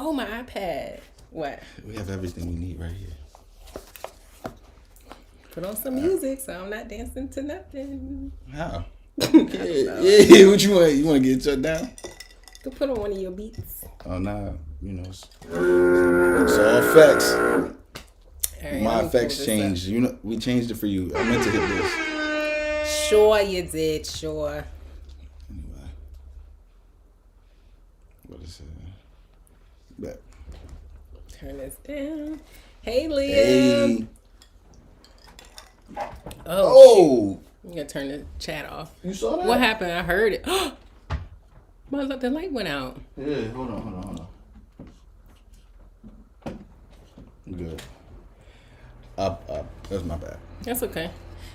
Oh, my iPad. What? We have everything we need right here. Put on some music so I'm not dancing to nothing. How? Yeah, what you want? You want to get shut down? Go put on one of your beats. Oh, nah. You know, it's all effects. Right, my effects changed. You know, we changed it for you. I meant to hit this. Sure you did, sure. Anyway. What is it? Bet. Turn this down. Hey, Leah. Hey. Oh. I'm going to turn the chat off. You saw that? What happened? I heard it. The light went out. Yeah, hold on. Good. Up. That's my bad. That's okay.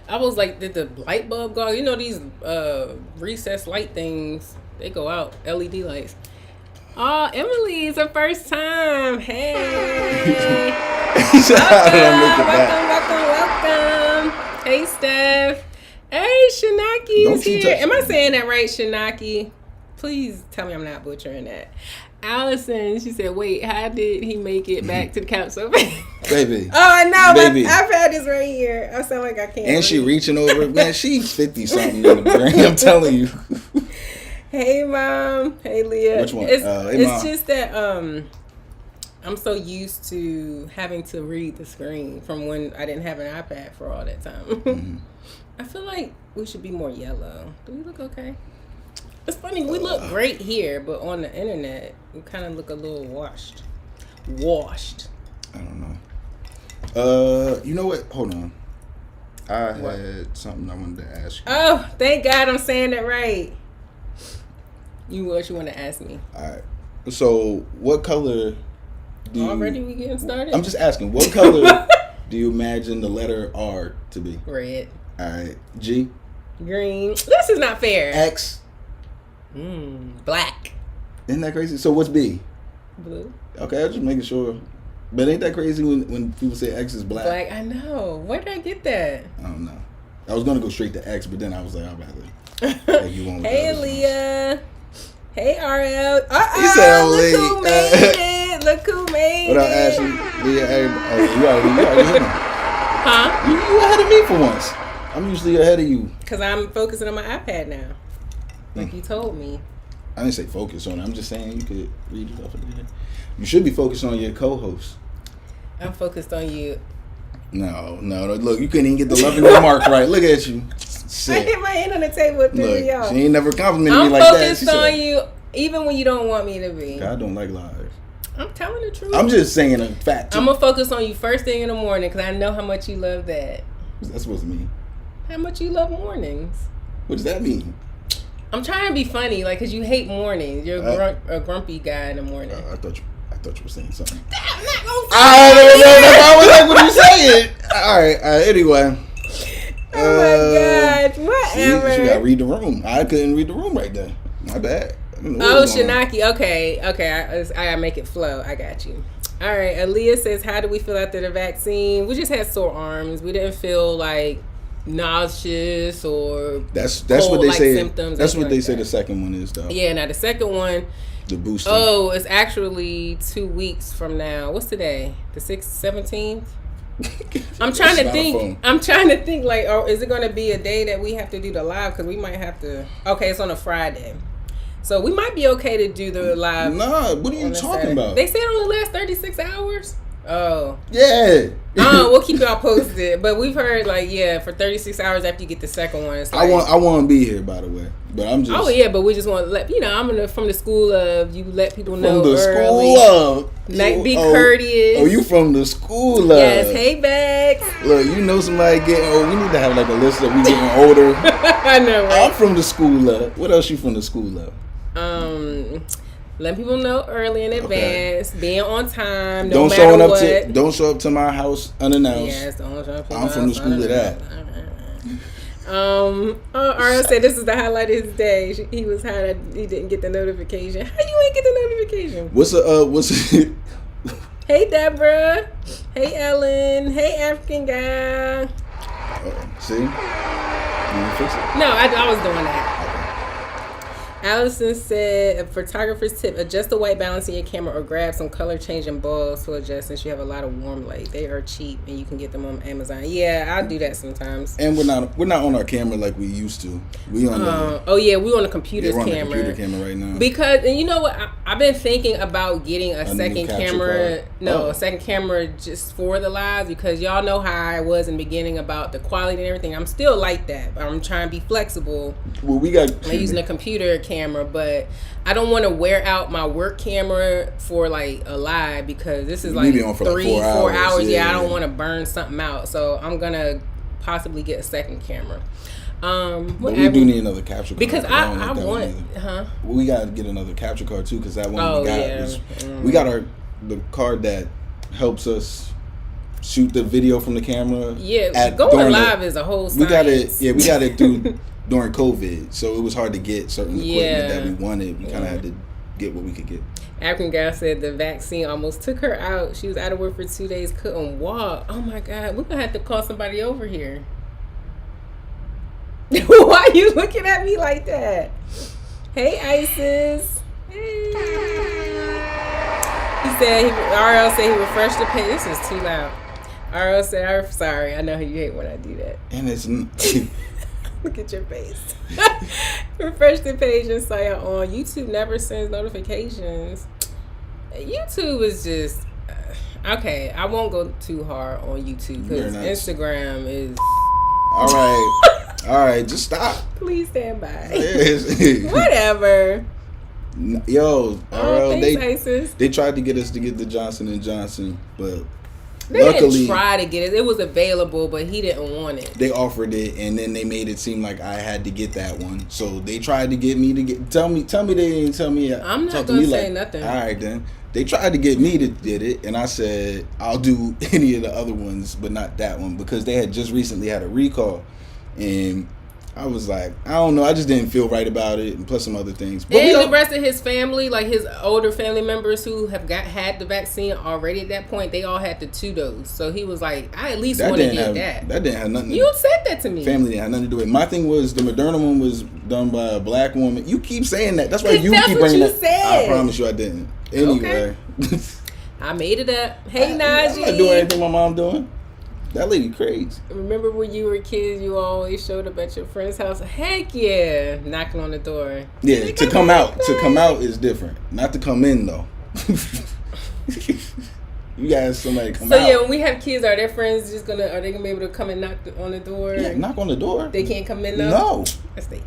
I was like, did the light bulb go out? You know these recessed light things, they go out. LED lights. Oh, Emily's her first time. Hey. Welcome. Hey, Steph. Hey, Shanaki's here. Am I saying that right, Shanaki? Please tell me I'm not butchering that. Allison, she said, wait, how did he make it back to the couch so fast? Baby. Oh, I know. Baby. I've had this right here. I sound like I can't. And she reaching over. Man, she's 50-something in the brain. I'm telling you. Hey, Mom. Hey, Leah. Which one? It's just that I'm so used to having to read the screen from when I didn't have an iPad for all that time. Mm-hmm. I feel like we should be more yellow. Do we look okay? It's funny, we look great here, but on the internet, we kind of look a little washed. I don't know. You know what? Hold on. I had something I wanted to ask you. Oh, thank God I'm saying it right. What you want to ask me? All right. So, what color do you... Already we getting started? I'm just asking, what color do you imagine the letter R to be? Red. All right. G? Green. This is not fair. X? Black. Isn't that crazy? So what's B? Blue. Okay, I'm just making sure. But ain't that crazy when people say X is black? Black, I know. Where did I get that? I don't know. I was going to go straight to X, but then I was like, I'd rather take you on. Hey, Leah. Hey, RL. He said, look who made it. Look who made it. What up, Ashley? Leah, you already hit him. Huh? You ahead of me for once. I'm usually ahead of you. Because I'm focusing on my iPad now. Like you told me. I didn't say focus on it. I'm just saying you could read it off of there. You should be focused on your co-host. I'm focused on you. No. Look, you couldn't even get the loving remark right. Look at you. I hit my hand on the table with three of y'all. She ain't never complimented me like that. I'm focused on you, even when you don't want me to be. I don't like lies. I'm telling the truth. I'm just saying a fact. I'm going to focus on you first thing in the morning because I know how much you love that. What's that supposed to mean? How much you love mornings. What does that mean? I'm trying to be funny, like, because you hate mornings. You're a grumpy guy in the morning. I thought you were saying something. I'm not going to I don't know. I was like, what are you saying? All right. Anyway. Oh, my God. Whatever. See, you got to read the room. I couldn't read the room right there. My bad. Oh, Shanaki. Okay. I got to make it flow. I got you. All right. Aaliyah says, how do we feel after the vaccine? We just had sore arms. We didn't feel like nauseous or that's what they say. Symptoms. That's what they say the second one is, though. Yeah. Now, the second one. The booster. Oh, it's actually 2 weeks from now. What's today? The 17th? I'm trying to think. Like, is it going to be a day that we have to do the live? Because we might have to. Okay, it's on a Friday, so we might be okay to do the live. Nah, what are you talking about? They said it only lasts 36 hours. Oh. Yeah. We'll keep y'all posted. But we've heard for 36 hours after you get the second one. It's like, I want to be here, by the way. But I'm just. Oh yeah, but we just want to let I'm from the school of you let people know from the early. School of. Be courteous. Oh, you from the school of. Yes, hey Bex. Look, you know somebody getting old. We need to have like a list of we getting older. I know, right? I'm from the school of. What else you from the school of? Let people know early in advance, being on time, don't show up to my house unannounced. Yes, don't show up to I'm from the school of that. Ariel said this is the highlight of his day. He was high. He didn't get the notification. How you ain't get the notification? Hey Deborah. Hey Ellen. Hey African guy. See? You want to fix it? No, I was doing that. Allison said, a photographer's tip, adjust the white balance in your camera or grab some color changing bulbs to adjust since you have a lot of warm light. They are cheap and you can get them on Amazon. Yeah, I do that sometimes. And we're not on our camera like we used to. We on we're on a computer's camera. We're on a computer camera right now. Because, and you know what, I've been thinking about getting a second camera. A second camera just for the lives, because y'all know how I was in the beginning about the quality and everything. I'm still like that. I'm trying to be flexible. Well, I'm using a computer camera, but I don't want to wear out my work camera for like a live, because this is like 3-4 hours. Yeah, I don't want to burn something out, so I'm gonna possibly get a second camera. But we do need another capture card. Because I want, Well, we gotta get another capture card too, because that one we got the card that helps us shoot the video from the camera. Yeah, going live is a whole science. We got it through during COVID, so it was hard to get certain equipment that we wanted. We kind of had to get what we could get. African girl said the vaccine almost took her out. She was out of work for 2 days, couldn't walk. Oh my God, we're gonna have to call somebody over here. Why are you looking at me like that? Hey, Isis. Hey. RL said he refreshed the page. This is too loud. RL said, I'm sorry. I know you hate when I do that. And it's... Look at your face. Refresh the page and say on. YouTube never sends notifications. YouTube is just... okay, I won't go too hard on YouTube because Instagram is... All right, just stop. Please stand by. Whatever. Yo, thanks, they tried to get us to get the Johnson & Johnson, but they didn't try to get it. It was available, but he didn't want it. They offered it, and then they made it seem like I had to get that one. So they tried to get me to get. Tell me they didn't tell me. I'm not gonna say nothing. All right, then. They tried to get me to did it, and I said I'll do any of the other ones, but not that one, because they had just recently had a recall, and I was like, I don't know, I just didn't feel right about it, and plus some other things. But and the rest of his family, like his older family members who have had the vaccine already at that point, they all had the 2 doses. So he was like, I at least want to get that. That didn't have nothing. You said that to me. Family didn't have nothing to do with it. My thing was the Moderna one was done by a black woman. You keep saying that. That's why you keep bringing that. Said. I promise you, I didn't. Anyway, I made it up. Hey, Najee. I'm not doing anything my mom doing. That lady crazy. Remember when you were kids, you always showed up at your friend's house? Heck yeah. Knocking on the door. Yeah, to come out. To come out is different. Not to come in, though. You guys, somebody come out. So yeah, when we have kids, are their friends are they gonna be able to come and knock on the door? Yeah, knock on the door. They can't come in though? No.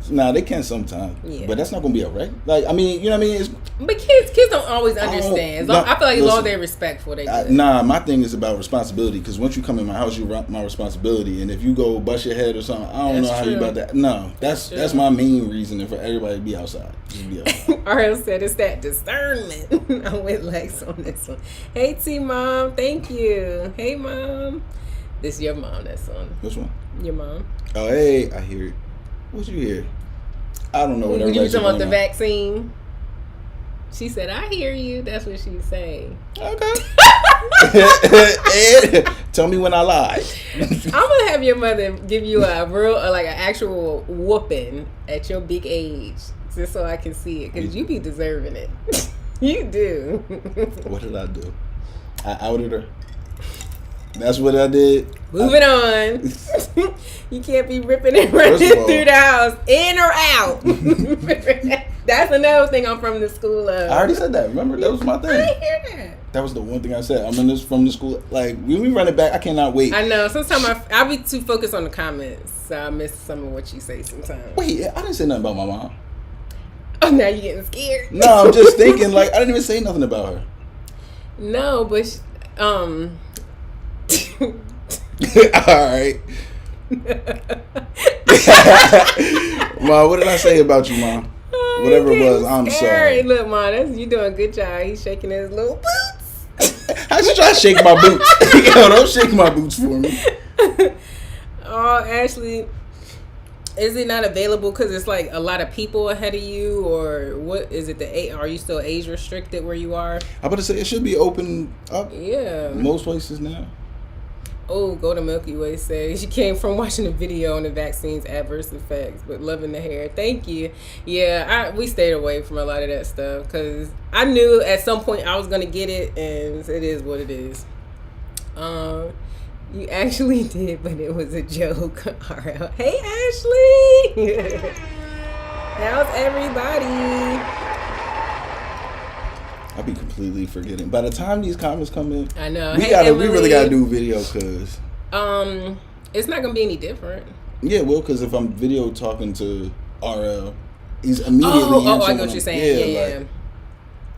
Nah, they can sometimes. Yeah. But that's not gonna be a right. Like, I mean, you know what I mean? But kids don't always understand. I feel like as long as they're respectful, they do. Nah, my thing is about responsibility, because once you come in my house, you run my responsibility, and if you go bust your head or something, I don't know how you about that. No, that's my main reason for everybody to be outside. Just be outside. RL said it's that discernment. I'm with Lex on this one. Hey T Mom, thank you. Hey Mom. This is your mom that's on. Which one? Your mom. Oh hey, I hear it. What you hear? I don't know what everybody's you were talking about the vaccine? She said, I hear you. That's what she's saying. Okay. Tell me when I lied. I'm going to have your mother give you a real, like an actual whooping at your big age, just so I can see it, because you be deserving it. You do. What did I do? I outed her. That's what I did. Moving on. You can't be ripping and running through the house, in or out. That's another thing I'm from the school of. I already said that. Remember, that was my thing. I didn't hear that. That was the one thing I said. I'm in this from the school. Like, when we run it back, I cannot wait. I know. Sometimes I'll be too focused on the comments, so I miss some of what you say sometimes. Wait, I didn't say nothing about my mom. Oh, now you're getting scared. No, I'm just thinking, like, I didn't even say nothing about her. No, but all right. Mom, what did I say about you, Mom? Whatever it was, I'm sorry. Look, Mom, you doing a good job. He's shaking his little boots. How'd you try to shake my boots? Yo, don't shake my boots for me. Oh, Ashley, is it not available because it's like a lot of people ahead of you, or what is it? Are you still age restricted where you are? I'm about to say it should be open up. Yeah, most places now. Oh, Go to Milky Way says she came from watching a video on the vaccine's adverse effects, but loving the hair. Thank you. Yeah, we stayed away from a lot of that stuff because I knew at some point I was gonna get it, and it is what it is. You actually did, but it was a joke. RL. Hey, Ashley. How's everybody? I'll be completely forgetting. By the time these comments come in, I know. We really gotta do video because it's not gonna be any different. Yeah, well, because if I'm video talking to RL, he's immediately. Oh, I know what you're saying. Yeah.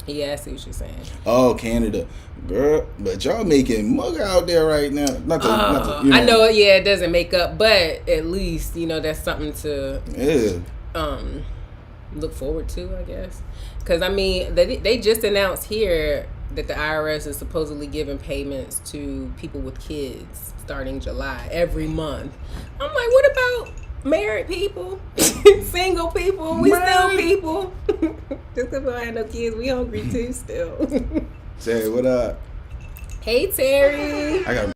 Yeah, I see what you're saying. Oh, Canada, girl, but y'all making mug out there right now. Not to, I know. Yeah, it doesn't make up, but at least that's something to look forward to, I guess. Because, I mean, they just announced here that the IRS is supposedly giving payments to people with kids starting July every month. I'm like, what about married people? Single people? We still people. Just because we don't have no kids, we hungry too still. Terry, what up? Hey, Terry. I got.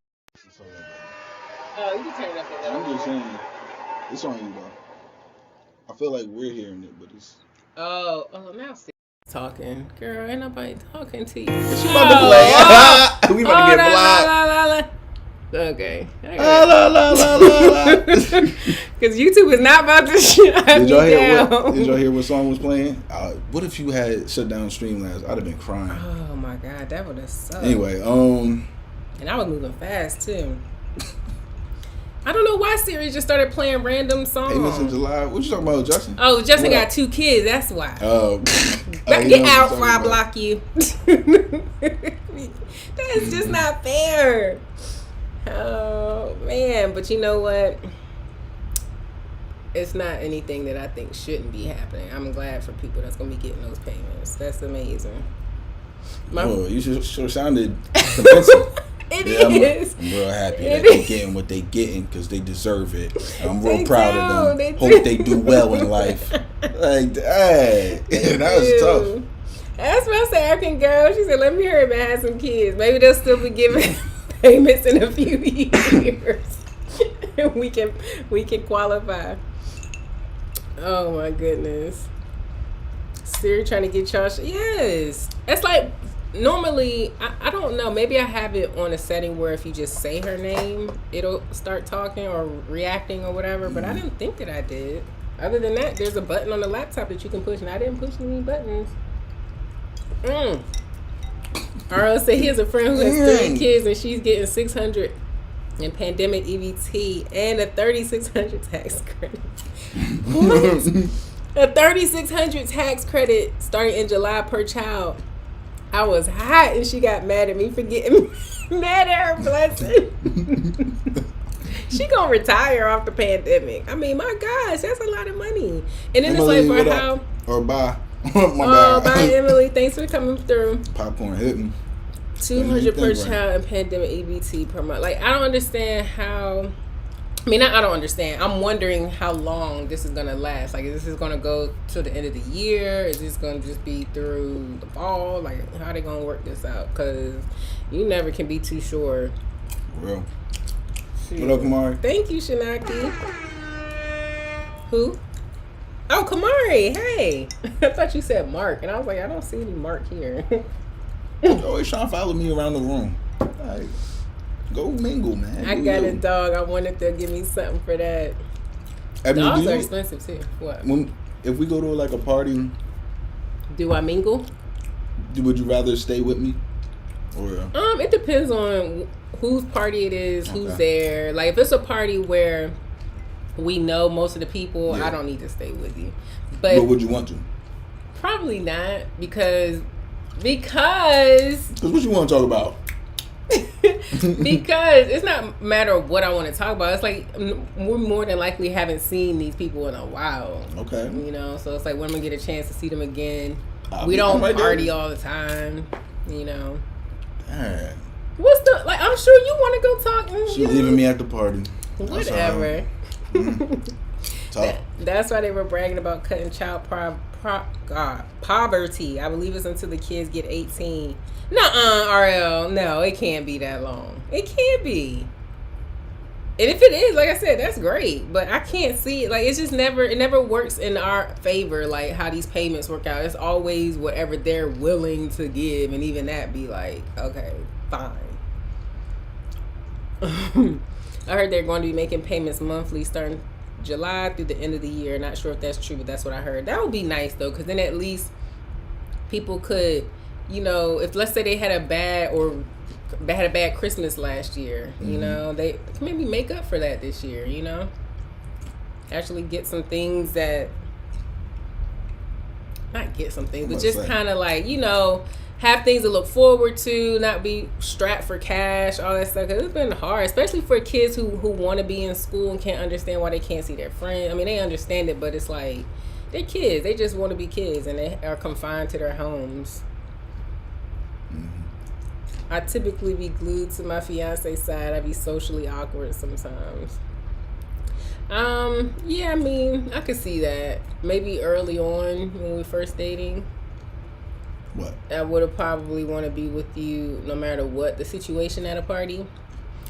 Oh, you can turn it up a little. I'm just saying, it's on you, though. I feel like we're hearing it, but it's. Oh, now see. Talking, girl, ain't nobody talking to you. She about to play. We about to get blocked. Okay. Because YouTube is not about to shut me down. Did y'all hear what song was playing? What if you had shut down Streamlabs? I'd have been crying. Oh my god, that would have sucked. Anyway, and I was moving fast too. I don't know why Siri just started playing random songs. Payments in July. What you talking about, Justin? Oh, Justin got 2 kids. That's why. Oh, get out before I block you. That's just not fair. Oh man, but you know what? It's not anything that I think shouldn't be happening. I'm glad for people that's gonna be getting those payments. That's amazing. You sure sounded convincing. It is. I'm real happy that they're getting what they getting because they deserve it. I'm real proud of them. Hope they do well in life. Like, hey, that was tough. That's my African girl. She said, "Let me hurry up and have some kids. Maybe they'll still be giving payments in a few years. we can qualify." Oh my goodness. Siri trying to get y'all. Yes, it's like. Normally, I don't know. Maybe I have it on a setting where if you just say her name, it'll start talking or reacting or whatever. But I didn't think that I did. Other than that, there's a button on the laptop that you can push, and I didn't push any buttons. RL said he has a friend who has 3 kids, and she's getting $600 in pandemic EBT and a $3,600 tax credit. What? A $3,600 tax credit starting in July per child. I was hot and she got mad at me for getting mad at her blessing. She gonna retire off the pandemic. I mean, my gosh, that's a lot of money. And then Emily, it's like for how or bye. Bye Emily, thanks for coming through. Popcorn hitting. $200 per child and pandemic EBT per month. Like, I don't understand how. I mean, I don't understand. I'm wondering how long this is going to last. Like, is this going to go to the end of the year? Is this going to just be through the fall? Like, how are they going to work this out? Because you never can be too sure. Real. What up, Kamari? Thank you, Shanaki. Who? Oh, Kamari. Hey. I thought you said Mark. And I was like, I don't see any Mark here. You're always trying to follow me around the room. Like, go mingle, man. I got a dog. I wonder if they'll give me something for that. Dogs are expensive too. What? If we go to like a party, do I mingle? Would you rather stay with me? Or it depends on whose party it is, who's there. Like if it's a party where we know most of the people, I don't need to stay with you. But would you want to? Probably not because what you want to talk about? Because it's not a matter of what I want to talk about. It's like we're more than likely haven't seen these people in a while. Okay. You know, so it's like when we get a chance to see them again. We don't party all the time. You know. Dang. What's the like? I'm sure you want to go talk. She's leaving me at the party. Whatever. That's why they were bragging about cutting child poverty. I believe it's until the kids get 18. Nuh-uh, RL. No, it can't be that long. It can't be. And if it is, like I said, that's great. But I can't see it. Like, it's just it never works in our favor, like, how these payments work out. It's always whatever they're willing to give. And even that be like, okay, fine. I heard they're going to be making payments monthly starting July through the end of the year. Not sure if that's true, but that's what I heard. That would be nice, though, because then at least people could, if let's say they had a bad Christmas last year, they can maybe make up for that this year, actually get some things that, not get some things, but just kind of like, have things to look forward to, not be strapped for cash, all that stuff, because it's been hard, especially for kids who want to be in school and can't understand why they can't see their friends. I mean, they understand it, but it's like, they're kids, they just want to be kids, and they are confined to their homes. I typically be glued to my fiance side. I be socially awkward sometimes. Yeah, I mean, I could see that. Maybe early on when we were first dating. What? I would have probably want to be with you no matter what the situation at a party.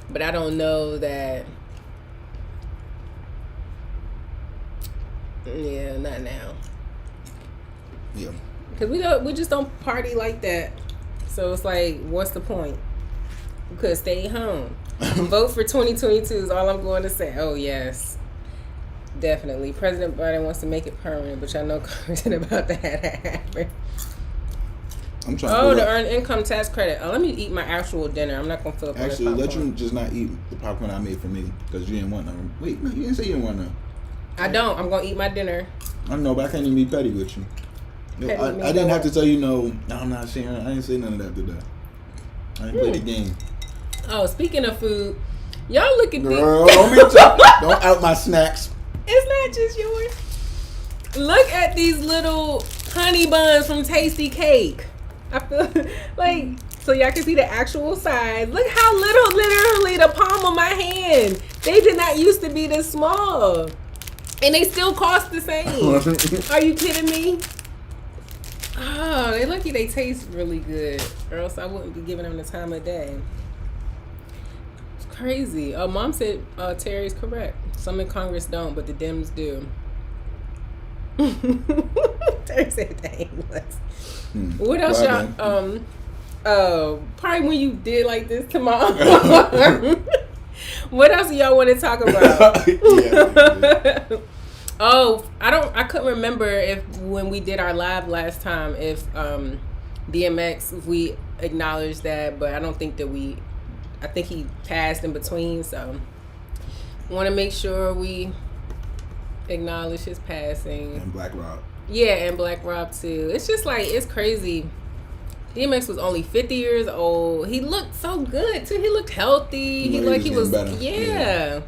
But I don't know that. Yeah, not now. Yeah. Because we just don't party like that. So it's like, what's the point? We could stay home. Vote for 2022 is all I'm going to say. Oh, yes. Definitely. President Biden wants to make it permanent, but y'all know content about that happened. I'm trying to the earned income tax credit. Let me eat my actual dinner. I'm not going to fill up on this popcorn. Let you just not eat the popcorn I made for me because you didn't want none. Wait, no, you didn't say you didn't want none. I don't. I'm going to eat my dinner. I know, but I can't even be petty with you. I didn't have to tell you no, I'm not sharing. I didn't say none of that today. I didn't play the game. Oh, speaking of food, y'all look at Girl, don't out my snacks. It's not just yours. Look at these little honey buns from Tasty Cake. I feel like, so y'all can see the actual size. Look how little, literally the palm of my hand. They did not used to be this small. And they still cost the same. Are you kidding me? Oh, they're lucky they taste really good, or else I wouldn't be giving them the time of day. It's crazy. Mom said Terry's correct. Some in Congress don't, but the Dems do. Terry said dang. What else y'all? Probably when you did like this to my What else do y'all want to talk about? Yeah. I couldn't remember if when we did our live last time if DMX if we acknowledged that, but I don't think that I think he passed in between, so want to make sure we acknowledge his passing. And Black Rob. Yeah, and Black Rob too. It's just like, it's crazy. DMX was only 50 years old. He looked so good too. He looked healthy. He was better. Yeah.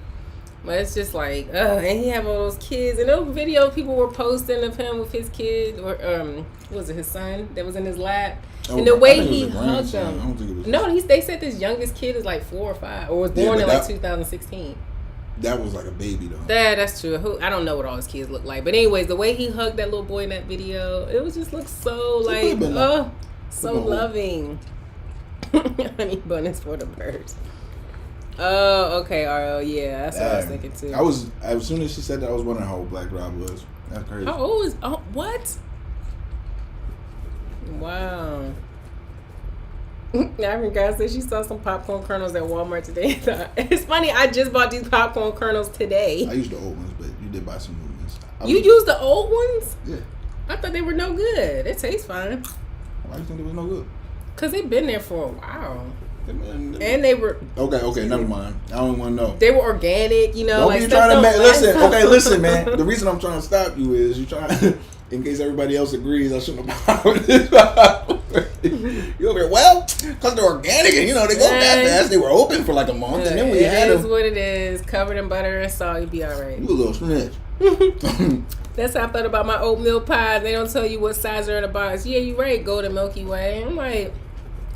But it's just like, and he have all those kids. And those videos people were posting of him with his kid, or was it his son that was in his lap? And the way he hugged him. I don't think it was. No, they said this youngest kid is like 4 or 5, or was born in like 2016. That was like a baby though. That's true. I don't know what all his kids look like, but anyways, the way he hugged that little boy in that video, it was just looked so like, so loving. Honey bun is for the birds. Oh, okay, RL. Yeah, that's what I was thinking too. As soon as she said that, I was wondering how old Black Rob was. That's crazy. How old is? Oh, what? Wow. African guy said she saw some popcorn kernels at Walmart today. It's funny. I just bought these popcorn kernels today. I used the old ones, but you did buy some new ones. You used the old ones? Yeah. I thought they were no good. They taste fine. Why do you think they was no good? Because they've been there for a while. And they were okay. Never mind. I don't want to know. They were organic, Don't be trying to listen, man. The reason I'm trying to stop you is you trying, in case everybody else agrees, I shouldn't have bought this. You over here? Well, because they're organic and they go that fast. They were open for like a month, and then we had them. It is what it is. Covered in butter and salt, you'd be all right. You a little snitch. That's how I thought about my oatmeal pies. They don't tell you what size are in the box. Yeah, you're right. Go to Milky Way. I'm like,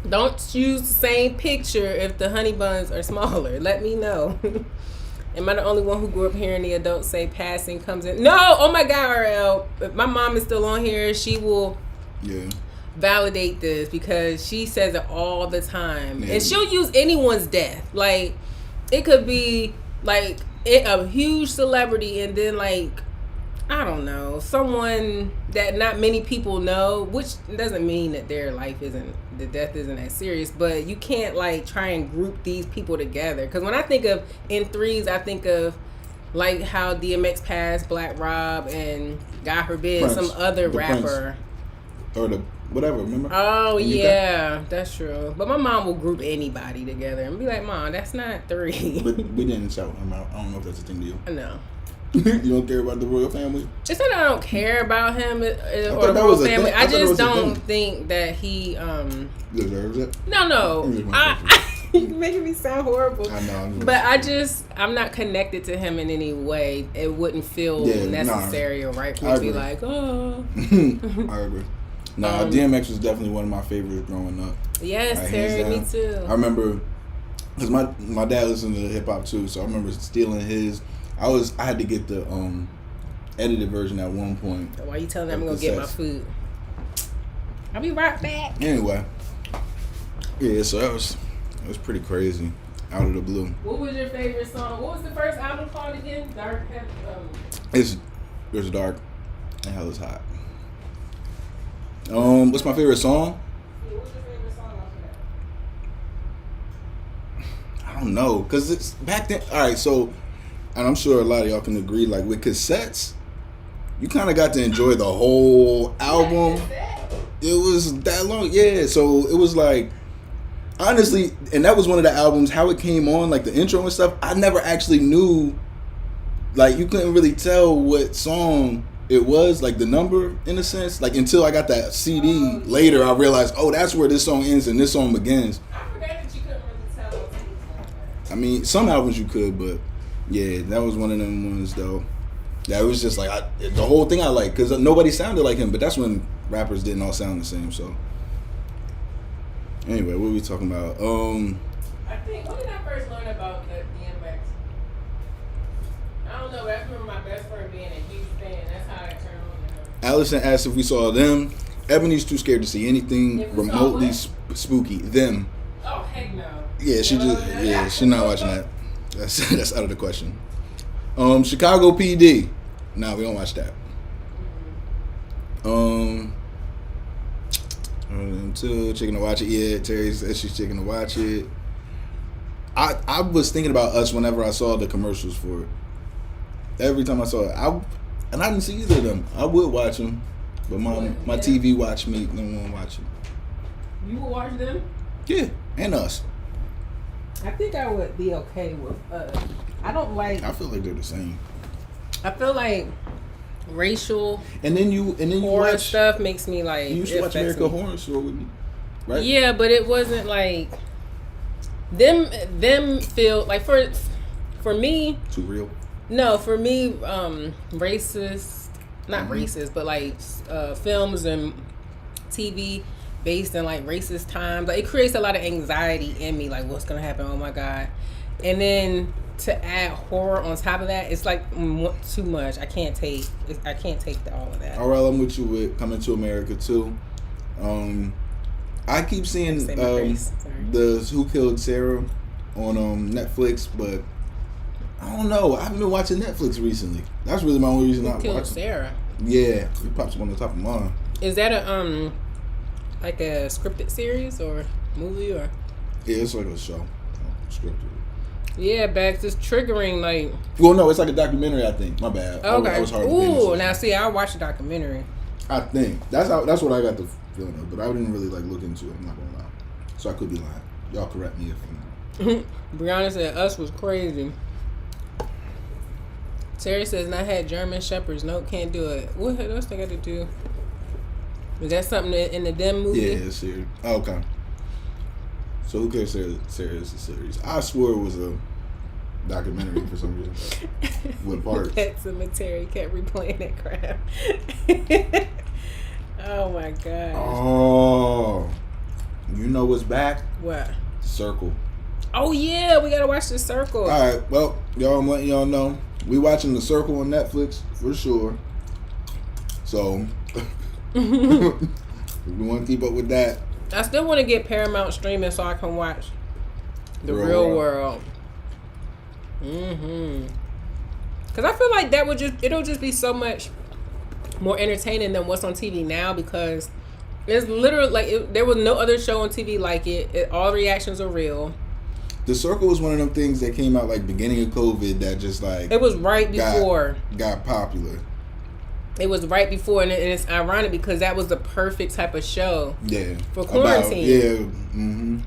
don't use the same picture if the honey buns are smaller. Let me know. Am I the only one who grew up hearing the adults say passing comes in? No! Oh my God, RL. If my mom is still on here, she will validate this because she says it all the time. Yeah. And she'll use anyone's death. Like, it could be like a huge celebrity, and then like I don't know, someone that not many people know, which doesn't mean that their life isn't, the death isn't as serious, but you can't like try and group these people together. Because when I think of in threes, I think of like how DMX passed, Black Rob, and God forbid Prince, some other the rapper. Prince. Or the whatever, remember? Oh, yeah, that's true. But my mom will group anybody together and be like, Mom, that's not three. But we didn't shout him out. I don't know if that's a thing to you. No. You don't care about the royal family? It's not that I don't care about him or the royal family. I just don't think that he deserves it. No. You're making me sound horrible. I know. But I'm not connected to him in any way. It wouldn't feel necessary or right for me to be like, oh. I agree. Nah, DMX was definitely one of my favorites growing up. Yes, Terry, me too. I remember, because my dad listened to hip hop too, so I remember stealing his. I had to get the edited version at one point. Why you telling me I'm gonna get my food? I'll be right back. Anyway, yeah, so that was pretty crazy, out of the blue. What was your favorite song? What was the first album called again? Dark. There's dark and hell is hot. What's my favorite song? Yeah, what's your favorite song off of that? I don't know, cause it's back then. All right, so. And I'm sure a lot of y'all can agree, like with cassettes, you kind of got to enjoy the whole album. It was that long, yeah. So it was like, honestly, and that was one of the albums, how it came on, like the intro and stuff, I never actually knew, like you couldn't really tell what song it was, like the number in a sense, like until I got that CD later, I realized, oh, that's where this song ends and this song begins. I forgot that you couldn't really tell what things like that. I mean, some albums you could, but yeah, that was one of them ones though. That was just like the whole thing I liked because nobody sounded like him. But that's when rappers didn't all sound the same. So anyway, what were we talking about? I think when did I first learn about the DMX? I don't know. But I remember my best friend being a huge fan. That's how I turned on to him. Allison asked if we saw them. Ebony's too scared to see anything remotely spooky. Them. Oh heck no. Yeah, she's not watching that. That's out of the question. Chicago PD. Nah, we don't watch that. Until chicken to watch it. Yeah, Terry says she's chicken to watch it. I was thinking about Us whenever I saw the commercials for it. Every time I saw it, I didn't see either of them. I would watch them, but my TV watch me didn't want to watch them. You would watch them? Yeah, and Us. I think I would be okay with I don't like. I feel like they're the same. I feel like racial and then you horror watch stuff makes me like. You used to watch American Horror Story with me, right? Yeah, but it wasn't like them feel like for me. Too real. No, for me, racist, not racist, but like films and TV. Based in like racist times, like it creates a lot of anxiety in me, like what's gonna happen, oh my god. And then to add horror on top of that, it's like too much. I can't take all of that. All right, I'm with you with Coming to America too. I keep seeing the Who Killed Sarah on Netflix, but I don't know, I haven't been watching Netflix recently. That's really my only reason I watch Sarah. Yeah, it pops up on the top of mine. Is that a like a scripted series or movie or? Yeah, it's like a show, scripted. Yeah, Bax, it's triggering like. Well, no, it's like a documentary. I think. My bad. Okay. I was hard Ooh, now see, I watched the documentary. I think that's what I got the feeling of, but I didn't really like look into it. I'm not gonna lie, so I could be lying. Y'all correct me if I'm not. Brianna said Us was crazy. Terry says, and I had German Shepherds. Nope, can't do it. What else they got to do? Is that something in the Dem movie? Yeah, it's series. Oh, okay. So Who Cares Sarah is a series. I swore it was a documentary for some reason. With parts. Pet Cemetery kept replaying that crap. Oh my god. Oh. You know what's back? What? Circle. Oh yeah, we gotta watch The Circle. Alright, well, y'all, I'm letting y'all know. We watching The Circle on Netflix for sure. So if we want to keep up with that. I still want to get Paramount streaming so I can watch The Real World. Mm-hmm. Because I feel like it'll just be so much more entertaining than what's on TV now, because it's literally like there was no other show on TV like it. All reactions are real. The Circle was one of them things that came out like beginning of COVID that just like it was right before got popular. It was right before, and it's ironic because that was the perfect type of show. Yeah. For quarantine. Mm-hmm.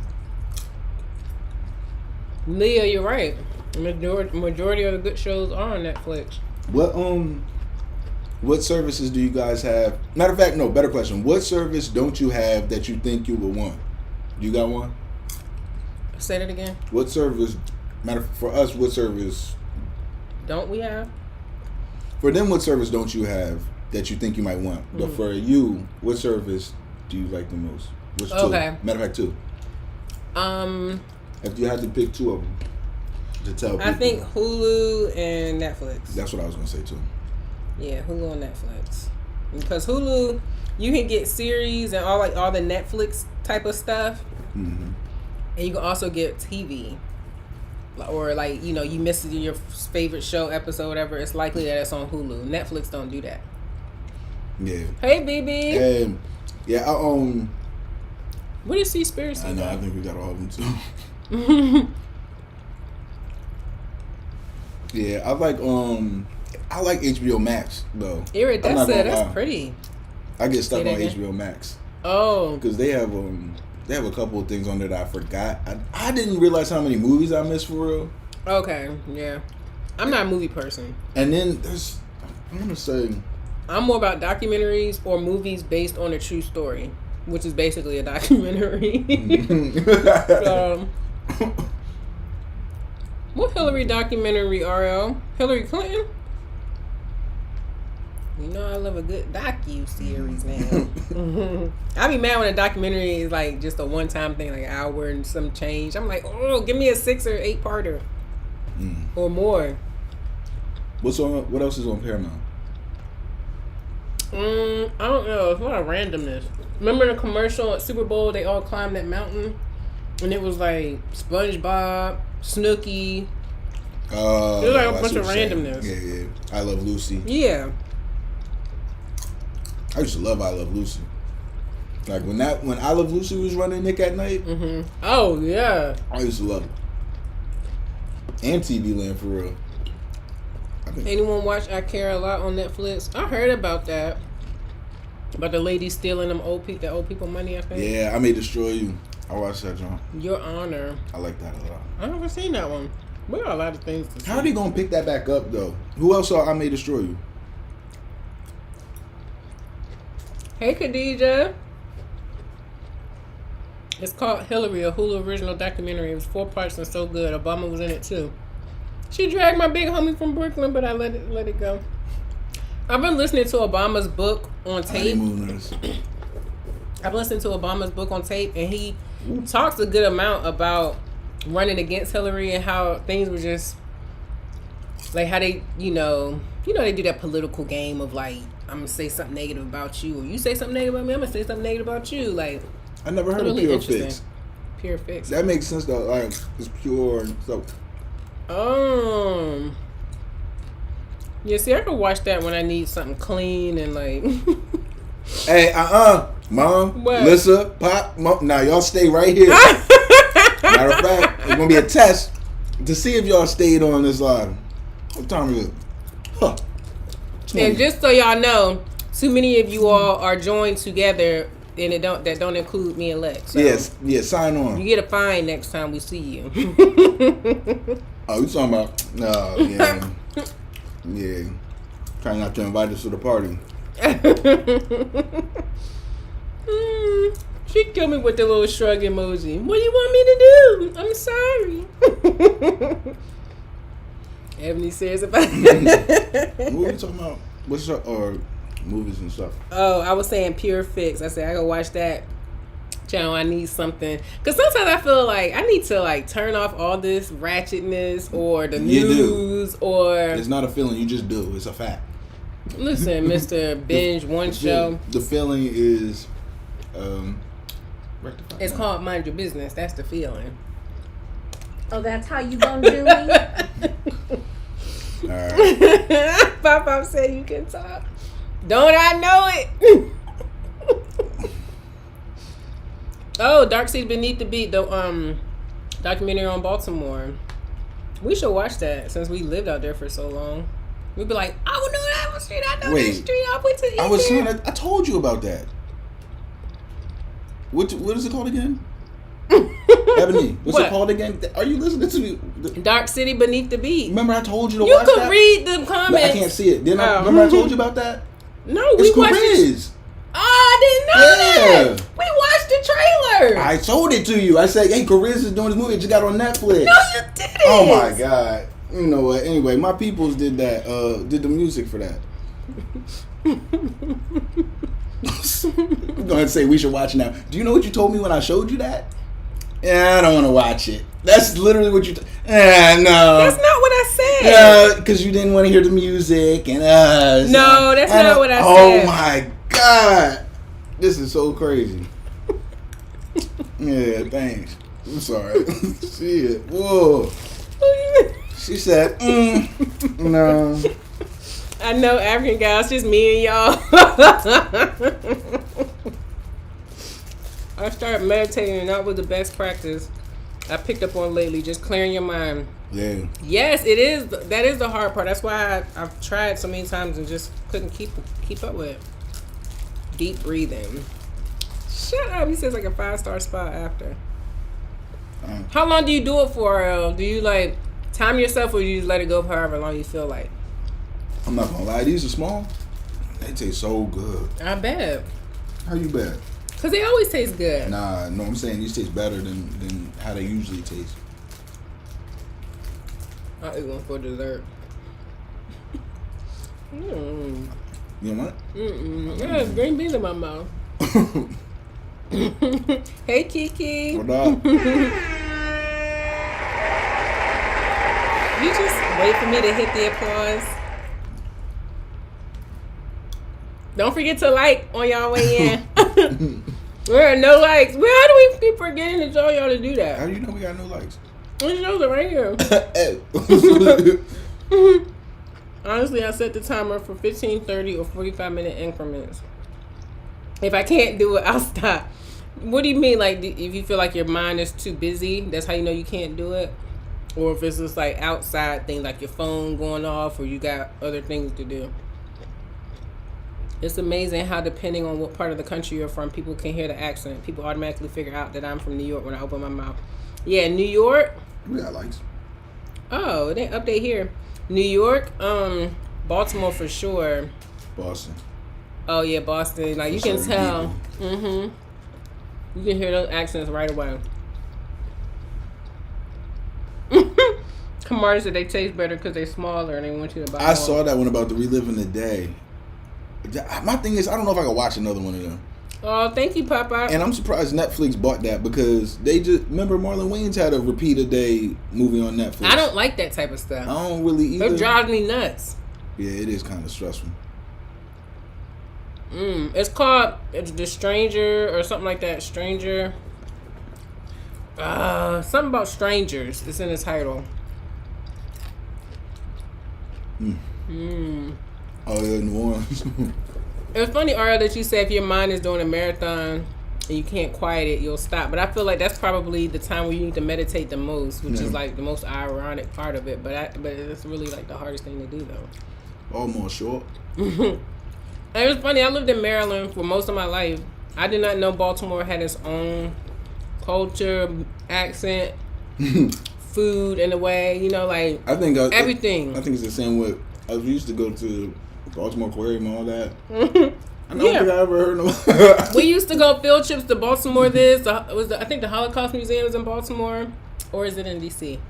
Leah, you're right. Majority of the good shows are on Netflix. What services do you guys have? Matter of fact, no, better question. What service don't you have that you think you would want? You got one? Say that again. What service, for us, what service don't we have? For them, what service don't you have that you think you might want? But for you, what service do you like the most? What's two? Okay. Matter of fact, two. If you had to pick two of them to tell people. I think Hulu and Netflix. That's what I was going to say, too. Yeah, Hulu and Netflix. Because Hulu, you can get series and all the Netflix type of stuff. Mm-hmm. And you can also get TV. Or you missed your favorite show episode, whatever. It's likely that it's on Hulu. Netflix don't do that. Yeah. Hey, BB. Yeah, I own. What is Seaspiracy? I know. I think we got all of them too. Yeah, I like HBO Max though. That's pretty. I get stuck on HBO Max. Oh, because they have a couple of things on there that I forgot. I didn't realize how many movies I missed for real. Okay, yeah. I'm not a movie person. And then I'm more about documentaries or movies based on a true story, which is basically a documentary. What Hillary documentary, RL? Hillary Clinton? You know I love a good docu-series now. I be mad when a documentary is like just a one-time thing, like an hour and some change. I'm like, oh, give me a 6 or 8-parter or more. What else is on Paramount? I don't know. It's a lot of randomness. Remember the commercial at Super Bowl? They all climbed that mountain, and it was like SpongeBob, Snooki. It was like a bunch of randomness. Yeah. I Love Lucy. Yeah. I used to love I Love Lucy. Like when I Love Lucy was running Nick at Night. Mm-hmm. Oh yeah. I used to love it. And TV Land for real. Anyone watch I Care a Lot on Netflix? I heard about that. About the lady stealing the old people money, I think. Yeah, I May Destroy You. I watched that, John. Your Honor. I like that a lot. I haven't seen that one. We got a lot of things to see. How are they gonna pick that back up though? Who else saw I May Destroy You? Hey Khadija. It's called Hillary, a Hulu original documentary. It was 4 parts and so good. Obama was in it too. She dragged my big homie from Brooklyn, but I let it go. I've been listening to Obama's book on tape. I've been listening to Obama's book on tape, and he talks a good amount about running against Hillary and how things were just like how they, they do that political game of like, I'm gonna say something negative about you, or you say something negative about me, I'm gonna say something negative about you. Like, I never heard of Pure Fix. Pure Fix. That makes sense though. Like it's pure and so. Yeah, see, I can watch that when I need something clean and like. Hey, Mom, what? Lissa, Pop, Mom, now y'all stay right here. Matter of fact, it's gonna be a test to see if y'all stayed on this line. What time is it? Huh. And just so y'all know, too many of you all are joined together, and that don't include me and Lex. So yes, sign on. You get a fine next time we see you. Oh, you talking about? No, yeah. Trying not to invite us to the party. She killed me with the little shrug emoji. What do you want me to do? I'm sorry. Ebony says about What are you talking about? Or movies and stuff? Oh, I was saying Pure Fix. I said I go watch that channel. I need something, because sometimes I feel like I need to like turn off all this ratchetness or the news or. It's not a feeling, you just do. It's a fact. Listen, Mr. Binge One Show. The feeling is rectified. It's called Mind Your Business. That's the feeling. Oh, that's how you gonna do me? All right. Pop said you can talk. Don't I know it? Oh, Dark Seas Beneath the Beat, the documentary on Baltimore. We should watch that since we lived out there for so long. We'd be like, I know that street. I know that street. I went to. I was trying to. I told you about that. What is it called again? Ebony, what's it called again? Are you listening to me? Dark City Beneath the Beat. Remember I told you to watch that? You could read the comments. But I can't see it. Remember I told you about that? No, we watched it. Oh, I didn't know that. We watched the trailer. I told it to you. I said, hey, Cariz is doing this movie. It just got on Netflix. No, you didn't. Oh, my God. You know what? Anyway, my peoples did that. Did the music for that. I'm going to say we should watch it now. Do you know what you told me when I showed you that? Yeah, I don't want to watch it. That's literally what you... no. That's not what I said. Yeah, because you didn't want to hear the music. And no, that's not what I said. Oh, my God. This is so crazy. Yeah, thanks. I'm sorry. Shit. Whoa. She said, no. I know, African guys, just me and y'all. I started meditating, and that was the best practice I picked up on lately, just clearing your mind. Yeah. Yes, it is. That is the hard part. That's why I've tried so many times and just couldn't keep up with it. Deep breathing. Shut up. He says like a 5-star spot after. How long do you do it for? Do you like time yourself, or do you just let it go for however long you feel like? I'm not gonna lie, these are small. They taste so good. I bet. How you bet? Cause they always taste good. Nah, no, I'm saying these taste better than how they usually taste. I'll eat one for dessert. You know what? Yeah, green beans in my mouth. Hey, Kiki. What up? You just wait for me to hit the applause. Don't forget to like on y'all way in. We're no likes. Well, how do we keep forgetting to tell y'all to do that? How do you know we got no likes? It shows it right here. Honestly, I set the timer for 15, 30, or 45-minute increments. If I can't do it, I'll stop. What do you mean? Like, if you feel like your mind is too busy, that's how you know you can't do it? Or if it's just like outside things, like your phone going off, or you got other things to do? It's amazing how, depending on what part of the country you're from, people can hear the accent. People automatically figure out that I'm from New York when I open my mouth. Yeah, New York. We got likes. Oh, they update here. New York, Baltimore for sure. Boston. Oh yeah, Boston. Like you can tell. You can hear those accents right away. Kamari said they taste better because they're smaller and they want you to buy I more. saw that one about the reliving the day. My thing is, I don't know if I can watch another one of them. Oh, thank you, Papa. And I'm surprised Netflix bought that because they just remember Marlon Wayans had a repeat a day movie on Netflix. I don't like that type of stuff. I don't really either. It drives me nuts. Yeah, it is kind of stressful. It's called The Stranger or something like that. Stranger. Something about strangers. It's in the title. Oh yeah, New Orleans. It's funny, Ariel, that you said if your mind is doing a marathon and you can't quiet it, you'll stop. But I feel like that's probably the time where you need to meditate the most, which is like the most ironic part of it. But it's really like the hardest thing to do, though. Almost short. And it was funny. I lived in Maryland for most of my life. I did not know Baltimore had its own culture, accent, food, in a way. You know, like everything. I think it's the same with. I used to go to Baltimore Aquarium and all that. I don't think I ever heard no. We used to go field trips to Baltimore. I think the Holocaust Museum is in Baltimore, or is it in DC?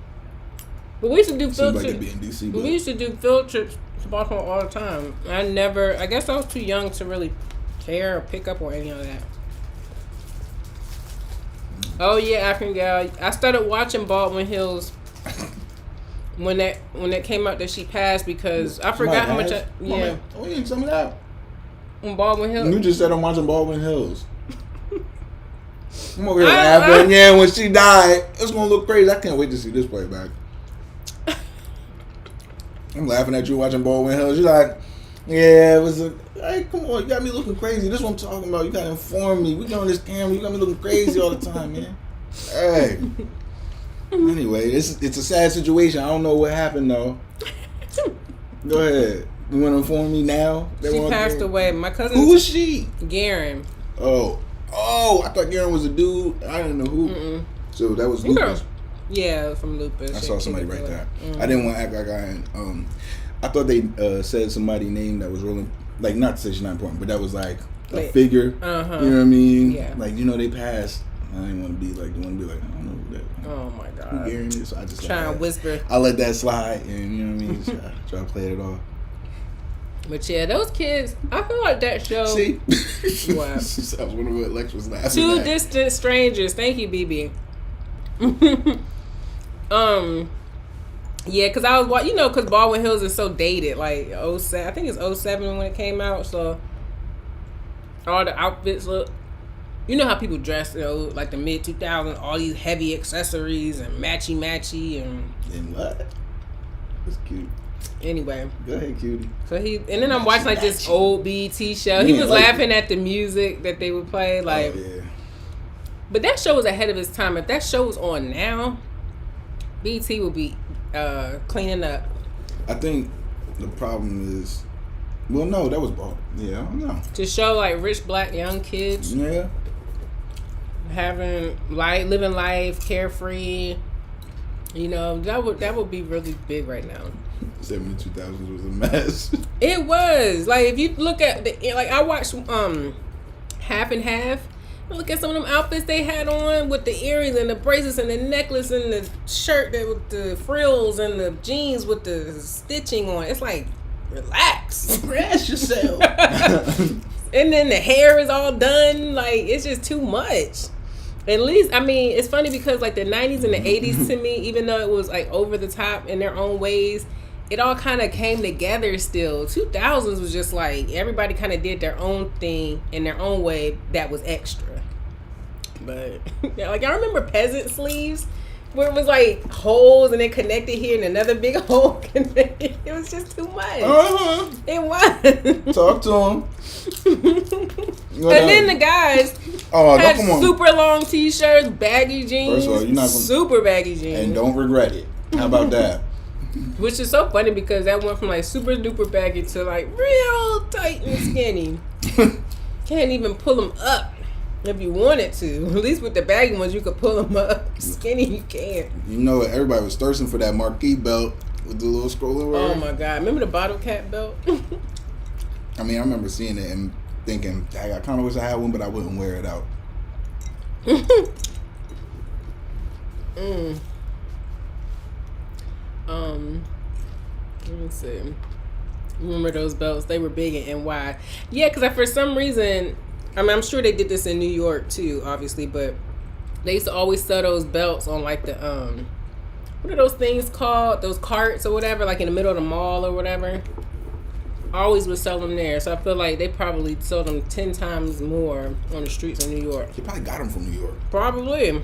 But we used to do field trips. Be in DC, we used to do field trips to Baltimore all the time. I guess I was too young to really care or pick up on any of that. Oh yeah, African Gal. I started watching Baldwin Hills when that came out that she passed because I forgot how much. Oh yeah, some of that. On Baldwin Hills. You just said I'm watching Baldwin Hills. I'm over here laughing. Yeah, when she died, it's gonna look crazy. I can't wait to see this playback. I'm laughing at you watching Baldwin Hills. You're like, yeah, it was a. Hey, come on, you got me looking crazy. This is what I'm talking about. You gotta inform me. We get on this camera. You got me looking crazy all the time, man. Hey. Anyway, it's a sad situation. I don't know what happened though. Go ahead. You want to inform me now? She passed away. My cousin. Who was she? Garen. Oh, I thought Garen was a dude. I didn't know who. Mm-mm. So that was Lupus. Yeah, from Lupus. I saw somebody write that. I didn't want to act like I thought they said somebody name that was rolling. Like, not to say she's not important, but that was like a figure. Uh-huh. You know what I mean? Yeah. Like, they passed. I didn't want to be like the one to be like, I don't know who that. Oh my god. Who Garen is? So I just trying to whisper. I let that slide, and you know what I mean. Try to play it off. But yeah, those kids. I feel like that show. See, Wow. I was wondering what Lex was laughing Two at. Distant Strangers. Thank you, BB. Yeah, because I was, because Baldwin Hills is so dated. Like 07, I think it's 07 when it came out. So all the outfits look. You know how people dress, like the mid 2000s, all these heavy accessories and matchy And what? That's cute. Anyway. Go ahead, cutie. So and then I'm watching like this old BET show. He was laughing at the music that they would play, like. Oh, yeah. But that show was ahead of its time. If that show was on now, BET would be cleaning up. I think the problem is, well, no, that was bald. Yeah, I don't know. To show like rich black young kids. Yeah. Living life carefree, that would be really big right now. 2000s was a mess. It was like if you look at I watched Half and Half. Look at some of them outfits they had on with the earrings and the bracelets and the necklace and the shirt with the frills and the jeans with the stitching on. It's like, relax, Express yourself. And then the hair is all done. Like, it's just too much. At least, it's funny because like the 90s and the 80s to me, even though it was like over the top in their own ways, it all kind of came together still. 2000s was just like everybody kind of did their own thing in their own way that was extra. But yeah, like I remember peasant sleeves where it was like holes and it connected here and another big hole connected. It was just too much. Uh-huh. It was. Talk to him. And then the guys had super long t-shirts, baggy jeans. First of all, you're not gonna, super baggy jeans. And don't regret it. How about that? Which is so funny because that went from like super duper baggy to like real tight and skinny. Can't even pull them up if you wanted to. At least with the baggy ones, you could pull them up. Skinny, you can't. Everybody was thirsting for that marquee belt with the little scrolling word. Oh my God. Remember the bottle cap belt? I remember seeing it and thinking, dang, I kind of wish I had one, but I wouldn't wear it out. Let me see. Remember those belts? They were big in NY. Yeah, because for some reason, I'm sure they did this in New York too, obviously, but they used to always sell those belts on like the what are those things called? Those carts or whatever, like in the middle of the mall or whatever. Always would sell them there, so I feel like they probably sold them 10 times more on the streets of New York. They probably got them from New York. Probably.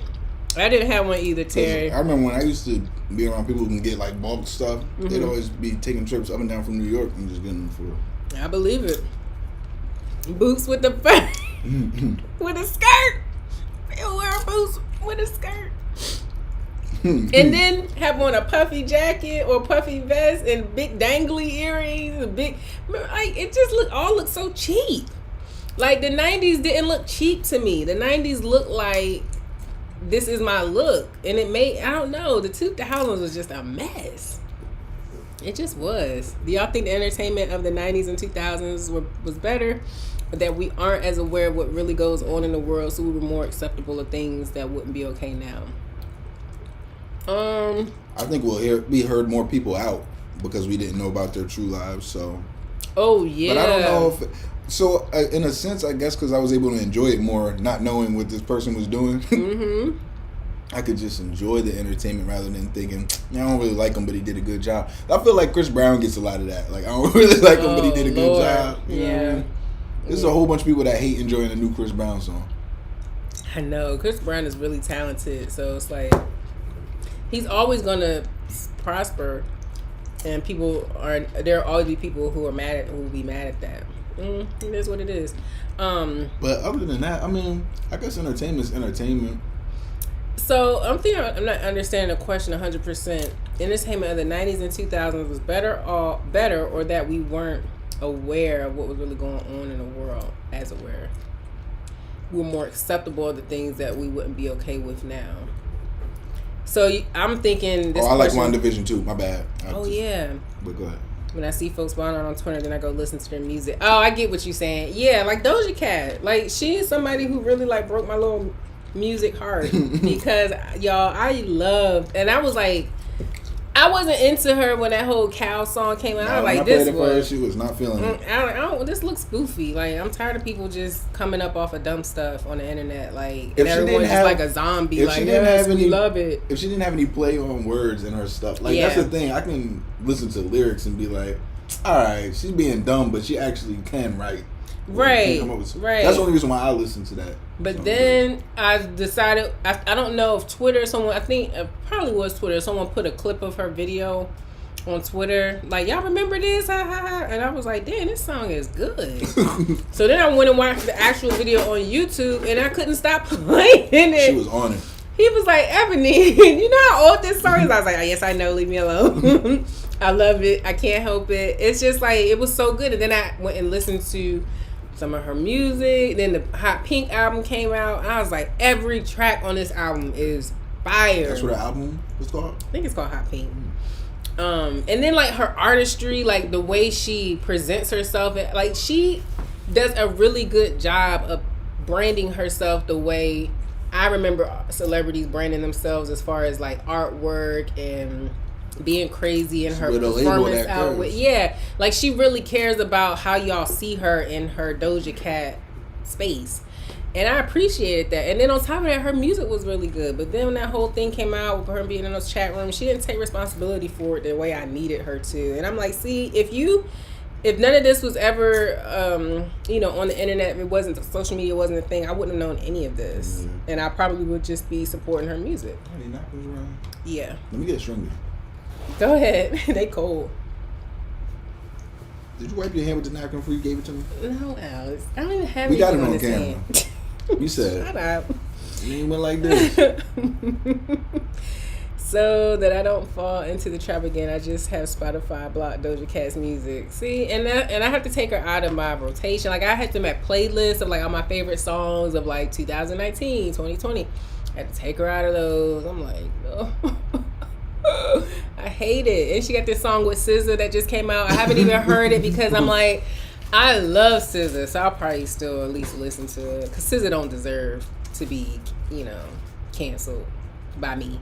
I didn't have one either, Terry. I remember when I used to be around people who can get like bulk stuff, they'd always be taking trips up and down from New York and just getting them for. I believe it. Boots with the fur, with a skirt. People wear boots with a skirt. And then have on a puffy jacket or puffy vest and big dangly earrings and it just looked so cheap. Like the 90s didn't look cheap to me. The 90s looked like this is my look, and it made, I don't know, the 2000s was just a mess. It just was. Do y'all think the entertainment of the 90s and 2000s was better, or that we aren't as aware of what really goes on in the world, so we were more acceptable of things that wouldn't be okay now? I think we heard more people out because we didn't know about their true lives. So. Oh yeah. But I don't know if. So in a sense, I guess because I was able to enjoy it more, not knowing what this person was doing. I could just enjoy the entertainment rather than thinking, I don't really like him, but he did a good job. I feel like Chris Brown gets a lot of that. Like, I don't really like him, but he did a good job. You know what I mean? There's a whole bunch of people that hate enjoying a new Chris Brown song. I know Chris Brown is really talented, so it's like he's always gonna prosper, and there'll always be people who will be mad at that. It is what it is. But other than that, I mean, I guess entertainment's entertainment. So I'm not understanding the question 100%. Entertainment of the 90s and 2000s was better, or that we weren't aware of what was really going on in the world as aware. We were more acceptable of the things that we wouldn't be okay with now. So I'm thinking this. I like WandaVision too. My bad. Yeah. But go ahead. When I see folks buying on Twitter, then I go listen to their music. Oh, I get what you're saying. Yeah, like Doja Cat. Like, she is somebody who really, like, broke my little music heart. Because, y'all, I loved... And I was like... I wasn't into her when that whole cow song came out. I was like, this was... She was not feeling it. This looks goofy. Like, I'm tired of people just coming up off of dumb stuff on the internet. Like, and everyone's just like a zombie. Like, yes, we love it. If she didn't have any play on words in her stuff, like, that's the thing. I can listen to lyrics and be like, all right, she's being dumb, but she actually can write. Right. That's the only reason why I listen to that. But then I decided, I don't know if Twitter, I think it probably was Twitter, someone put a clip of her video on Twitter, like, y'all remember this? Ha, ha, ha. And I was like, damn, this song is good. So then I went and watched the actual video on YouTube, and I couldn't stop playing it. She was on it. He was like, Ebony, you know how old this song is? I was like, oh, yes, I know, leave me alone. I love it. I can't help it. It's just like, it was so good. And then I went and listened to some of her music. Then the Hot Pink album came out. I was like, every track on this album is fire. That's what the album was called? I think it's called Hot Pink. And then, like, her artistry, like, the way she presents herself, like, she does a really good job of branding herself the way I remember celebrities branding themselves, as far as, like, artwork and being crazy in her performance outfit. Yeah, like, she really cares about how y'all see her in her Doja Cat space. And I appreciated that. And then on top of that, her music was really good. But then when that whole thing came out with her being in those chat rooms, she didn't take responsibility for it the way I needed her to. And I'm like, see, if none of this was ever, on the internet, if it wasn't, social media wasn't a thing, I wouldn't have known any of this. Mm-hmm. And I probably would just be supporting her music. Any napkins around? Yeah. Let me get a stringy. Go ahead. They cold. Did you wipe your hand with the napkin before you gave it to me? No, Alex. I don't even have it. We got it on camera. Hand. You said. Shut up. You ain't went like this. So that I don't fall into the trap again, I just have Spotify block Doja Cat's music. See, and I have to take her out of my rotation. Like, I had to make playlists of, like, all my favorite songs of, like, 2019, 2020. I had to take her out of those. I'm like, no. I hate it. And she got this song with SZA that just came out. I haven't even heard it because I'm like, I love SZA, so I'll probably still at least listen to it, because SZA don't deserve to be, canceled by me.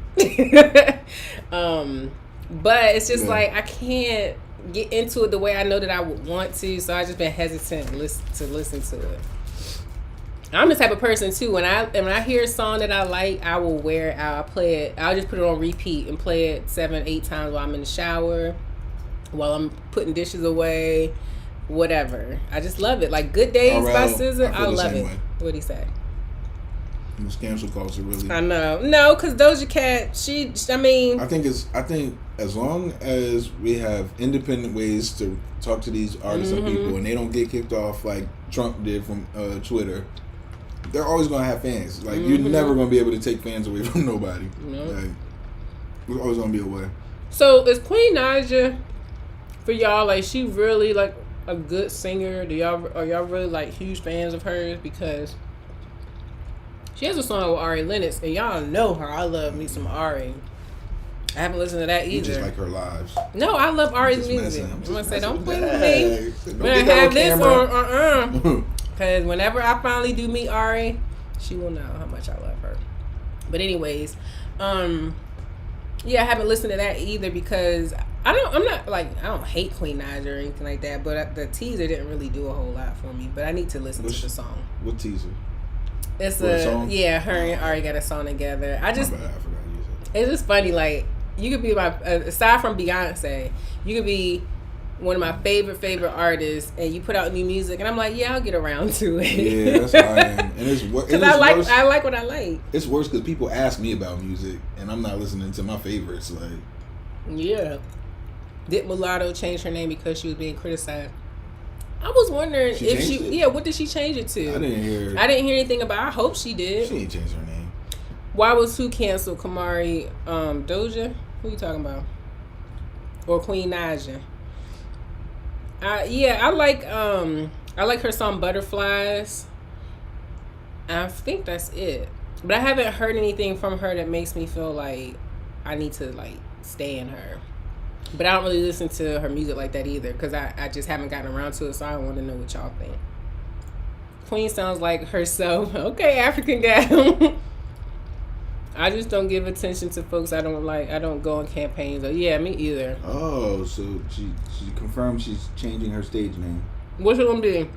But it's just like, I can't get into it the way I know that I would want to, so I just been hesitant to listen to it. I'm the type of person too, when I hear a song that I like, I will wear it out. I'll play it. I'll just put it on repeat and play it 7-8 times while I'm in the shower, while I'm putting dishes away, whatever. I just love it. Like, Good Days by SZA, I love it. What'd he say? This cancel culture really. I know. No, because Doja Cat, I think as long as we have independent ways to talk to these artists and people, and they don't get kicked off like Trump did from Twitter, they're always gonna have fans. Like, you're never gonna be able to take fans away from nobody. Nope. Like, there's always gonna be a way. So is Queen Naija, for y'all, like, she really like a good singer? Are y'all really like huge fans of hers? Because she has a song with Ari Lennox, and y'all know her. I love me some Ari. I haven't listened to that either. You just like her lives. No, I love Ari's music. I'm gonna say, don't play with me. I'm gonna have this on. Because whenever I finally do meet Ari, she will know how much I love her. But anyways, I haven't listened to that either, because I don't hate Queen Naija or anything like that, but the teaser didn't really do a whole lot for me. But I need to listen to the song. What teaser? It's her and Ari got a song together. I forgot you said. It's just funny, like, you could be aside from Beyonce, you could be one of my favorite artists, and you put out new music, and I'm like, yeah, I'll get around to it. Yeah, that's how I am. And it's because I like what I like. It's worse because people ask me about music, and I'm not listening to my favorites. Like, yeah, did Mulatto change her name because she was being criticized? I was wondering if she. Yeah, what did she change it to? I didn't hear anything about. I hope she did. She didn't change her name. Why was who canceled? Kamari, Doja? Who you talking about? Or Queen Naja? I like her song Butterflies. I think that's it. But I haven't heard anything from her that makes me feel like I need to like stay in her. But I don't really listen to her music like that either because I just haven't gotten around to it, so I want to know what y'all think. Queen sounds like herself. Okay, African gal. I just don't give attention to folks I don't like. I don't go on campaigns. Yeah, me either. Oh, so she confirmed she's changing her stage name. What's it gonna be?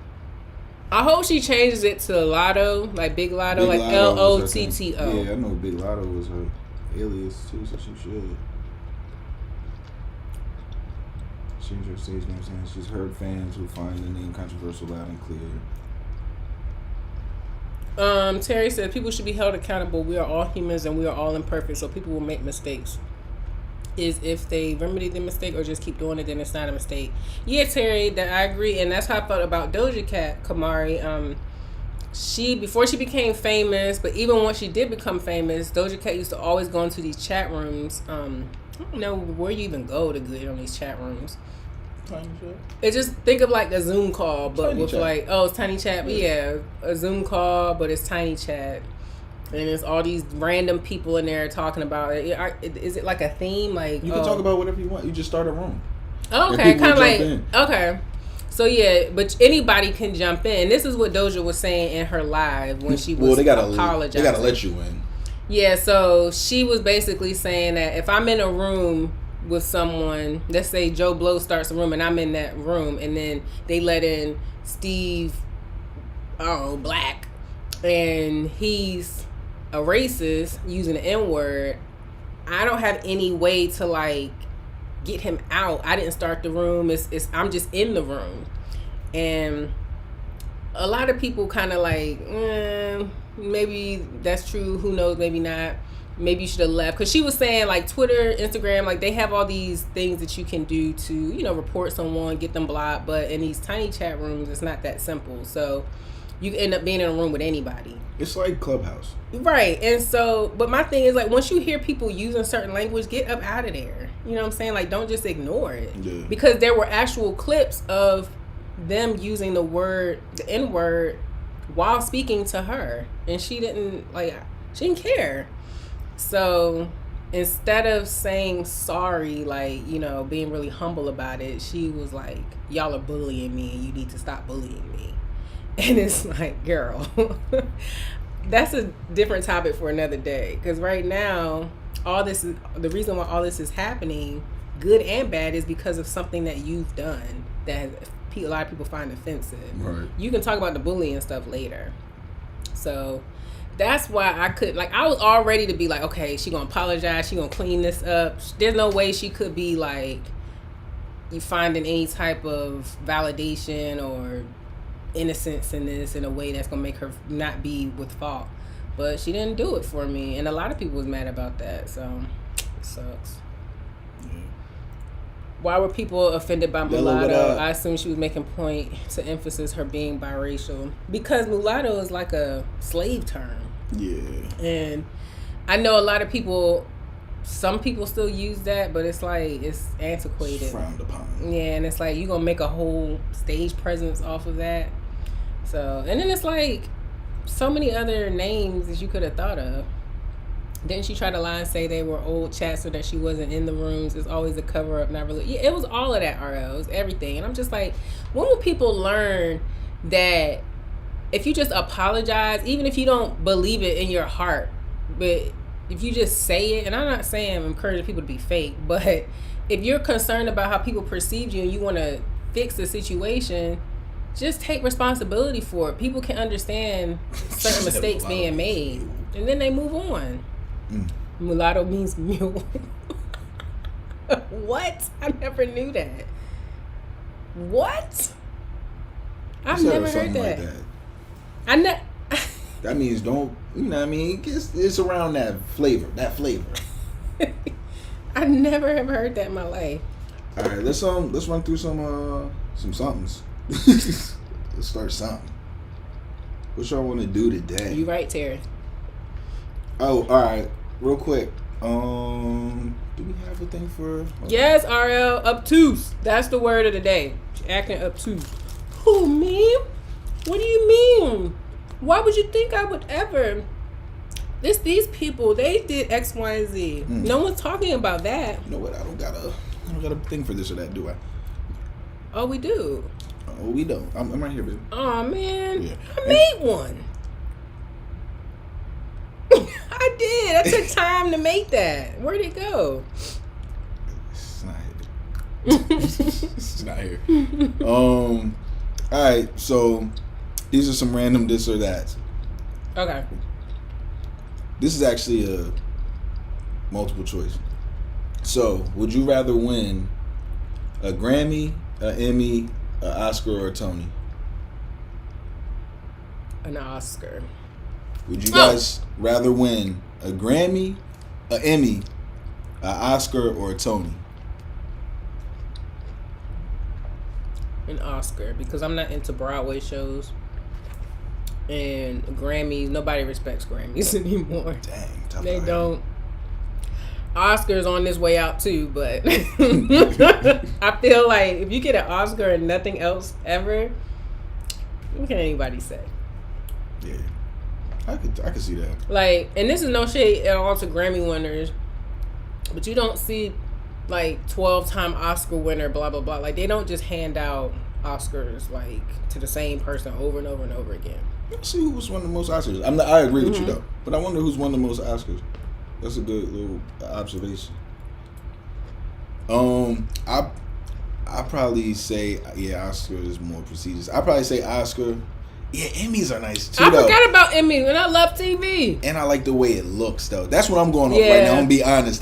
I hope she changes it to Lotto, like Big Lotto, like Lotto. Yeah, I know Big Lotto was her alias too, so she should change her stage name. Saying she's heard fans who find the name controversial loud and clear. Terry said people should be held accountable. We are all humans and we are all imperfect, so people will make mistakes. Is if they remedy the mistake or just keep doing it, then it's not a mistake. Yeah, Terry, that I agree, and that's how I felt about Doja Cat, Kamari. She before she became famous, but even once she did become famous, Doja Cat used to always go into these chat rooms. I don't know where you even go to get on these chat rooms. It just think of like a Zoom call, but tiny with chat. Like it's tiny chat, but yeah, a Zoom call, but it's tiny chat, and it's all these random people in there talking about it. Is it like a theme? Like you can talk about whatever you want. You just start a room. Oh, okay, kind of like okay. So yeah, but anybody can jump in. This is what Doja was saying in her live when she was apologizing. They gotta let you in. Yeah, so she was basically saying that if I'm in a room with someone, let's say Joe Blow starts a room and I'm in that room, and then they let in Steve, Black, and he's a racist using the N-word, I don't have any way to like get him out. I didn't start the room. It's I'm just in the room, and a lot of people kind of like maybe that's true, who knows, maybe not. Maybe you should have left, because she was saying like Twitter, Instagram, like they have all these things that you can do to report someone, get them blocked, but in these tiny chat rooms it's not that simple, so you end up being in a room with anybody. It's like Clubhouse, right? And so, but my thing is like once you hear people using certain language, get up out of there. You know what I'm saying? Like don't just ignore it. Yeah. Because there were actual clips of them using the N-word while speaking to her, and she didn't care. So instead of saying sorry, like, being really humble about it, she was like, y'all are bullying me and you need to stop bullying me. And it's like, girl, that's a different topic for another day. Because right now, the reason why all this is happening, good and bad, is because of something that you've done that a lot of people find offensive. Right. You can talk about the bullying stuff later. So that's why I was all ready to be like, okay, she gonna apologize, she gonna clean this up. There's no way she could be like, you finding any type of validation or innocence in this in a way that's gonna make her not be with fault. But she didn't do it for me, and a lot of people was mad about that, so it sucks. Yeah. Why were people offended by mulatto? I assume she was making point to emphasis her being biracial, because mulatto is like a slave term. Yeah. And I know a lot of people, some people still use that, but it's like, it's antiquated. It's frowned upon. Yeah, and it's like, you're gonna make a whole stage presence off of that. So, and then it's like, so many other names that you could have thought of. Didn't she try to lie and say they were old chats so that she wasn't in the rooms? It's always a cover up, not really. Yeah, it was all of that, RL. It was everything. And I'm just like, when will people learn that if you just apologize, even if you don't believe it in your heart, but if you just say it, and I'm not saying I'm encouraging people to be fake, but if you're concerned about how people perceive you and you want to fix the situation, just take responsibility for it. People can understand certain mistakes being made, and then they move on. Mulatto means mule. What? I never knew that. What? I've He said never heard something that. like that. I know. That means don't, you know what I mean? It's around that flavor. I never have heard that in my life. All right, let's run through some somethings. Let's start something. What y'all want to do today? You right, Terry. Oh, all right. Real quick. Do we have a thing for? Yes, RL, obtuse. That's the word of the day. She acting obtuse. Who, me? What do you mean? Why would you think I would ever? These people, they did X, Y, and Z. No one's talking about that. You know what? I don't got a thing for this or that, do I? Oh, we do. Oh, we don't. I'm right here, baby. Oh man, Yeah. I made one. I did. I took time to make that. Where'd it go? It's not here. It's not here. All right. So these are some random this or that. Okay. This is actually a multiple choice. So, would you rather win a Grammy, an Emmy, an Oscar, or a Tony? An Oscar. Would you guys rather win a Grammy, an Emmy, an Oscar, or a Tony? An Oscar, because I'm not into Broadway shows. And Grammys, nobody respects Grammys anymore. Dang, tough. They line. don't. Oscar's on this way out too, but I feel like if you get an Oscar and nothing else ever, what can anybody say? Yeah, I could see that. Like, and this is no shade at all to Grammy winners, but you don't see like 12-time Oscar winner, blah blah blah. Like, they don't just hand out Oscars like to the same person over and over and over again. Let's see who was won the most Oscars. I agree with you though, but I wonder who's won the most Oscars. That's a good little observation. I probably say Oscar is more prestigious. I probably say Oscar. Yeah, Emmys are nice too. I though. forgot about Emmys, and I love TV. And I like the way it looks though. That's what I'm going off right now. I'm gonna be honest.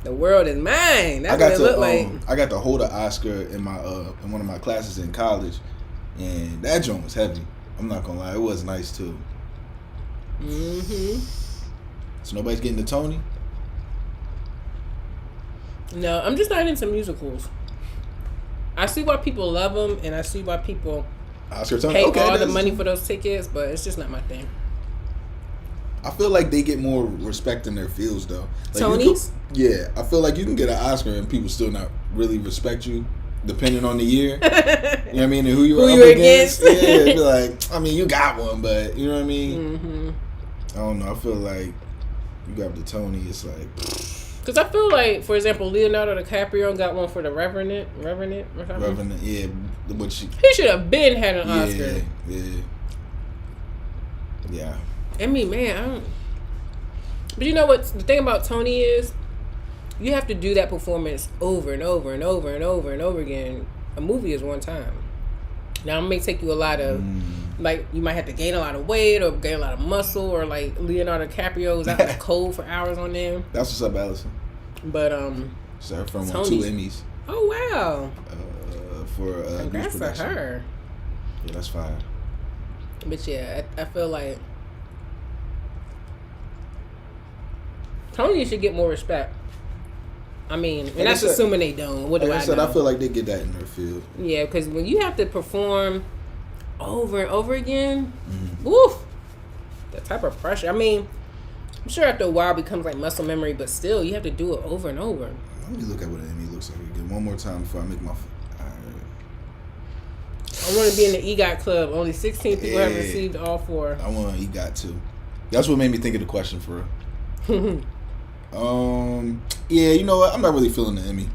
The world is mine. That's what it look like. I got to hold an Oscar in my in one of my classes in college, and that joint was heavy. I'm not gonna lie, it was nice too. So nobody's getting the Tony? No, I'm just not into musicals. I see why people love them, and I see why people Oscar Tony. pay all the money for those tickets, but it's just not my thing. I feel like they get more respect in their fields though. Like Tonys? Yeah, I feel like you can get an Oscar and people still not really respect you, depending on the year. You know what I mean? And who you're up against. Yeah, be like, I mean, you got one, but you know what I mean? I don't know. I feel like you got the Tony. It's like, because I feel like, for example, Leonardo DiCaprio got one for the Revenant or something. Revenant, yeah. But He should have been had an Oscar. Yeah. I mean, man, I don't. But you know what? The thing about Tony is, you have to do that performance over and over and over and over and over again. A movie is one time. Now, it may take you a lot of, like, you might have to gain a lot of weight or gain a lot of muscle, or like Leonardo DiCaprio was out in the cold for hours on them. That's what's up, Allison. But so from Tony. 2 Emmys. Oh wow! For Congrats to her. Yeah, that's fine. But yeah, I feel like Tony should get more respect. I mean, and that's assuming they don't. What do I know? I feel like they get that in their field. Yeah, because when you have to perform over and over again, woof, that type of pressure. I mean, I'm sure after a while it becomes like muscle memory, but still, you have to do it over and over. Let me look at what an Emmy looks like again one more time before I make my. I want to be in the EGOT club. Only 16 people have received all 4. I want an EGOT too. That's what made me think of the question for real. Yeah, you know what? I'm not really feeling the Emmy.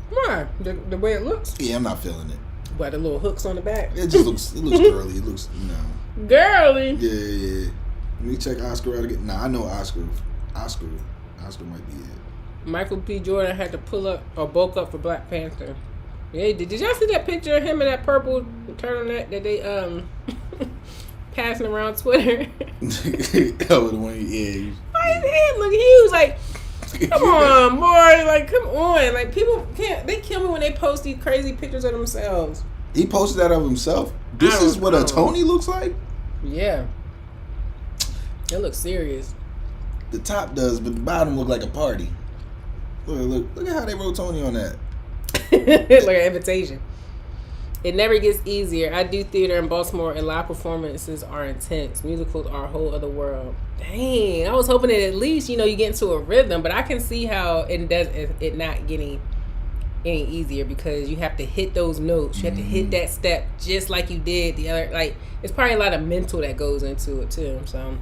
Why? The way it looks? Yeah, I'm not feeling it. By the little hooks on the back? It looks girly. It looks, Girly? Yeah. Let me check Oscar out again. Nah, I know Oscar might be it. Michael B. Jordan had to pull up or bulk up for Black Panther. Yeah, did y'all see that picture of him in that purple turtleneck that they passing around Twitter? Oh, the one, yeah. His head look huge. Like, Come on, boy. Like, come on. Like, people can't. They kill me when they post these crazy pictures of themselves. He posted that of himself. This is what a Tony looks like. Yeah. It looks serious. The top does, but the bottom look like a party. Look at how they wrote Tony on that. Like an invitation. It never gets easier. I do theater in Baltimore, and live performances are intense. Musicals are a whole other world. Dang, I was hoping that at least you get into a rhythm, but I can see how it not getting any easier because you have to hit those notes. You have to hit that step just like you did the other. Like, it's probably a lot of mental that goes into it too. So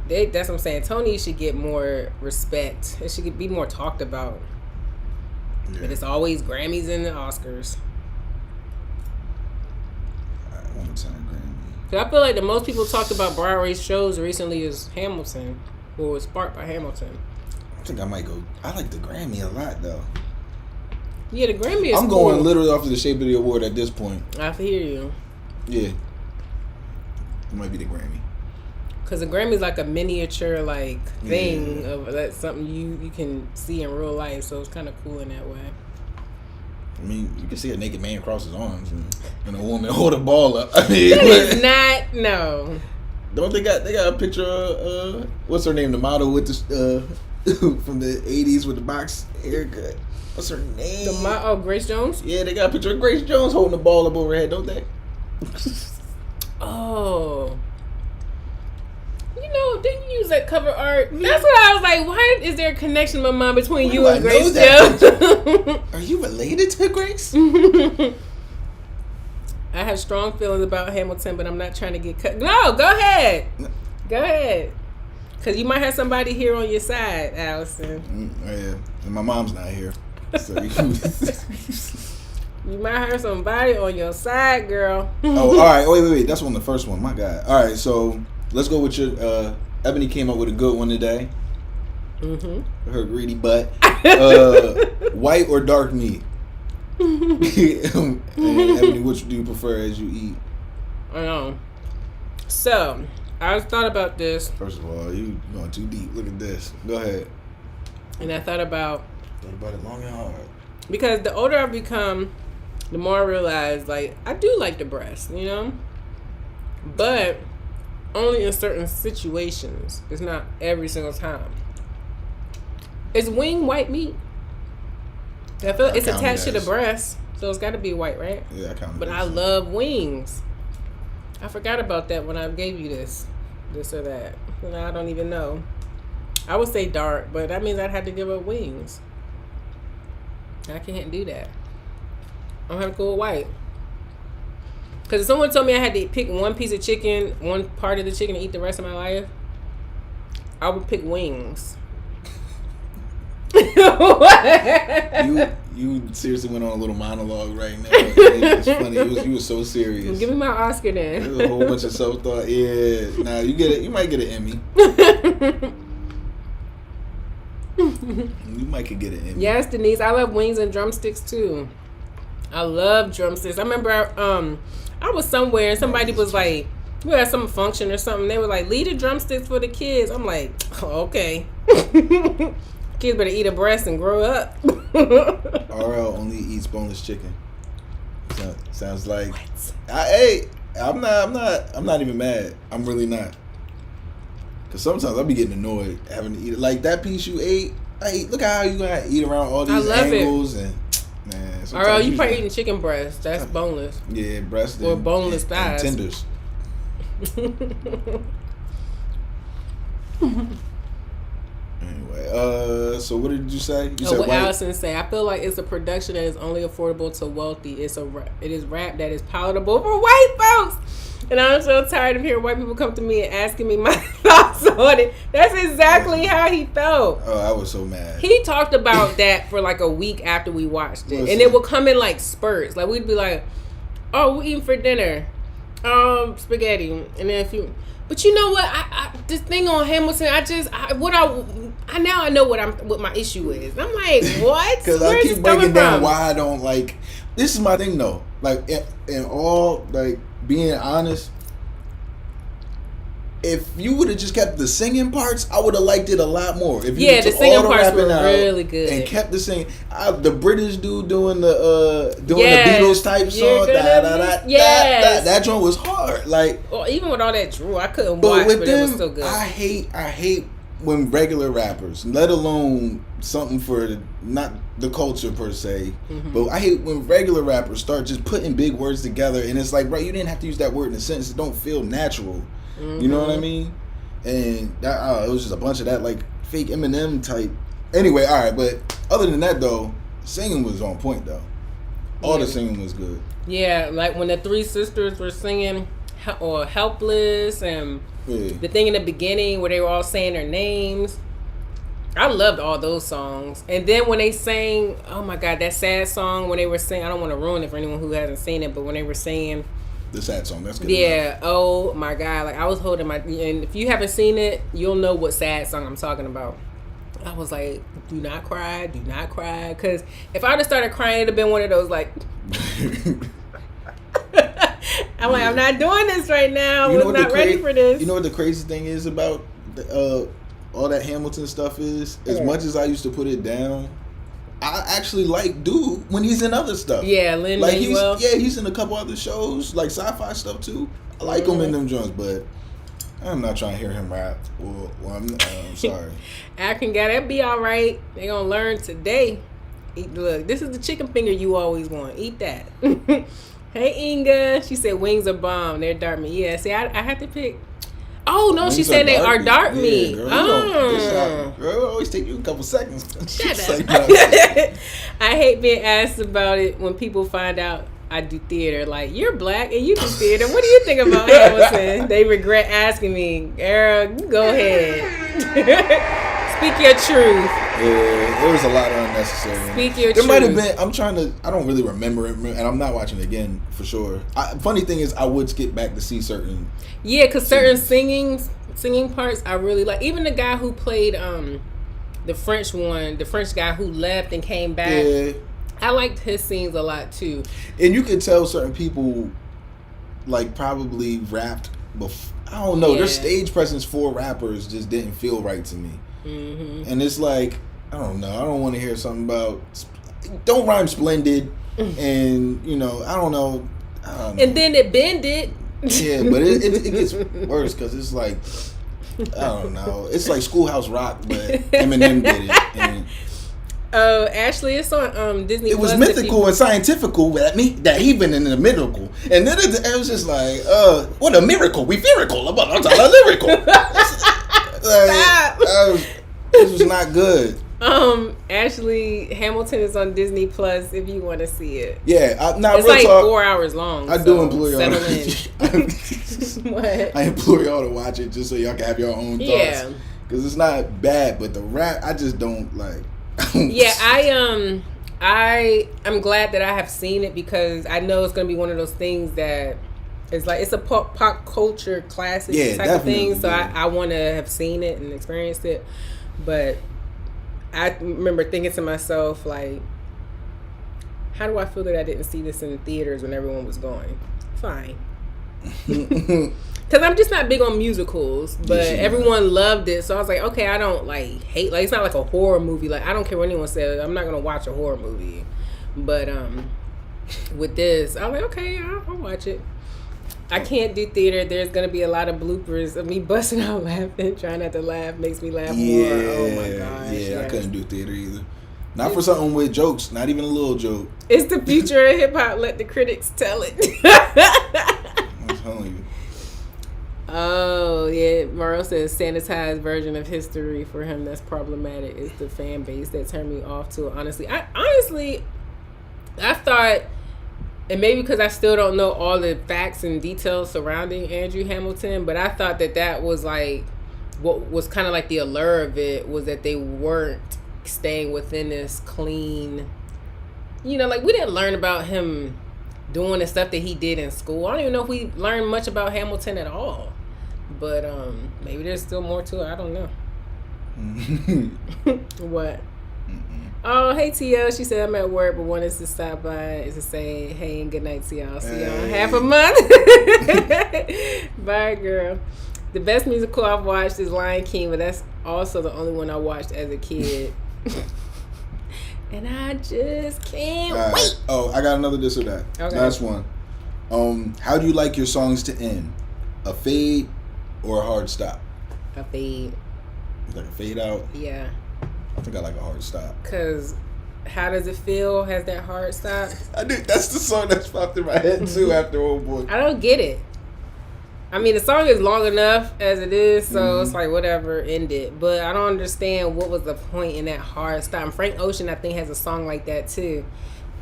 that's what I'm saying. Tony should get more respect. It should be more talked about. Yeah. But it's always Grammys and the Oscars. I feel like the most people talked about Broadway shows recently is Hamilton, or was sparked by Hamilton. I think I might go. I like the Grammy a lot though. Yeah, the Grammy is I'm cool. going literally off of the shape of the award at this point. I hear you. Yeah. It might be the Grammy. Because the Grammy is like a miniature thing of that's something you can see in real life, so it's kind of cool in that way. I mean, you can see a naked man cross his arms and a woman hold a ball up. I mean, that is not, no. Don't they got a picture of what's her name, the model with the from the 80s with the box haircut? What's her name? Grace Jones? Yeah, they got a picture of Grace Jones holding the ball up over her head, don't they? Oh. Didn't you use that cover art? That's what I was like, why is there a connection in my mind between you and Grace Jones? Are you related to Grace? I have strong feelings about Hamilton, but I'm not trying to get cut. No, go ahead. Go ahead. Because you might have somebody here on your side, Allison. Yeah, and my mom's not here. So you might have somebody on your side, girl. Oh, all right. Wait. That's on the first one. My God. All right, so let's go with your... Ebony came up with a good one today. Mm-hmm. Her greedy butt. White or dark meat? And Ebony, which do you prefer as you eat? I know. So, I thought about this. First of all, you going too deep. Look at this. Go ahead. And I thought about it long and hard. Because the older I've become, the more I realize, I do like the breast, But only in certain situations. It's not every single time. Is wing white meat? I feel it's attached to the breast, so it's got to be white, right? Yeah, I count it. But I love wings. I forgot about that when I gave you this or that. I don't even know. I would say dark, but that means I'd have to give up wings. I can't do that. I'm gonna have to go with white. Because if someone told me I had to pick one piece of chicken, one part of the chicken, and eat the rest of my life, I would pick wings. You seriously went on a little monologue right now. It's funny. You was so serious. Give me my Oscar then. There's a whole bunch of self-thought. Yeah. Nah, you get it. You might get an Emmy. You might could get an Emmy. Yes, Denise. I love wings and drumsticks too. I love drumsticks. I remember I was somewhere and somebody was like, we had some function or something. They were like, leave the drumsticks for the kids. I'm like, oh, okay. Kids better eat a breast and grow up. RL only eats boneless chicken. Sounds like what? I'm not even mad. I'm really not. Cause sometimes I'll be getting annoyed having to eat it. Like that piece you ate. Look at how you gonna eat around all these angles and man. RL, you probably eating chicken breast. That's boneless. Yeah, breast or boneless thighs. And tenders. Anyway, so what did you say? You said what white. Allison say? I feel like it's a production that is only affordable to wealthy. It is rap that is palatable for white folks. And I'm so tired of hearing white people come to me and asking me my thoughts on it. That's exactly how he felt. Oh, I was so mad. He talked about that for like a week after we watched it. And it would come in like spurts. Like we'd be like, oh, we're eating for dinner. Spaghetti. And then but you know what? I this thing on Hamilton, now I know what my issue is. I'm like, what? Because I keep breaking down why I don't like. This is my thing though. Like in all, like being honest, if you would have just kept the singing parts, I would have liked it a lot more. If you Yeah, the took singing all the parts rapping were out really good. and kept the singing. The British dude doing the Yes, the Beatles type you're song. yes. That joint was hard. Like, well, even with all that Drew, I couldn't but watch, with but them, it was still good. I hate when regular rappers, let alone something for not the culture per se, but I hate when regular rappers start just putting big words together, and it's like, right, you didn't have to use that word in a sentence. It don't feel natural. You know what I mean? And that, it was just a bunch of that, like, fake Eminem type. Anyway, all right, but other than that, though, singing was on point, though. All the singing was good. Yeah, like when the three sisters were singing or Helpless and the thing in the beginning where they were all saying their names. I loved all those songs. And then when they sang, oh my God, that sad song when they were singing, I don't want to ruin it for anyone who hasn't seen it, but when they were saying the sad song, that's good. Yeah, enough. Oh my God, like I was holding my, and if you haven't seen it, you'll know what sad song I'm talking about. I was like, do not cry, because if I would have started crying, it'd have been one of those like, I'm like, I'm not doing this right now. I was not ready for this. You know what the crazy thing is about all that Hamilton stuff is? As much as I used to put it down, I actually like dude when he's in other stuff. Yeah, Lin-Manuel. He's in a couple other shows, like sci-fi stuff too. I like him in them joints, but I'm not trying to hear him rap. Well, I'm sorry. Acting guy, that'd be all right. They gonna learn today. Look, this is the chicken finger you always want. Eat that. Hey, Inga. She said wings are bomb. They're dark meat. Yeah, see, I have to pick. Oh, no, she said they are dark meat. Girl, girl, always take you a couple seconds. Shut up. I hate being asked about it when people find out I do theater. Like, you're black and you do theater. What do you think about Hamilton? They regret asking me. Girl, go ahead. Speak your truth. Yeah, it was a lot of unnecessary. Speak your truth. There might have been, I don't really remember it, and I'm not watching it again for sure. Funny thing is, I would skip back to see certain. Yeah, because certain singing parts I really like. Even the guy who played the French one, the French guy who left and came back. Yeah. I liked his scenes a lot too. And you could tell certain people, like, probably rapped before. I don't know. Their stage presence for rappers just didn't feel right to me. Mm-hmm. And it's like, I don't know. I don't want to hear something about don't rhyme splendid, and I don't know. And then it bended. Yeah, but it gets worse because it's like, I don't know. It's like Schoolhouse Rock, but Eminem did it. And Ashley, it's on Disney. It was mythical and scientifical that he been in the miracle, and then it was just like, what a miracle! We miracle about a lyrical. Stop. This was not good. Ashley, Hamilton is on Disney Plus if you want to see it. Yeah, it's like 4 hours long. I do implore y'all. What? I implore y'all to watch it just so y'all can have your own thoughts. Yeah, because it's not bad, but the rap I just don't like. Yeah, I'm glad that I have seen it because I know it's gonna be one of those things that it's like it's a pop culture classic type of thing. So I want to have seen it and experienced it, but I remember thinking to myself like, how do I feel that I didn't see this in theaters when everyone was going? Fine. Because I'm just not big on musicals, but everyone loved it. So I was like, okay, I don't hate, it's not like a horror movie. Like, I don't care what anyone says. I'm not going to watch a horror movie. But with this, I was like, okay, I'll watch it. I can't do theater. There's going to be a lot of bloopers of me busting out laughing. Trying not to laugh makes me laugh more. Oh my gosh. Yeah, I couldn't do theater either. Not for something with jokes. Not even a little joke. It's the future of hip hop. Let the critics tell it. I'm telling you. Oh, yeah. Mario says sanitized version of history for him. That's problematic. It's the fan base that turned me off to it. Honestly, I thought, and maybe because I still don't know all the facts and details surrounding Andrew Hamilton, but I thought that was like, what was kind of like the allure of it was that they weren't staying within this clean, like we didn't learn about him doing the stuff that he did in school. I don't even know if we learned much about Hamilton at all. But maybe there's still more to it. I don't know. What? Oh, hey, TL. She said I'm at work, but wanted to stop by to say hey and good night to y'all. See y'all in half a month. Bye, girl. The best musical I've watched is Lion King, but that's also the only one I watched as a kid. And I just can't wait. Oh, I got another this or that. Okay. Last one. How do you like your songs to end? A fade or a hard stop? A fade. Like a fade out? Yeah. I think I like a hard stop. Because How Does It Feel has that hard stop. I do. That's the song that's popped in my head too after Old Boy. I don't get it. I mean, the song is long enough as it is, so it's like, whatever, end it. But I don't understand what was the point in that hard stop. And Frank Ocean, I think, has a song like that, too.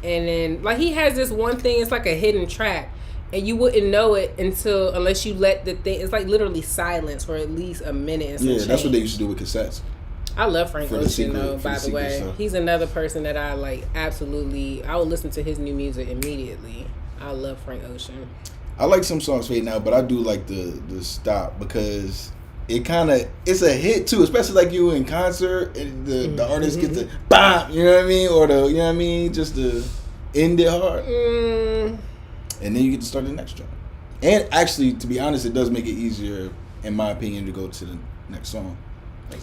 And then, like, he has this one thing, it's like a hidden track. And you wouldn't know it unless you let the thing, it's like literally silence for at least a minute. And some Yeah, that's what they used to do with cassettes. I love Frank Ocean, though, by the way. Stuff. He's another person that I, like, absolutely, I will listen to his new music immediately. I love Frank Ocean. I like some songs fading out, but I do like the stop because it kind of, it's a hit too, especially like you in concert and the artist gets to bam, you know what I mean, or the, you know what I mean, just to end it hard, and then you get to start the next track. And actually, to be honest, it does make it easier, in my opinion, to go to the next song.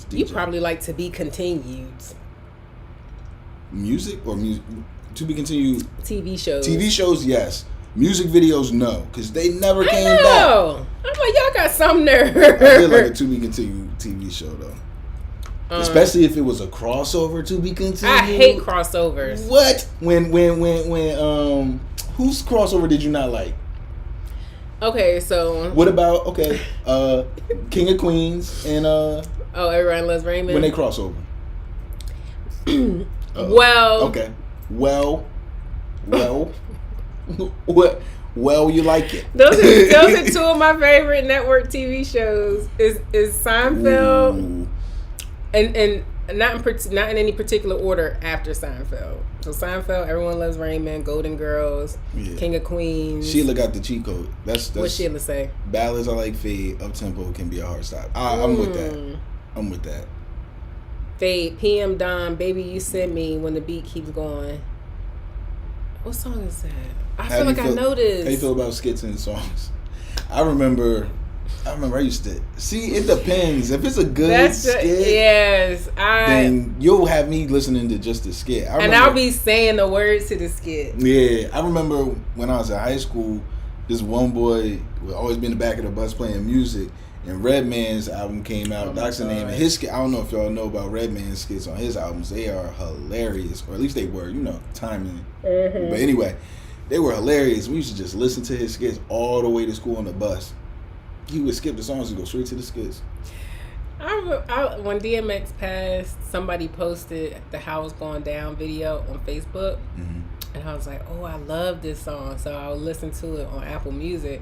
You probably like To Be Continued. Music or music to be continued. TV shows. TV shows, yes. Music videos, no, because they never came back. I'm like, y'all got some nerve. I did like a To Be Continued TV show though, especially if it was a crossover To Be Continued. I hate crossovers. What? When whose crossover did you not like? Okay, so what about King of Queens and Everyone Loves Raymond when they cross over? Well, you like it. Those are two of my favorite network TV shows. Is Seinfeld and not in any particular order after Seinfeld. So Seinfeld, Everyone Loves Raymond, Golden Girls, King of Queens. Sheila got the cheat code. That's what Sheila say. Ballads I like fade, up tempo can be a hard stop. I'm with that. Fade, PM Dawn, Baby You Sent Me, When the Beat Keeps Going. What song is that? I feel like I know this. How you feel about skits and songs? I remember I used to see. It depends. If it's a good skit, then you'll have me listening to just the skit. I'll be saying the words to the skit. Yeah, I remember when I was in high school, this one boy would always be in the back of the bus playing music. And Redman's album came out. That's the name. And his skit, I don't know if y'all know about Redman's skits on his albums. They are hilarious, or at least they were. Timing. But anyway, they were hilarious. We used to just listen to his skits all the way to school on the bus. He would skip the songs and go straight to the skits. When DMX passed, somebody posted the How It's Going Down video on Facebook. And I was like, oh, I love this song. So I would listen to it on Apple Music.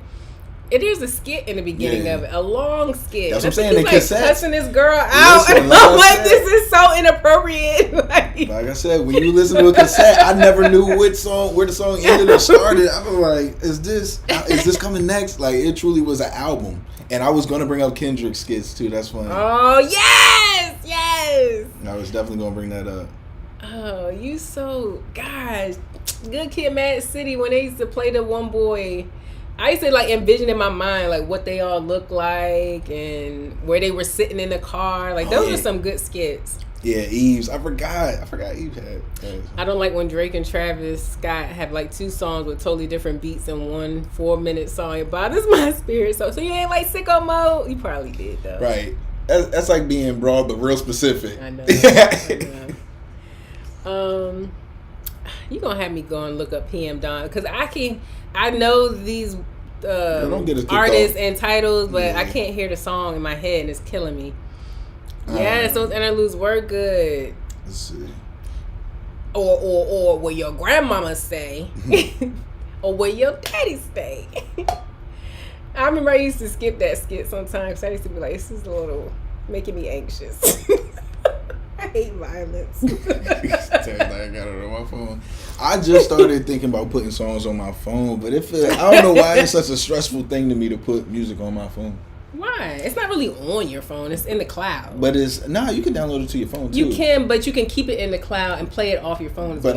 There's a skit in the beginning of it, a long skit. That's what I'm saying. He's like cussing this girl out, and I'm like, this is so inappropriate. Like I said, when you listen to a cassette, I never knew where the song ended or started. I was like, is this coming next? Like, it truly was an album. And I was gonna bring up Kendrick's skits too. That's funny. Oh yes. I was definitely gonna bring that up. Oh, you so gosh, Good Kid, Mad City. When they used to play the one boy. I used to like envision in my mind like what they all look like and where they were sitting in the car. Like those are some good skits. Yeah, Eve's. I forgot Eve had. I don't like when Drake and Travis Scott have like two songs with totally different beats in one 4-minute song. It bothers my spirit. So you ain't like Sicko Mode? You probably did though. Right. That's like being broad but real specific. I know. You gonna have me go and look up PM Dawn because I know these artists and titles, but I can't hear the song in my head and it's killing me. Yes, those interludes were good. Let's see. Or what your grandmama say, or what your daddy say. I remember I used to skip that skit sometimes. I used to be like, this is a little making me anxious. I hate violence. I got it on my phone. I just started thinking about putting songs on my phone, but I don't know why it's such a stressful thing to me to put music on my phone. Why? It's not really on your phone. It's in the cloud. But you can download it to your phone too. You can, but you can keep it in the cloud and play it off your phone. But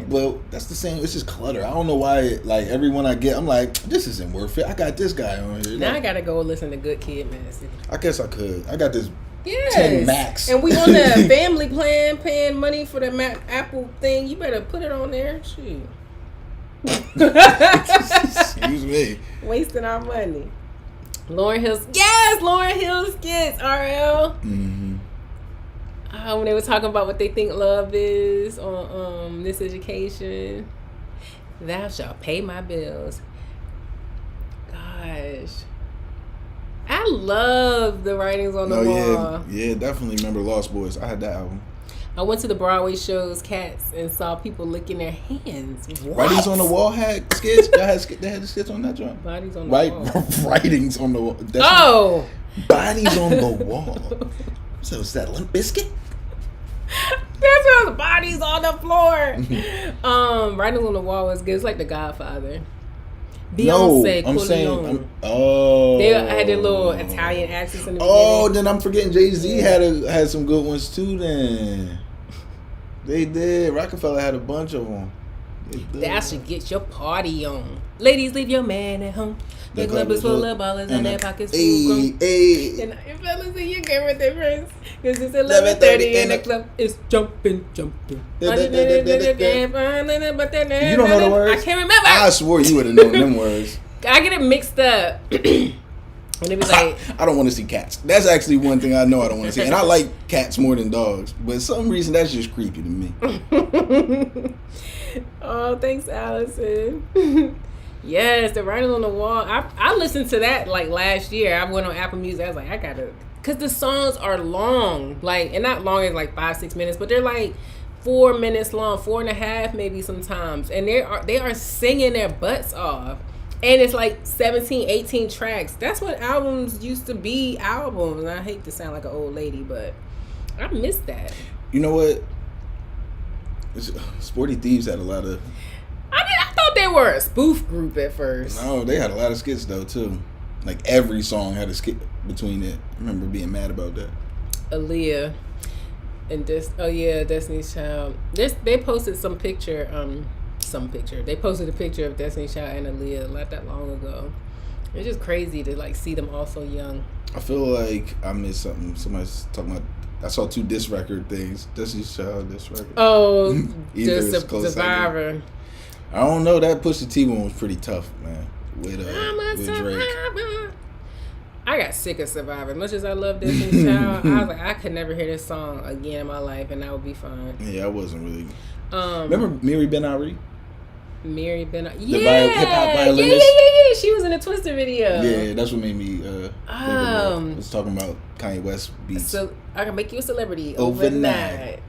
well, that's the same. It's just clutter. I don't know why. Like every one I get, I'm like, this isn't worth it. I got this guy on here. Now I gotta go listen to Good Kid, Mad. I guess I could. I got this. Yes. 10 max. And we on the family plan, paying money for the Apple thing. You better put it on there. Shoot. Excuse me. Wasting our money. Lauryn Hill skits, RL. Mm-hmm. When they were talking about what they think love is on This Education. Thou shalt pay my bills. Gosh. I love the writings on the wall. Yeah, definitely remember Lost Boys. I had that album. I went to the Broadway shows, Cats, and saw people licking their hands. What? Writings on the Wall had skits. They had the skits on that joint. Bodies on the wall. Writings on the wall. Bodies on the wall. So is that Limp Bizkit? That's what Bodies on the floor. Writings on the Wall was good. It's like The Godfather. Beyonce, I'm saying, they had their little Italian accents in the beginning. Oh, then I'm forgetting Jay-Z had some good ones too. Then they did. Rockefeller had a bunch of them. That should get your party on. Ladies, leave your man at home. The club is full of ballers and their pockets full of grown. And your fellas and your camera difference. Because it's 11:30 and the club is jumping. You don't know the words? I can't remember. I swore you would have known them words. I get it mixed up. And they be like, I don't want to see cats. That's actually one thing I know I don't want to see. And I like cats more than dogs. But for some reason, that's just creepy to me. Oh, thanks, Allison. Yes, the Writings on the Wall. I listened to that like last year. I went on Apple Music. I was like, I gotta, because the songs are long, like, and not long as like 5-6 minutes, but they're like 4 minutes long, 4.5 maybe sometimes, and they are singing their butts off, and it's like 17-18 tracks. That's what albums used to be. Albums. And I hate to sound like an old lady, but I miss that. You know what? Sporty Thieves had a lot of. I thought they were a spoof group at first. No, they had a lot of skits though too. Like every song had a skit between it. I remember being mad about that. Aaliyah and Destiny's Child. They posted some picture. They posted a picture of Destiny's Child and Aaliyah not that long ago. It's just crazy to like see them all so young. I feel like I missed something. Somebody's talking about. I saw 2 diss record things. Destiny's Child diss record. Oh, just Survivor. I don't know. That Pusha T one was pretty tough, man. With Drake. I got sick of Survivor. As much as I love Destiny's Child, I was like, I could never hear this song again in my life, and that would be fine. Yeah, I wasn't really. Remember Miri Ben Ari? Miri Ben Ari. Yeah, the hip-hop violinist. Yeah. She was in a Twister video. Yeah, that's what made me. Was talking about Kanye West beats. So I can make you a celebrity overnight.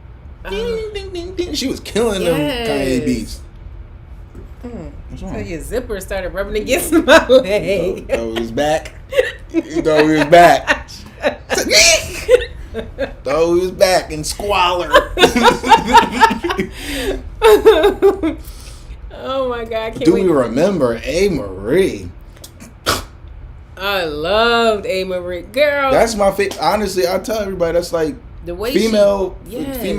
Ding, ding, ding, ding. She was killing them Kanye beats. What's wrong? So your zipper started rubbing against my leg. Thought he was back. You thought he was back. Thought he was back in squalor. Oh my God! Do we remember A. Marie? I loved A. Marie, girl. That's my favorite. Honestly, I tell everybody that's like the way female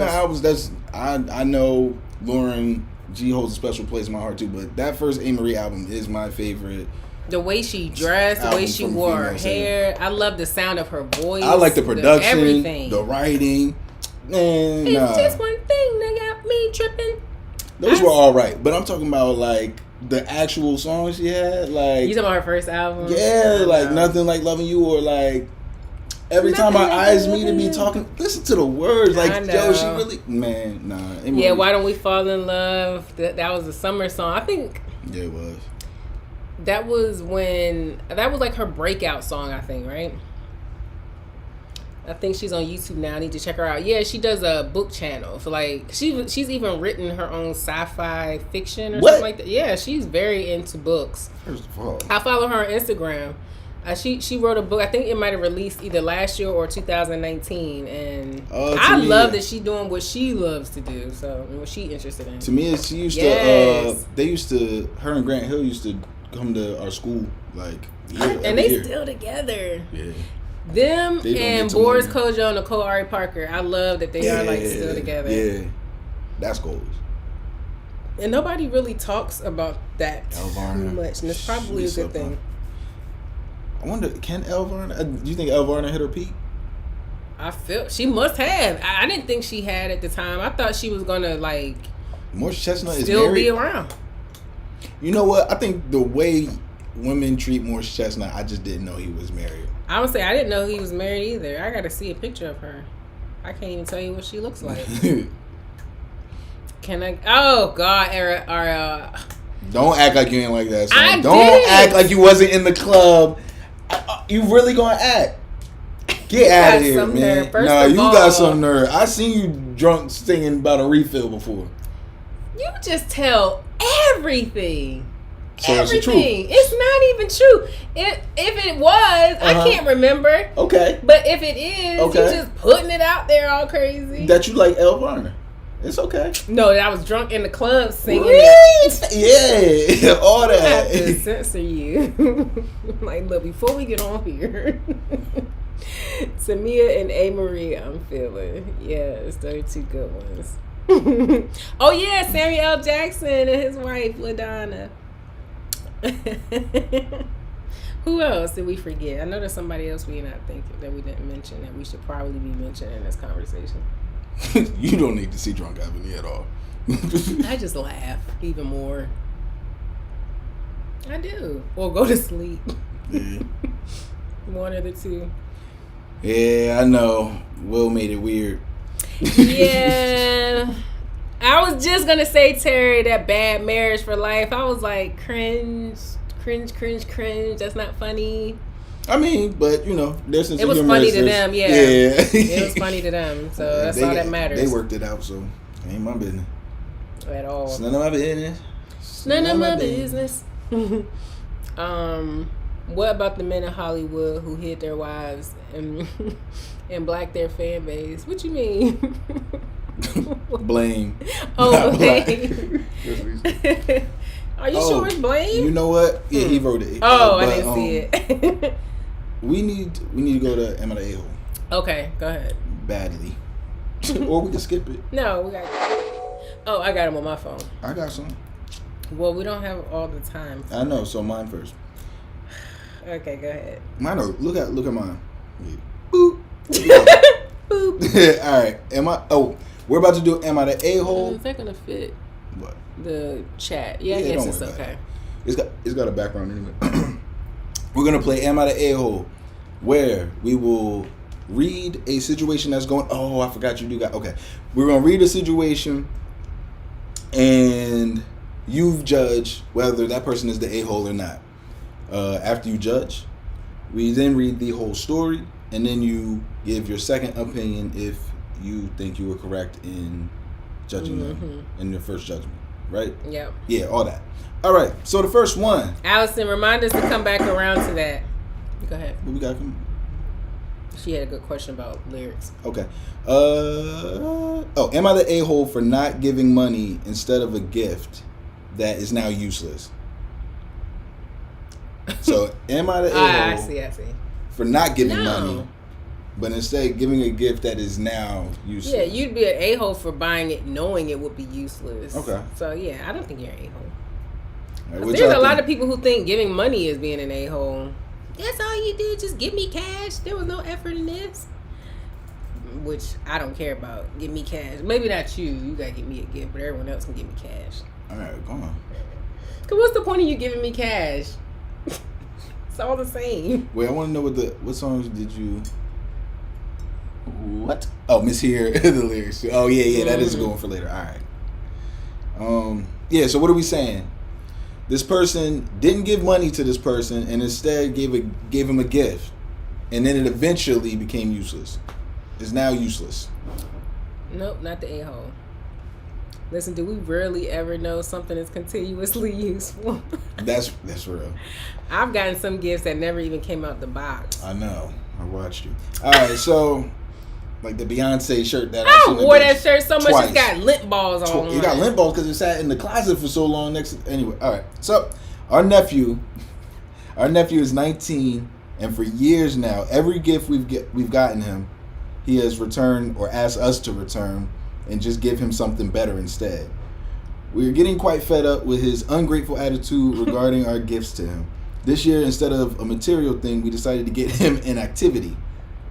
albums. That's I know Lauren G holds a special place in my heart too, but that first A. Marie album is my favorite. The way she dressed, the way she wore her hair. I love the sound of her voice. I like the production, everything. The writing. It's just one thing that got me tripping. Those were all right, but I'm talking about like the actual songs she had. Like you talking about her first album? Yeah, like Nothing Like Loving You, or like Every Time My Eyes Meet and Be Talking. Listen to the words, like yo, she really Yeah, Why Don't We Fall in Love? That was a summer song. I think. Yeah, it was. That was like her breakout song, I think, right? I think she's on YouTube now. I need to check her out. Yeah, she does a book channel for like she's even written her own sci-fi fiction or something like that. Yeah, she's very into books. First of all, I follow her on Instagram. She wrote a book. I think it might have released either last year or 2019, and I love that she's doing what she loves to do. So what she interested in. To me, she used to. They used to. Her and Grant Hill used to come to our school like and they still together. Yeah. Them and Boris Kojo and Nicole Ari Parker. I love that they are like still together. Yeah. That's goals. And nobody really talks about that too much, and it's probably a good thing. I wonder, can Elvarna? Do you think Elvarna hit her peak? I feel she must have. I didn't think she had at the time. I thought she was gonna like Morris Chestnut still is married. Be around. You know what? I think the way women treat Morris Chestnut, I just didn't know he was married. I would say I didn't know he was married either. I got to see a picture of her. I can't even tell you what she looks like. Can I? Oh God, Era. Don't act like you ain't like that. Son. Don't act like you wasn't in the club. You really gonna act? Get out of here, man. Nah, you got some nerve. I seen you drunk singing about a refill before. You just tell everything. So everything. It's not even true. If it was, I can't remember. Okay. But if it is, you just putting it out there all crazy. That you like Elvarna. It's okay. No, I was drunk in the club singing it. Yeah, all that. I have to censor you. Like, look, before we get on here, Tamia and A. Marie, I'm feeling. Yes, those are two good ones. Oh, yeah, Samuel L. Jackson and his wife, LaDonna. Who else did we forget? I know there's somebody else we not thinking that we didn't mention that we should probably be mentioning in this conversation. You don't need to see Drunk Ebony at all. I just laugh even more. I do. Or go to sleep. Yeah. One of the two. Yeah, I know. Will made it weird. Yeah. I was just going to say, Terry, that Bad Marriage for Life. I was like, cringe. That's not funny. I mean, but you know, their sense it was of humor funny to them, yeah. It was funny to them, so that's all that matters. They worked it out, so it ain't my business at all. It's none of my business. None of my business. What about the men in Hollywood who hid their wives and blacked their fan base? What you mean? Blame. Oh, blame. Are you sure it's Blame? You know what? Yeah, he wrote it. I didn't see it. We need to go to Am I the A-hole? Okay, go ahead. Badly. Or we can skip it. No, we got. Oh, I got him on my phone. I got some. Well, we don't have all the time. I know, so mine first. Okay, go ahead. Mine. Look at mine. Yeah. Boop. Boop. All right. We're about to do Am I the A-hole? Is that gonna fit? What? The chat. Yeah, I guess it's okay. It's got a background anyway. We're gonna play Am I the A-hole, where we will read a situation that's going. Oh, I forgot you do got. Okay, we're gonna read a situation, and you judge whether that person is the a-hole or not. After you judge, we then read the whole story, and then you give your second opinion if you think you were correct in judging them in your first judgment. Right? Yep. Yeah, all that. All right. So the first one. Allison, remind us to come back around to that. Go ahead. What we got? She had a good question about lyrics. Okay. Am I the a-hole for not giving money instead of a gift that is now useless? So, am I the a-hole I see. for not giving money, but instead giving a gift that is now useless? Yeah, you'd be an a-hole for buying it knowing it would be useless. Okay. So, yeah, I don't think you're an a-hole. Right, there's a lot of people who think giving money is being an a-hole. That's all you do, just give me cash. There was no effort in this. Which I don't care about. Give me cash. Maybe not you. You gotta give me a gift, but everyone else can give me cash. Alright, go on. Cause what's the point of you giving me cash? It's all the same. Wait, I want to know what songs did you... What? Oh, Miss Here, the lyrics. Oh, yeah, that is going for later. Alright. Yeah, so what are we saying? This person didn't give money to this person and instead gave him a gift. And then it eventually became useless. It's now useless. Nope, not the a-hole. Listen, do we rarely ever know something is continuously useful? That's real. I've gotten some gifts that never even came out the box. I know. I watched you. All right, so like the Fiance shirt that I wore that shirt so much it's got lint balls on. You got lint balls because it sat in the closet for so long. Anyway, all right. So Our nephew is 19, and for years now, every gift we've gotten him, he has returned or asked us to return and just give him something better instead. We're getting quite fed up with his ungrateful attitude regarding our gifts to him. This year, instead of a material thing, we decided to get him an activity.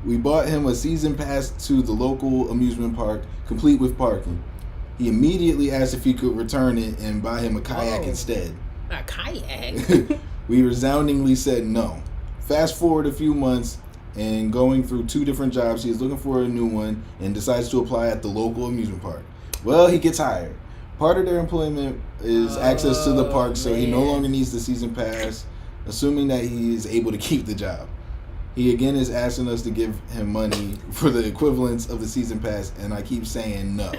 We bought him a season pass to the local amusement park, complete with parking. He immediately asked if he could return it and buy him a kayak instead. A kayak? We resoundingly said no. Fast forward a few months, and going through 2 different jobs, he is looking for a new one and decides to apply at the local amusement park. Well, he gets hired. Part of their employment is access to the park, so he no longer needs the season pass, assuming that he is able to keep the job. He again is asking us to give him money for the equivalence of the season pass, and I keep saying no.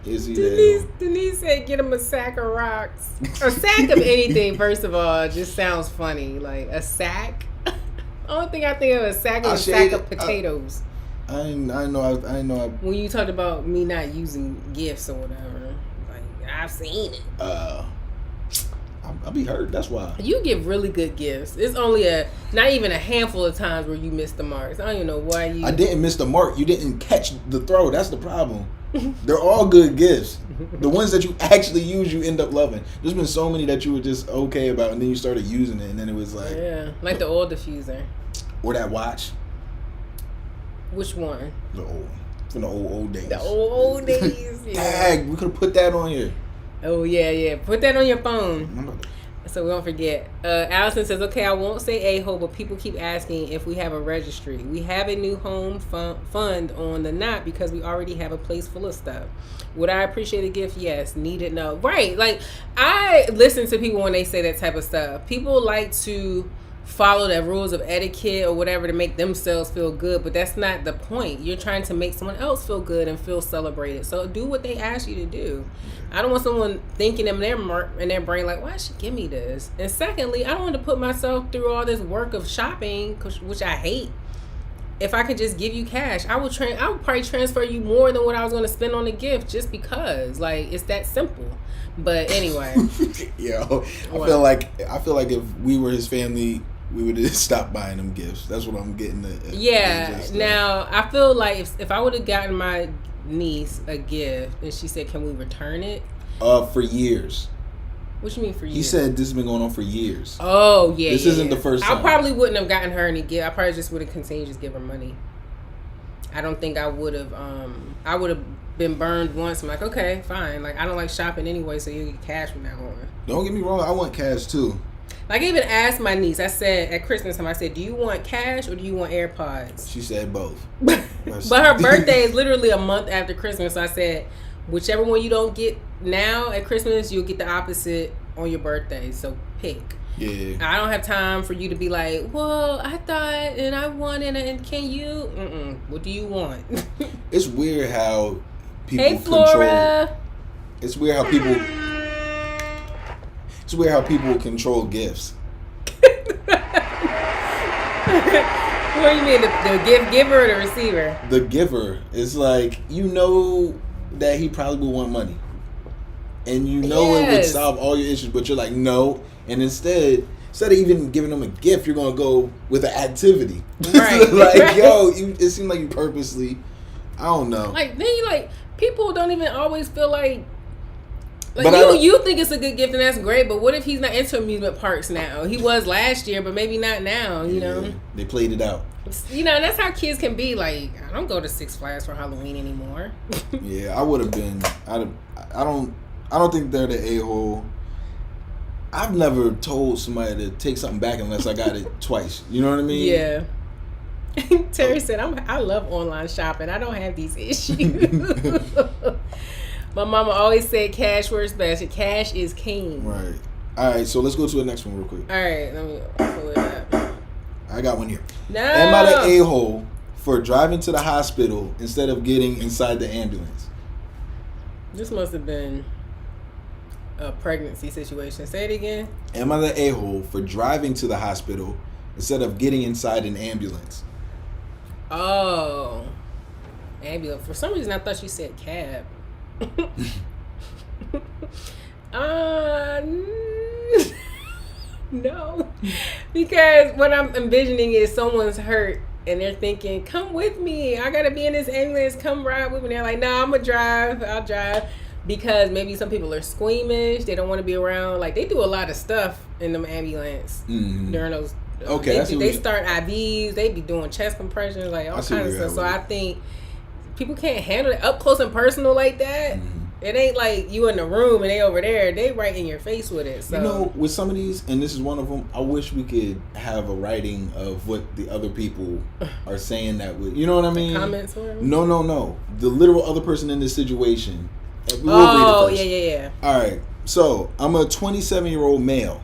Is he Denise said get him a sack of rocks. A sack of anything, first of all, just sounds funny. Like a sack. Only thing I think of is a sack of potatoes. I know. When you talked about me not using gifts or whatever, like I've seen it. I'll be hurt. That's why. You give really good gifts. It's only not even a handful of times where you missed the marks. I don't even know why you. I didn't miss the mark. You didn't catch the throw. That's the problem. They're all good gifts. The ones that you actually use, you end up loving. There's been so many that you were just okay about, and then you started using it, and then it was like, yeah, like the oil diffuser or that watch. Which one? The old, from the old days. The old days. Yeah. Dang, we could have put that on here. Oh yeah. Put that on your phone. So we don't forget. Allison says, okay, I won't say a-hole, but people keep asking if we have a registry. We have a new home fund on the knot because we already have a place full of stuff. Would I appreciate a gift? Yes. Need it? No. Right. Like, I listen to people when they say that type of stuff. People like to follow the rules of etiquette or whatever to make themselves feel good, but that's not the point. You're trying to make someone else feel good and feel celebrated. So do what they ask you to do. I don't want someone thinking in their brain like, why should give me this? And secondly, I don't want to put myself through all this work of shopping, which I hate. If I could just give you cash, I would probably transfer you more than what I was going to spend on the gift, just because, like, it's that simple. But anyway, yo, I feel like if we were his family, we would have stopped buying them gifts. That's what I'm getting at. Yeah. Now, I feel like if I would have gotten my niece a gift and she said, can we return it? For years. What you mean for years? He said this has been going on for years. Oh, yeah. This isn't the first time. I probably wouldn't have gotten her any gift. I probably just would have continued to just give her money. I don't think I would have, I would have been burned once. I'm like, okay, fine. Like, I don't like shopping anyway, so you get cash from now on. Don't get me wrong. I want cash, too. Like, I even asked my niece, I said, at Christmas time, I said, do you want cash or do you want AirPods? She said both. But her birthday is literally a month after Christmas, so I said, whichever one you don't get now at Christmas, you'll get the opposite on your birthday, so pick. Yeah. I don't have time for you to be like, well, I thought and I wanted and can you? What do you want? It's weird how people Hey, Flora. control. It's weird how people control gifts. What do you mean, the gift giver or the receiver? The giver is like, you know that he probably will want money, and you know it would solve all your issues, but you're like, no. And instead of even giving them a gift, you're gonna go with an activity. Right. Like, right. yo, it seems like you purposely. I don't know. Like, then you like, people don't even always feel like But you think it's a good gift and that's great, but what if he's not into amusement parks now? He was last year, but maybe not now, you know? They played it out. You know, that's how kids can be. Like, I don't go to Six Flags for Halloween anymore. Yeah, I would have been. I don't think they're the a-hole. I've never told somebody to take something back unless I got it twice. You know what I mean? Yeah. Terry said, I love online shopping. I don't have these issues. My mama always said cash works best. Cash is king. Right. All right, so let's go to the next one real quick. All right, let me pull it up. I got one here. No. Am I the a-hole for driving to the hospital instead of getting inside the ambulance? This must have been a pregnancy situation. Say it again. Am I the a-hole for driving to the hospital instead of getting inside an ambulance? Oh. Ambulance. For some reason, I thought you said cab. No, because what I'm envisioning is someone's hurt and they're thinking, "Come with me. I gotta be in this ambulance. Come ride with me." They're like, "No, I'm gonna drive. I'll drive." Because maybe some people are squeamish. They don't want to be around. Like they do a lot of stuff in them ambulance during those. Okay, they start IVs. They be doing chest compressions, like all kinds of stuff. So I think people can't handle it up close and personal like that. It ain't like you in the room and they over there. They right in your face with it. So. You know, with some of these, and this is one of them, I wish we could have a writing of what the other people are saying that would. You know what I mean? Comments or whatever? No. The literal other person in this situation. We'll read it first. Yeah. All right. So, I'm a 27-year-old male,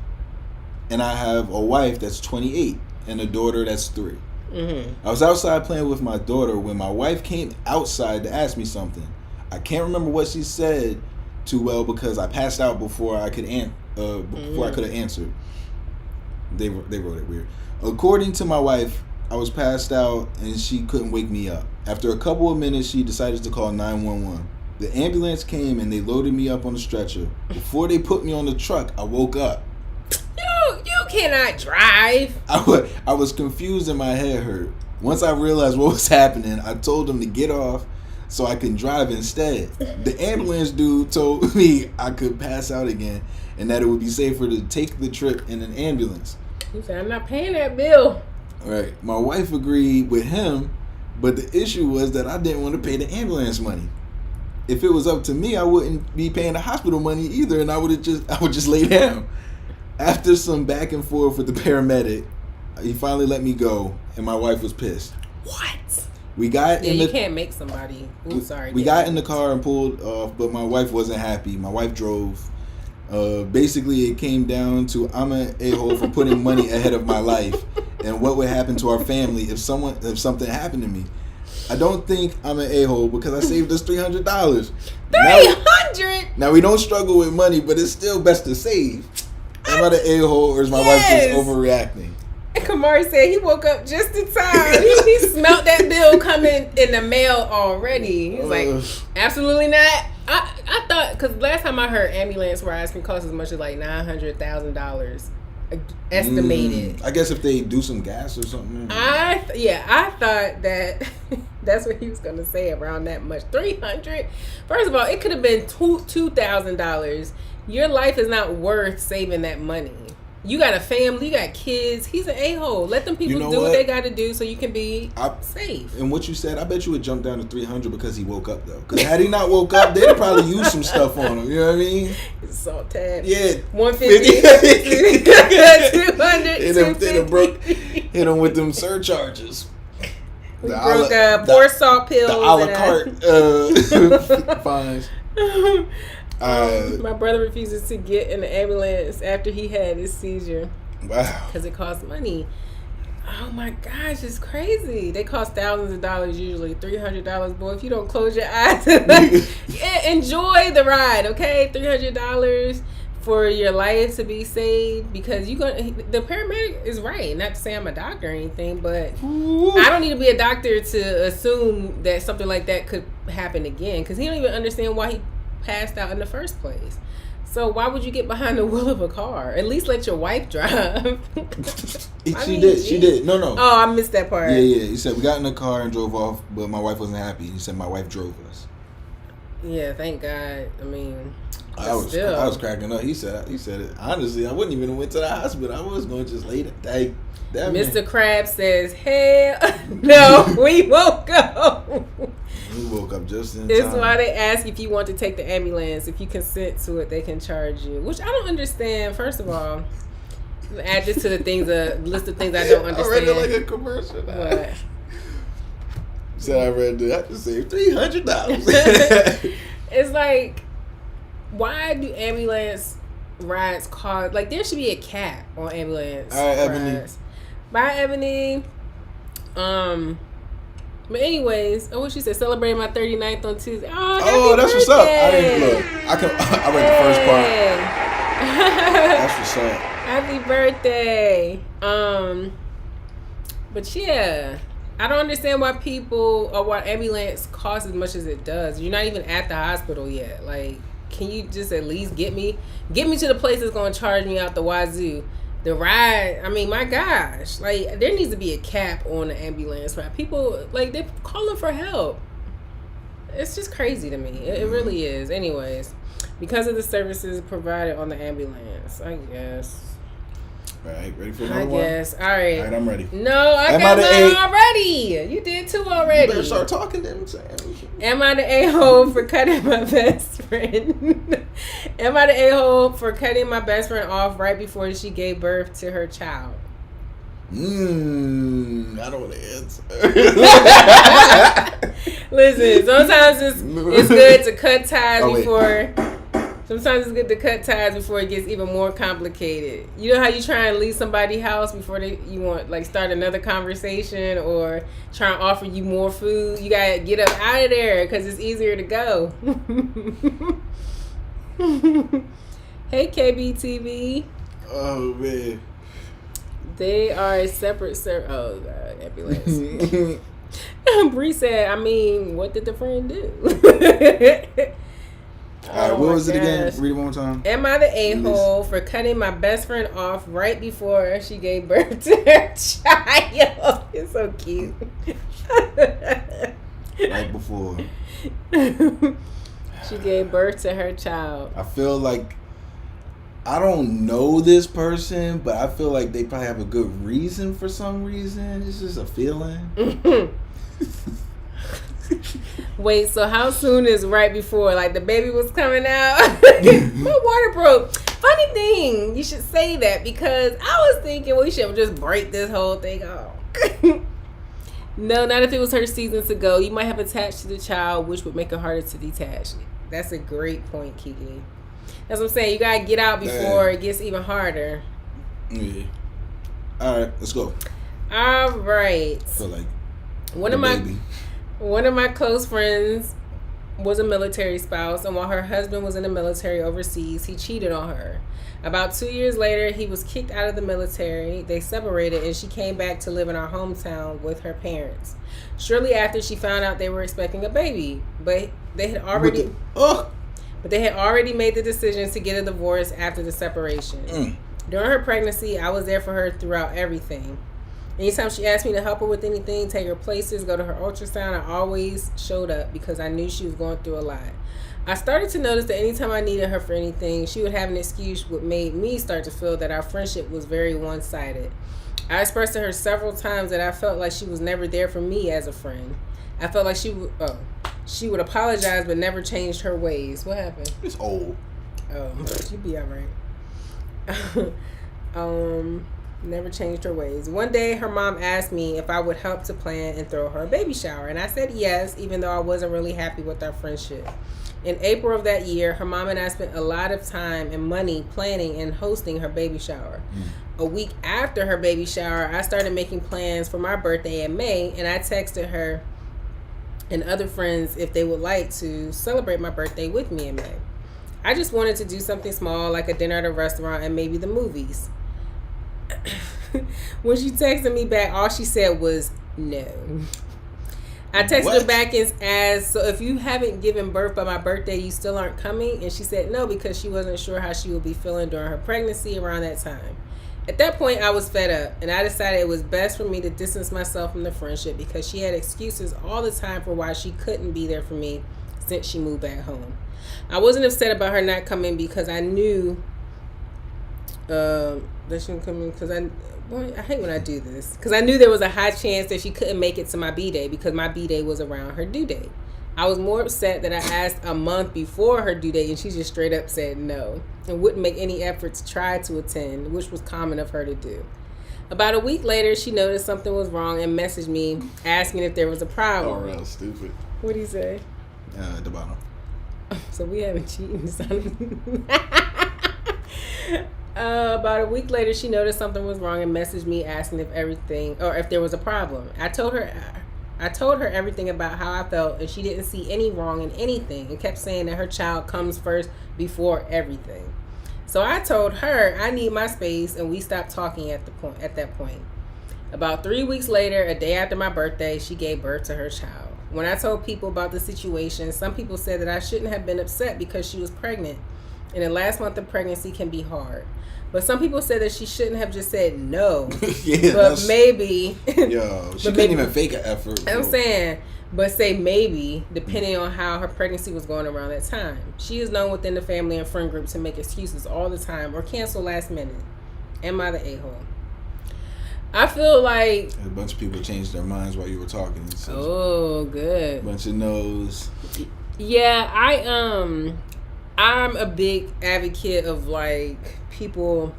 and I have a wife that's 28 and a daughter that's 3. I was outside playing with my daughter when my wife came outside to ask me something. I can't remember what she said too well because I passed out before I could I could have answered. They wrote it weird. According to my wife, I was passed out and she couldn't wake me up. After a couple of minutes, she decided to call 911. The ambulance came and they loaded me up on the stretcher. Before they put me on the truck, I woke up. You cannot drive. I was confused and my head hurt. Once I realized what was happening, I told them to get off so I can drive instead. The ambulance dude told me I could pass out again and that it would be safer to take the trip in an ambulance. He said, "I'm not paying that bill." All right. My wife agreed with him, but the issue was that I didn't want to pay the ambulance money. If it was up to me, I wouldn't be paying the hospital money either, and I would just lay down. After some back and forth with the paramedic, he finally let me go, and my wife was pissed. What? We got in you the, can't make somebody. Ooh, sorry. We got in the car and pulled off, but my wife wasn't happy. My wife drove. Basically, it came down to I'm an a-hole for putting money ahead of my life, and what would happen to our family if something happened to me. I don't think I'm an a-hole because I saved us $300. $300? Now we don't struggle with money, but it's still best to save. Am I the a-hole or is my wife just overreacting? And Kamari said he woke up just in time. he smelt that bill coming in the mail already. He's like, absolutely not. I thought, because last time I heard ambulance rides can cost as much as like $900,000 estimated. I guess if they do some gas or something. I thought that that's what he was gonna say, around that much. $300. First of all, it could have been $2,000. Your life is not worth saving that money. You got a family, you got kids. He's an a-hole. Let them people do what they got to do so you can be safe. And what you said, I bet you would jump down to $300 because he woke up though. Because had he not woke up, they'd probably use some stuff on him. You know what I mean? Salt tab. Yeah. 150. 200. Hit him with them surcharges. We broke 4 salt pills. The a la carte fines. My brother refuses to get in the ambulance after he had his seizure. Wow. Because it costs money. Oh my gosh, it's crazy. They cost thousands of dollars usually. $300, boy. If you don't close your eyes, enjoy the ride, okay? $300 for your life to be saved, because the paramedic is right. Not to say I'm a doctor or anything, but I don't need to be a doctor to assume that something like that could happen again, because he don't even understand why he passed out in the first place. So why would you get behind the wheel of a car? At least let your wife drive. She did. No. Oh, I missed that part. Yeah. He said we got in the car and drove off, but my wife wasn't happy. He said my wife drove us. Yeah, thank God. I mean, I was cracking up. He said it. Honestly, I wouldn't even have went to the hospital. I was going to just lay that. Mr. Krabs says, "Hell no, we won't go." We woke up just in time. It's why they ask if you want to take the ambulance. If you consent to it, they can charge you. Which I don't understand. First of all, add this to the list of things I don't understand. I read it like a commercial. What? So I read it. I just saved $300. It's like, why do ambulance rides cost? Like, there should be a cap on ambulance All right, rides. Ebony. Bye, Ebony. But anyways, what she said, celebrating my 39th on Tuesday. Oh, that's birthday. What's up. I didn't look. I read the first part. That's what's up. Happy birthday. But yeah, I don't understand why why ambulance costs as much as it does. You're not even at the hospital yet. Like, can you just at least get me to the place that's gonna charge me out the wazoo? The ride, I mean, my gosh, like there needs to be a cap on the ambulance ride. People like they're calling for help. It's just crazy to me. It really is. Anyways, because of the services provided on the ambulance, I guess. All right, ready for another one? I guess. All right. All right, I'm ready. No, I got mine already. You did too already. You better start talking then. Am I the a-hole for cutting my best friend? Am I the a-hole for cutting my best friend off right before she gave birth to her child? I don't want to answer. Listen, sometimes it's good to cut ties before. Sometimes it's good to cut ties before it gets even more complicated. You know how you try and leave somebody's house before you want like start another conversation or try and offer you more food. You gotta get up out of there because it's easier to go. Hey KBTV. Oh man. They are a separate Oh God, ambulance. Bree said, I mean, what did the friend do? All right, what was it again? Read it one more time. Am I the a-hole for cutting my best friend off right before she gave birth to her child? It's so cute. Right before. She gave birth to her child. I feel like I don't know this person, but I feel like they probably have a good reason for some reason. It's just a feeling. Wait, so how soon is right before? Like the baby was coming out? My water broke. Funny thing, you should say that because I was thinking we should just break this whole thing off. No, not if it was her seasons ago. You might have attached to the child, which would make it harder to detach. That's a great point, Kiki. That's what I'm saying. You gotta get out before it gets even harder. Yeah. All right, let's go. All right. I feel like One of my close friends was a military spouse, and while her husband was in the military overseas, he cheated on her. About 2 years later, he was kicked out of the military. They separated, and she came back to live in our hometown with her parents. Shortly after, she found out they were expecting a baby, but they had already made the decision to get a divorce after the separation. During her pregnancy, I was there for her throughout everything. Anytime she asked me to help her with anything, take her places, go to her ultrasound, I always showed up because I knew she was going through a lot. I started to notice that anytime I needed her for anything, she would have an excuse, what made me start to feel that our friendship was very one-sided. I expressed to her several times that I felt like she was never there for me as a friend. I felt like she would apologize but never changed her ways. What happened? It's old. Oh, she'd be all right. Never changed her ways. One day, her mom asked me if I would help to plan and throw her a baby shower, and I said yes, even though I wasn't really happy with our friendship. In April of that year, her mom and I spent a lot of time and money planning and hosting her baby shower. A week after her baby shower, I started making plans for my birthday in May, and I texted her and other friends if they would like to celebrate my birthday with me in May. I just wanted to do something small, like a dinner at a restaurant and maybe the movies. When she texted me back, all she said was no. I texted her back and asked, so if you haven't given birth by my birthday, you still aren't coming? And she said no, because she wasn't sure how she would be feeling during her pregnancy around that time. At that point, I was fed up, and I decided it was best for me to distance myself from the friendship because she had excuses all the time for why she couldn't be there for me since she moved back home. I wasn't upset about her not coming because I knew that she didn't come in because I hate when I do this. Because I knew there was a high chance that she couldn't make it to my B-Day because my B-Day was around her due date. I was more upset that I asked a month before her due date and she just straight up said no and wouldn't make any effort to try to attend, which was common of her to do. About a week later, she noticed something was wrong and messaged me asking if there was a problem. Oh, real stupid. What did he say? At the bottom. So we haven't cheated. About a week later, she noticed something was wrong and messaged me asking if there was a problem. I told her everything about how I felt, and she didn't see any wrong in anything and kept saying that her child comes first before everything. So I told her I need my space, and we stopped talking at that point. About 3 weeks later, a day after my birthday, she gave birth to her child. When I told people about the situation, some people said that I shouldn't have been upset because she was pregnant. In the last month of pregnancy can be hard. But some people said that she shouldn't have just said no. Yeah, but maybe. Yo, she couldn't even fake an effort. I'm saying, but say maybe, depending on how her pregnancy was going around that time. She is known within the family and friend group to make excuses all the time or cancel last minute. Am I the a-hole? I feel like a bunch of people changed their minds while you were talking. So oh, good. A bunch of no's. Yeah, I'm a big advocate of like people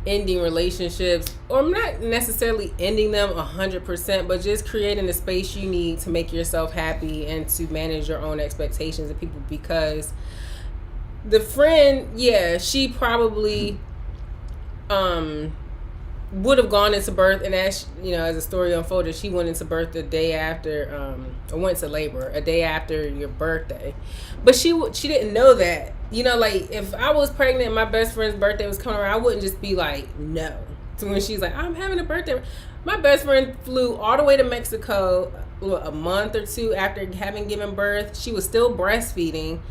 ending relationships, or not necessarily ending them 100%, but just creating the space you need to make yourself happy and to manage your own expectations of people. Because the friend, yeah, she probably would have gone into birth, and as you know, as the story unfolded, she went into birth the day after, or went to labor a day after your birthday. But she didn't know that. You know, like if I was pregnant and my best friend's birthday was coming around, I wouldn't just be like no. So when she's like, I'm having a birthday, my best friend flew all the way to Mexico a month or two after having given birth. She was still breastfeeding.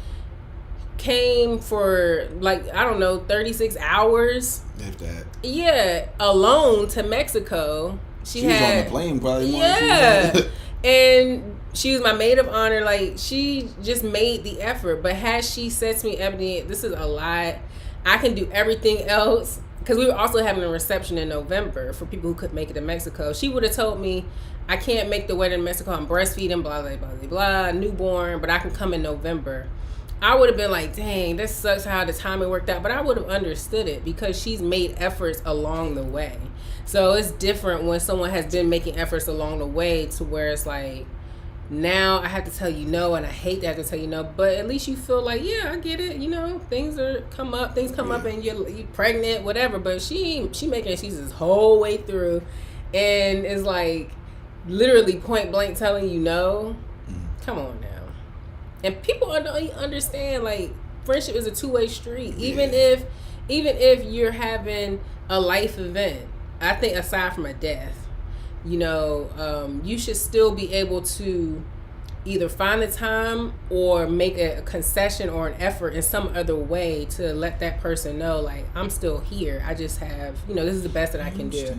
Came for like, I don't know, 36 hours. If that. Yeah, alone to Mexico. She was had, on the plane probably. Yeah. And she was my maid of honor. Like, she just made the effort. But had she said to me, Ebony, this is a lot. I can do everything else. Because we were also having a reception in November for people who couldn't make it to Mexico. She would have told me, I can't make the wedding in Mexico. I'm breastfeeding, blah, blah, blah, blah, blah, newborn, but I can come in November. I would have been like, dang, this sucks how the timing worked out. But I would have understood it because she's made efforts along the way. So it's different when someone has been making efforts along the way to where it's like, now I have to tell you no, and I hate to have to tell you no, but at least you feel like, yeah, I get it. You know, things come up and you're pregnant, whatever. But she making excuses the whole way through, and it's like literally point blank telling you no. Come on now. And people don't understand, like, friendship is a two-way street. Even if you're having a life event, I think aside from a death, you know, you should still be able to either find the time or make a concession or an effort in some other way to let that person know, like, I'm still here. I just have, you know, this is the best that I can do.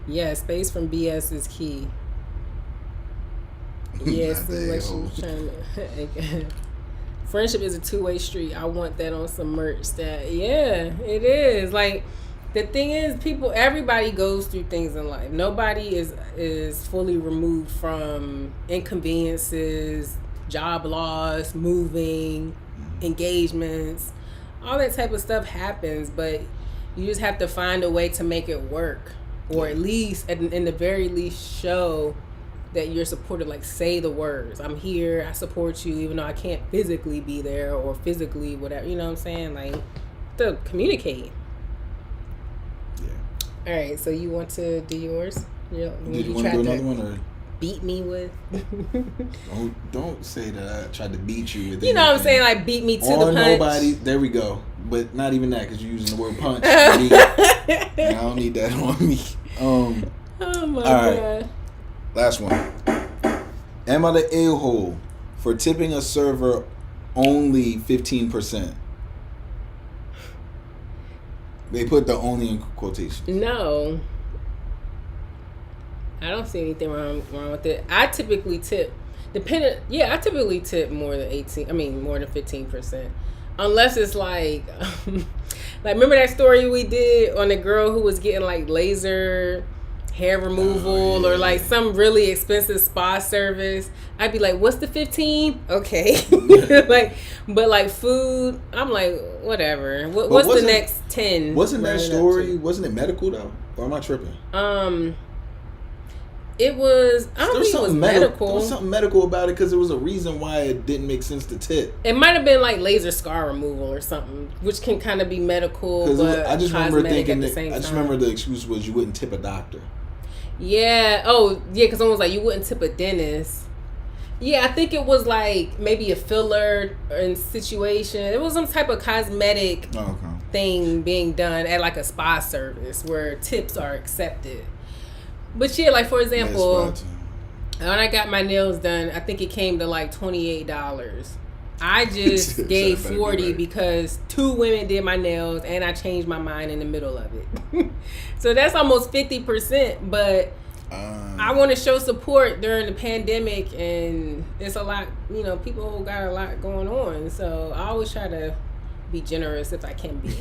Yeah, space from BS is key. Yeah, see what she was trying to. Friendship is a two-way street. I want that on some merch. That it is. Like, the thing is, everybody goes through things in life. Nobody is fully removed from inconveniences, job loss, moving, engagements, all that type of stuff happens. But you just have to find a way to make it work, or at least, in the very least, show that you're supported. Like, say the words, I'm here, I support you, even though I can't physically be there or physically whatever, you know what I'm saying? Like, to communicate. Yeah. All right, so you want to do yours? Did you want to do another one, or beat me with? Don't say that I tried to beat you with. You know what I'm saying? Like, beat me to the punch. Nobody. There we go. But not even that, because you're using the word punch. And I don't need that on me. Oh my God. Last one. Am I the a-hole for tipping a server only 15%? They put the only in quotation. No. I don't see anything wrong with it. I typically tip I typically tip more than 15%. Unless it's like like, remember that story we did on the girl who was getting like laser hair removal or like some really expensive spa service? I'd be like, what's the 15? Okay. but like food, I'm like, whatever. What's the next 10? Wasn't that story, wasn't it medical though? Or am I tripping? It was, I don't think it was medical. There was something medical about it because there was a reason why it didn't make sense to tip. It might have been like laser scar removal or something, which can kind of be medical, but I just remember thinking remember the excuse was you wouldn't tip a doctor. Yeah. Oh, yeah, because someone was like, you wouldn't tip a dentist. Yeah, I think it was like maybe a filler in situation. It was some type of cosmetic thing being done at like a spa service where tips are accepted. But yeah, like, for example, When I got my nails done, I think it came to like $28. I just gave $40 because 2 women did my nails and I changed my mind in the middle of it. So that's almost 50%, but I want to show support during the pandemic, and it's a lot, people got a lot going on. So I always try to be generous if I can be.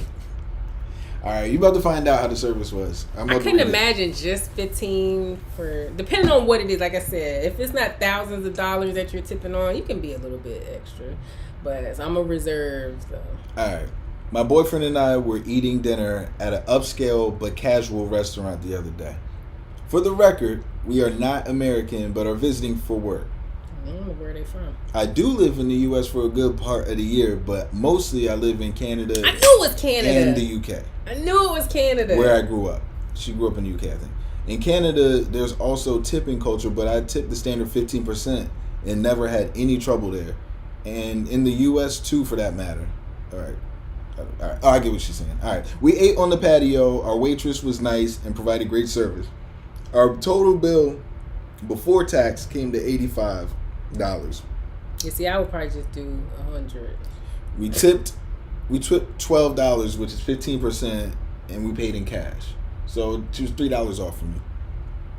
All right, you about to find out how the service was. I couldn't imagine just $15 for, depending on what it is. Like I said, if it's not thousands of dollars that you're tipping on, you can be a little bit extra. But I'm a reserve, so. All right. My boyfriend and I were eating dinner at an upscale but casual restaurant the other day. For the record, we are not American but are visiting for work. I don't know where they from. I do live in the U.S. for a good part of the year, but mostly I live in Canada. I knew it was Canada. And the UK. I knew it was Canada. Where I grew up. She grew up in the UK, I think. In Canada, there's also tipping culture, but I tipped the standard 15% and never had any trouble there. And in the U.S. too, for that matter. All right. Oh, I get what she's saying. All right. We ate on the patio. Our waitress was nice and provided great service. Our total bill before tax came to $85. You see, I would probably just do $100. We tipped $12, which is 15%, and we paid in cash. So she was $3 off from me,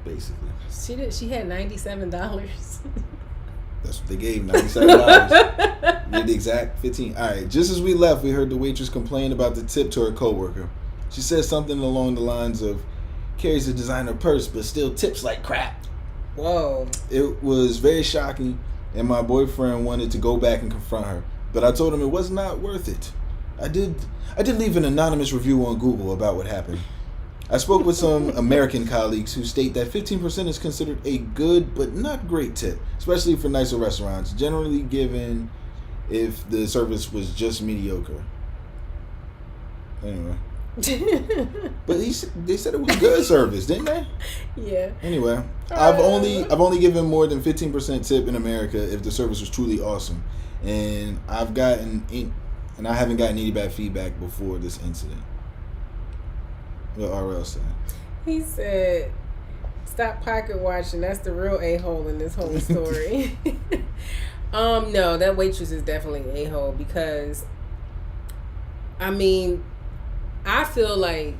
basically. She had $97. That's what they gave, $97. Did the exact 15. All right. Just as we left, we heard the waitress complain about the tip to her coworker. She said something along the lines of, "Carries a designer purse, but still tips like crap." Whoa. It was very shocking, and my boyfriend wanted to go back and confront her, but I told him it was not worth it. I did leave an anonymous review on Google about what happened. I spoke with some American colleagues who state that 15% is considered a good but not great tip, especially for nicer restaurants, generally given if the service was just mediocre. Anyway. But they said it was good service, didn't they? Yeah. Anyway, I've only given more than 15% tip in America if the service was truly awesome, and I haven't gotten any bad feedback before this incident. What RL said? He said, "Stop pocket watching. That's the real a-hole in this whole story." No, that waitress is definitely a-hole because, I feel like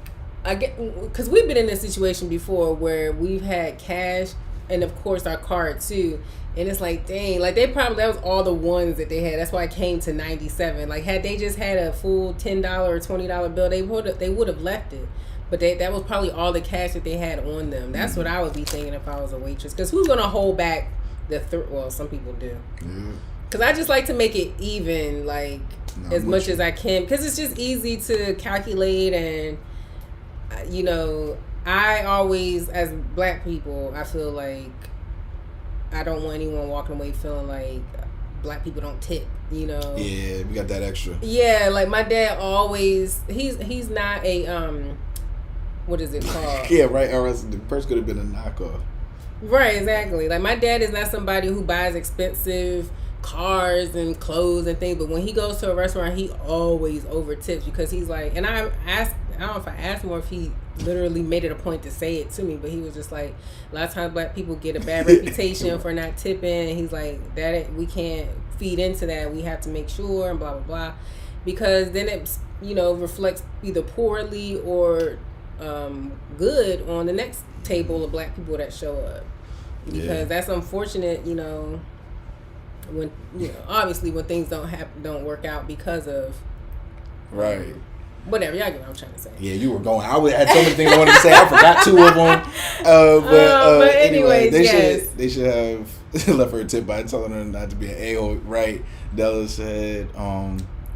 because we've been in this situation before where we've had cash and of course our card too, and it's like, dang, like that was all the ones that they had. That's why it came to 97. Like had they just had a full $10 or $20 bill, they would have left it. But that was probably all the cash that they had on them. That's what I would be thinking if I was a waitress. Because who's gonna hold back well, some people do. Because I just like to make it even, like as much as I can, because it's just easy to calculate. And I always, as black people, I feel like I don't want anyone walking away feeling like black people don't tip, Yeah, we got that extra. Yeah, like my dad always, he's not a what is it called? Yeah, right. Or else the purse could have been a knockoff. Right, exactly. Like my dad is not somebody who buys expensive cars and clothes and things, but when he goes to a restaurant, he always over tips because he's like, and I don't know if I asked him or if he literally made it a point to say it to me, but he was just like, a lot of times black people get a bad reputation for not tipping, and he's like, that we can't feed into that. We have to make sure and blah blah blah, because then it reflects either poorly or good on the next table of black people that show up, because that's unfortunate, when obviously when things don't work out because of right. Whatever, y'all get what I'm trying to say. Yeah, you were going. I had so many things I wanted to say. I forgot 2 of them. But anyway, they should have left her a tip by telling her not to be an a-hole. Right? Della said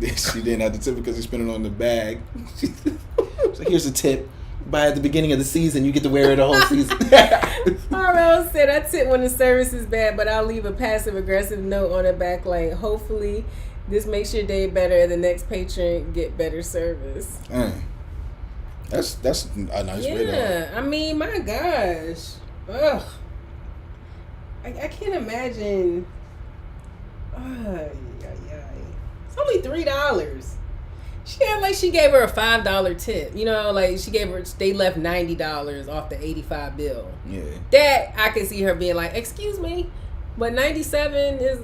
she didn't have the tip because he spent it on the bag. So here's a tip. Buy at the beginning of the season, you get to wear it the whole season. RL said, "I tip when the service is bad, but I'll leave a passive aggressive note on the back like, hopefully this makes your day better and the next patron get better service." That's a nice way. Yeah, my gosh. Ugh. I can't imagine. It's only $3. She had like she gave her a $5 tip. You know, like they left $90 off the 85 bill. Yeah. That I could see her being like, excuse me, but 97 is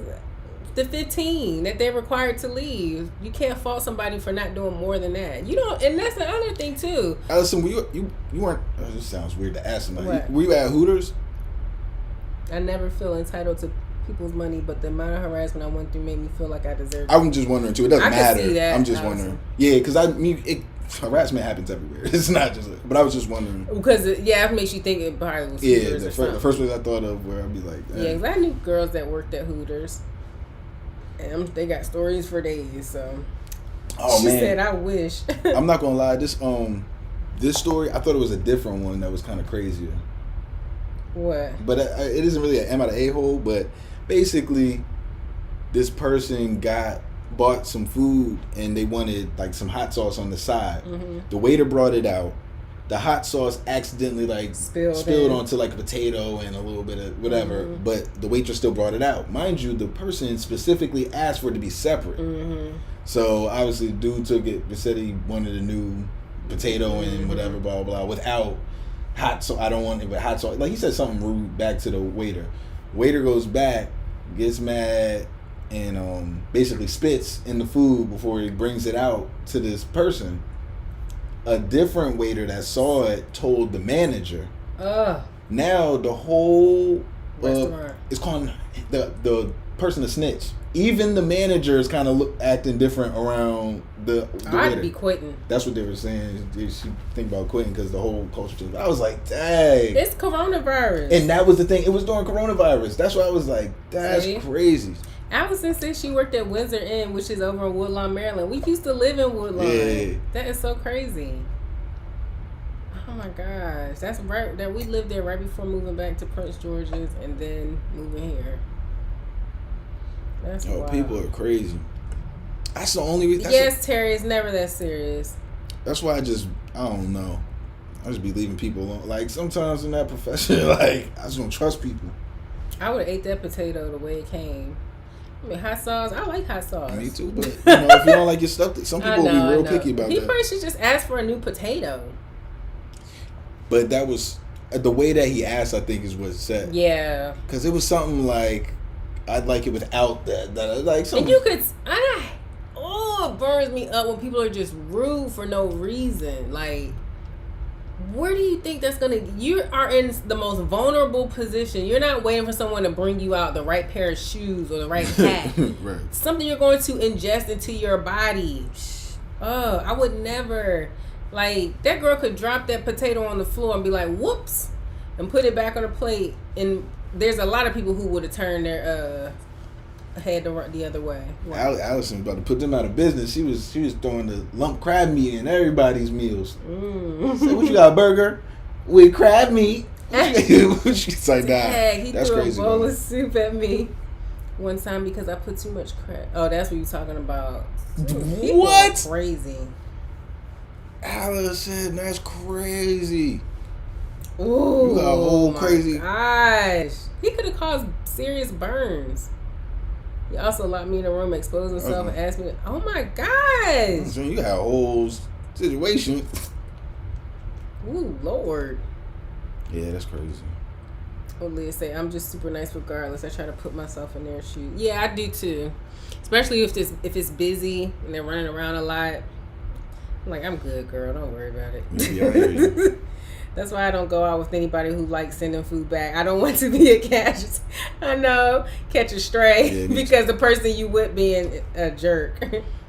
the 15 that they're required to leave. You can't fault somebody for not doing more than that. You don't, and that's the other thing too. Allison, you weren't. Oh, this sounds weird to ask somebody. What? Were you at Hooters? I never feel entitled to people's money, but the amount of harassment I went through made me feel like I deserved it. I'm just wondering too. It doesn't I can matter. see that, I'm just Allison. wondering. Yeah, because harassment happens everywhere. It's not just. But I was just wondering. Because it makes you think it probably was Hooters. Yeah, the first place I thought of where I'd be like, yeah, because I knew girls that worked at Hooters, and they got stories for days. So, she said, "I wish." I'm not gonna lie. This story, I thought it was a different one that was kind of crazier. What? But it isn't really an am I the a-hole, but basically, this person bought some food and they wanted like some hot sauce on the side. Mm-hmm. The waiter brought it out. The hot sauce accidentally like spilled onto like a potato and a little bit of whatever, mm-hmm. but the waitress still brought it out. Mind you, the person specifically asked for it to be separate. Mm-hmm. So obviously, the dude took it, said he wanted a new potato and whatever, blah blah blah, without hot sauce. I don't want it with hot sauce. Like he said something rude back to the waiter. Waiter goes back, gets mad, and basically spits in the food before he brings it out to this person. A different waiter that saw it told the manager. Now the whole restaurant is calling the person a snitch. Even the manager is kind of acting different around the I'd waiter. be quitting. That's what they were saying. She think about quitting because the whole culture changed. I was like, dang. It's coronavirus. And that was the thing. It was during coronavirus. That's why I was like, that's crazy. Allison said she worked at Windsor Inn, which is over in Woodlawn, Maryland. We used to live in Woodlawn. Yeah. That is so crazy. Oh my gosh. That's right. That we lived there right before moving back to Prince George's and then moving here. That's wild. People are crazy. That's the only reason. Yes, Terry, it's never that serious. That's why I don't know. I just be leaving people alone. Like, sometimes in that profession, like, I just don't trust people. I would have ate that potato the way it came. I mean, hot sauce, I like hot sauce. Me too, but, if you don't like your stuff, some people will be real picky about that. He probably should just ask for a new potato. But that was, the way that he asked, I think, is what said. Yeah. Because it was something like, I'd like it without that. Like something. And you could, it burns me up when people are just rude for no reason. Like, where do you think that's gonna? You are in the most vulnerable position. You're not waiting for someone to bring you out the right pair of shoes or the right hat. Right. Something you're going to ingest into your body. Oh, I would never. Like, that girl could drop that potato on the floor and be like, whoops, and put it back on her plate. And there's a lot of people who would have turned their head the other way. Wow. Allison was about to put them out of business. She was throwing the lump crab meat in everybody's meals. Said, what you got, a burger with crab meat? She's like, nah, he that's threw crazy. A bowl of soup at me one time because I put too much crab. Oh, that's what you're talking about. What? Crazy. Allison, that's crazy. Ooh, you got a whole crazy. Gosh, he could have caused serious burns. He also locked me in a room, exposed himself, and asked me, "Oh my gosh!" So you got a whole situation. Ooh, Lord. Yeah, that's crazy. Well, Leah say, "I'm just super nice regardless. I try to put myself in their shoes." Yeah, I do too. Especially if it's busy and they're running around a lot. I'm like, I'm good, girl. Don't worry about it. Yeah, I hear you. That's why I don't go out with anybody who likes sending food back. I don't want to be a catch a stray because the person you with being a jerk.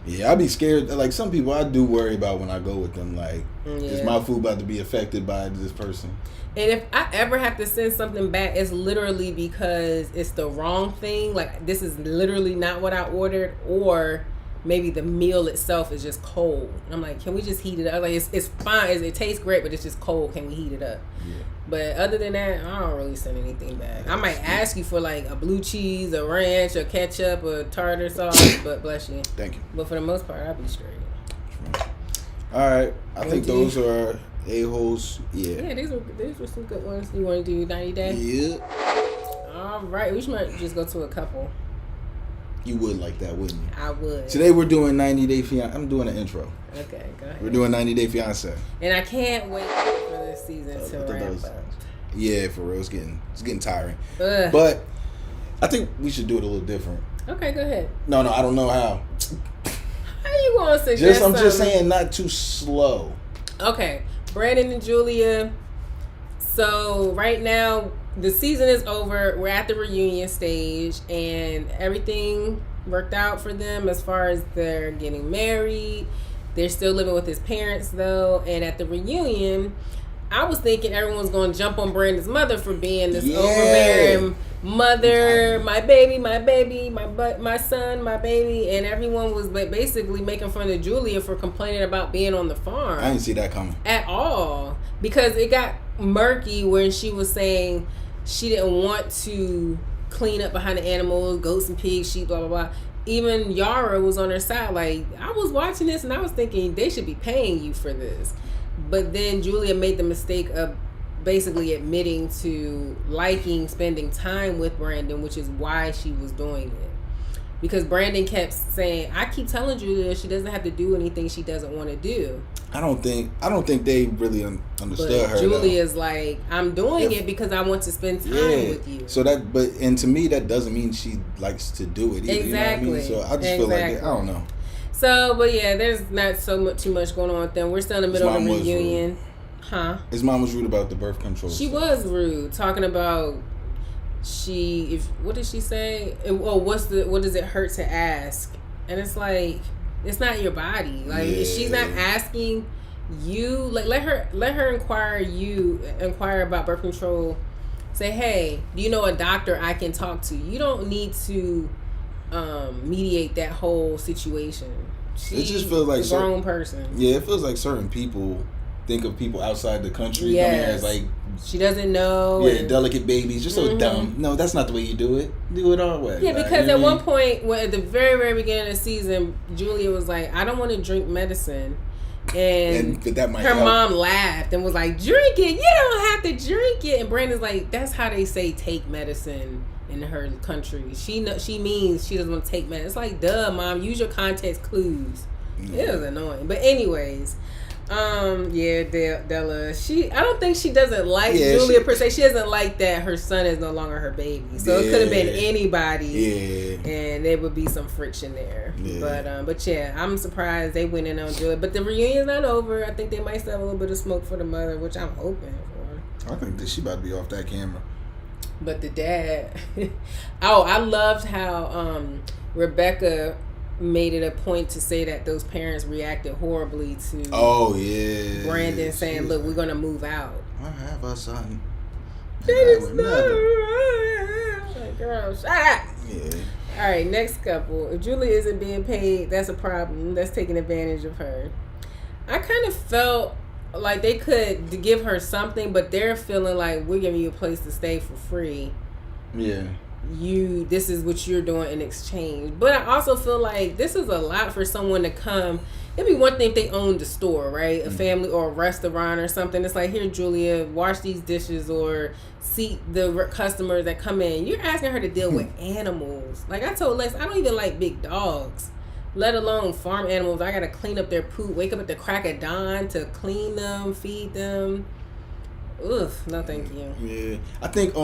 Yeah, I be scared. Like, some people I do worry about when I go with them. Like, is my food about to be affected by this person? And if I ever have to send something back, it's literally because it's the wrong thing. Like, this is literally not what I ordered, or maybe the meal itself is just cold. I'm like, can we just heat it up? Like, it's fine. It tastes great, but it's just cold. Can we heat it up? Yeah. But other than that, I don't really send anything back. I might ask you for like a blue cheese, a ranch, or ketchup, or tartar sauce, but bless you. Thank you. But for the most part, I'll be straight. All right. I think those are a-holes. Yeah, these were some good ones. You want to do 90 Day? Yeah. All right. We might just go to a couple. You would like that, wouldn't you? I would. Today we're doing 90 Day Fiance. I'm doing an intro. Okay, go ahead. We're doing 90 Day Fiance. And I can't wait for this season to wrap up. Yeah, for real. It's getting tiring. Ugh. But I think we should do it a little different. Okay, go ahead. No, I don't know how. How you gonna suggest I'm just saying not too slow. Okay, Brandon and Julia. So right now the season is over. We're at the reunion stage, and everything worked out for them as far as they're getting married. They're still living with his parents though, and at the reunion, I was thinking everyone's going to jump on Brandon's mother for being this overbearing mother, my baby, my son, my baby, and everyone was basically making fun of Julia for complaining about being on the farm. I didn't see that coming at all, because it got murky when she was saying she didn't want to clean up behind the animals, goats and pigs, sheep, blah blah blah. Even Yara was on her side. Like, I was watching this and I was thinking they should be paying you for this. But then Julia made the mistake of basically admitting to liking spending time with Brandon, which is why she was doing it. Because Brandon kept saying, I keep telling Julia she doesn't have to do anything she doesn't want to do. I don't think they really understood but her. Julia's like, I'm doing it because I want to spend time with you. So and to me that doesn't mean she likes to do it either. Exactly. You know what I mean? So I just feel like I don't know. So, but yeah, there's not too much going on with them. We're still in the middle of the reunion. Huh? His mom was rude about the birth control. She was rude, talking about what did she say? What does it hurt to ask? And it's like, it's not your body. Like, if she's not asking you, like, let her inquire about birth control. Say, hey, do you know a doctor I can talk to? You don't need to mediate that whole situation. It just feels like a grown person. Yeah, it feels like certain people think of people outside the country coming as like she doesn't know. Yeah, delicate babies. You're so dumb. No, that's not the way you do it. Do it our way. Yeah, because at one point, at the very, very beginning of the season, Julia was like, I don't want to drink medicine. And that might help. Mom laughed and was like, drink it. You don't have to drink it. And Brandon's like, that's how they say take medicine in her country. She means she doesn't want to take medicine. It's like, duh, Mom, use your context clues. It was annoying. But anyways, Della, I don't think she doesn't like Julia per se. She doesn't like that her son is no longer her baby. So it could have been anybody. Yeah. And there would be some friction there. Yeah. But yeah, I'm surprised they went in on Julia. But the reunion's not over. I think they might still have a little bit of smoke for the mother, which I'm hoping for. I think that she about to be off that camera. But the dad, I loved how Rebecca made it a point to say that those parents reacted horribly to Brandon saying, look, we're going to move out. I have a son. That is not right. Girl, shut up. Yeah. All right, next couple. If Julia isn't being paid, that's a problem. That's taking advantage of her. I kind of felt like they could give her something, but they're feeling like we're giving you a place to stay for free. Yeah. This is what you're doing in exchange. But I also feel like this is a lot for someone to come. It'd be one thing if they owned a store, right? A family or a restaurant or something. It's like, here, Julia, wash these dishes or seat the customers that come in. You're asking her to deal with animals. Like I told Lex, I don't even like big dogs, let alone farm animals. I gotta clean up their poop, wake up at the crack of dawn to clean them, feed them. Ugh, no thank you. Yeah, I think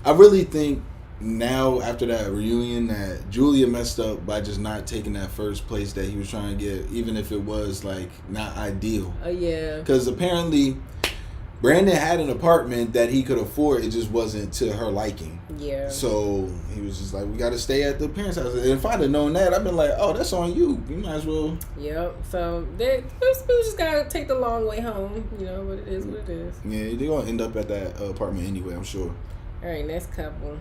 I really think now after that reunion that Julia messed up by just not taking that first place that he was trying to get, even if it was like not ideal. Yeah. Because apparently Brandon had an apartment that he could afford. It just wasn't to her liking. Yeah. So he was just like, we got to stay at the parents' house. And if I'd have known that, I'd been like, oh, that's on you. You might as well. Yep. So we just got to take the long way home. You know, but it is what it is. Yeah, they're going to end up at that apartment anyway, I'm sure. All right, next couple.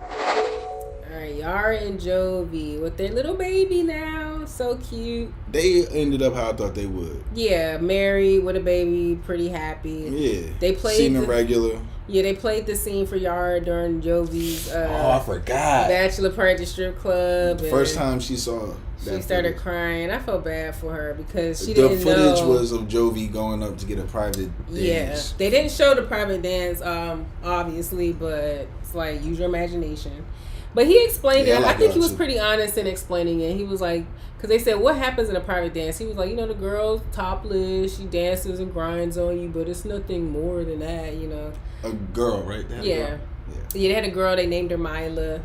All right, Yara and Jovi with their little baby now. So cute. They ended up how I thought they would. Yeah, married with a baby, pretty happy. Yeah. They played seeming regular. Yeah, they played the scene for Yara during Jovi's I forgot. bachelor party strip club. The first time she saw she started crying. I felt bad for her because she didn't know. The footage was of Jovi going up to get a private dance. Yeah. They didn't show the private dance, obviously, but it's like, use your imagination. But he explained it. I like I think he y'all was too. pretty honest in explaining it. He was like, because they said, what happens in a private dance? He was like, the girl's topless, she dances and grinds on you, but it's nothing more than that, A girl, right? They had a Yeah. girl? Yeah, they had a girl, they named her Mila.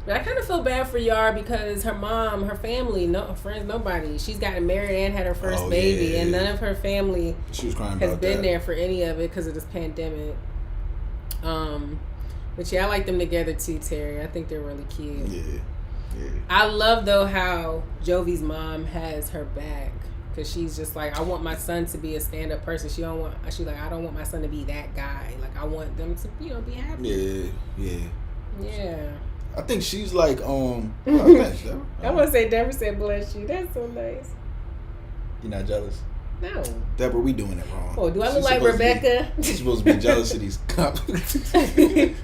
But I kind of feel bad for Yar because her mom, her family, no friends, nobody. She's gotten married and had her first baby, and none of her family She was crying has about been that. there for any of it because of this pandemic. But yeah, I like them together too, Terry. I think they're really cute. Yeah. I love though how Jovi's mom has her back because she's just like, I want my son to be a stand-up person. She's like, I don't want my son to be that guy. Like, I want them to, be happy. Yeah. I think she's like, thanks, Deborah. I want to say Deborah said bless you. That's so nice. You're not jealous? No. Deborah, we doing it wrong. Oh, do I look like Rebecca? She's supposed to be jealous of these compliments. Did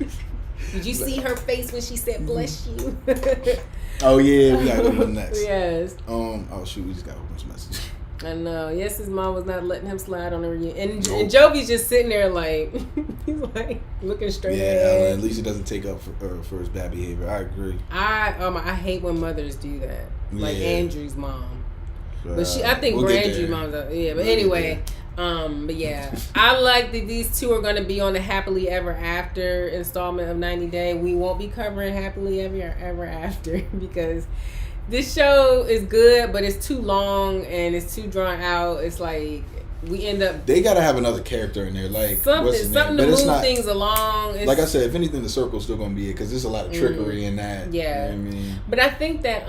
you see her face when she said bless you? Oh yeah, we gotta go next. Yes. Oh shoot, we just got a whole bunch of messages. I know. Yes, his mom was not letting him slide on the reunion, and Nope. and Jovi's just sitting there like he's like looking straight ahead. At least he doesn't take up for his bad behavior. I agree. I hate when mothers do that, like Yeah. Andrew's mom. But I think we'll get Andrew's there. mom's yeah. But We'll anyway, but yeah, I like that these two are gonna be on the Happily Ever After installment of 90 Day. We won't be covering Happily Ever After because this show is good, but it's too long and it's too drawn out. It's like we end up They gotta have another character in there, like something to move things along. It's, like I said, if anything, the circle's still gonna be it because there's a lot of trickery in that. Yeah. You know what I mean. But I think that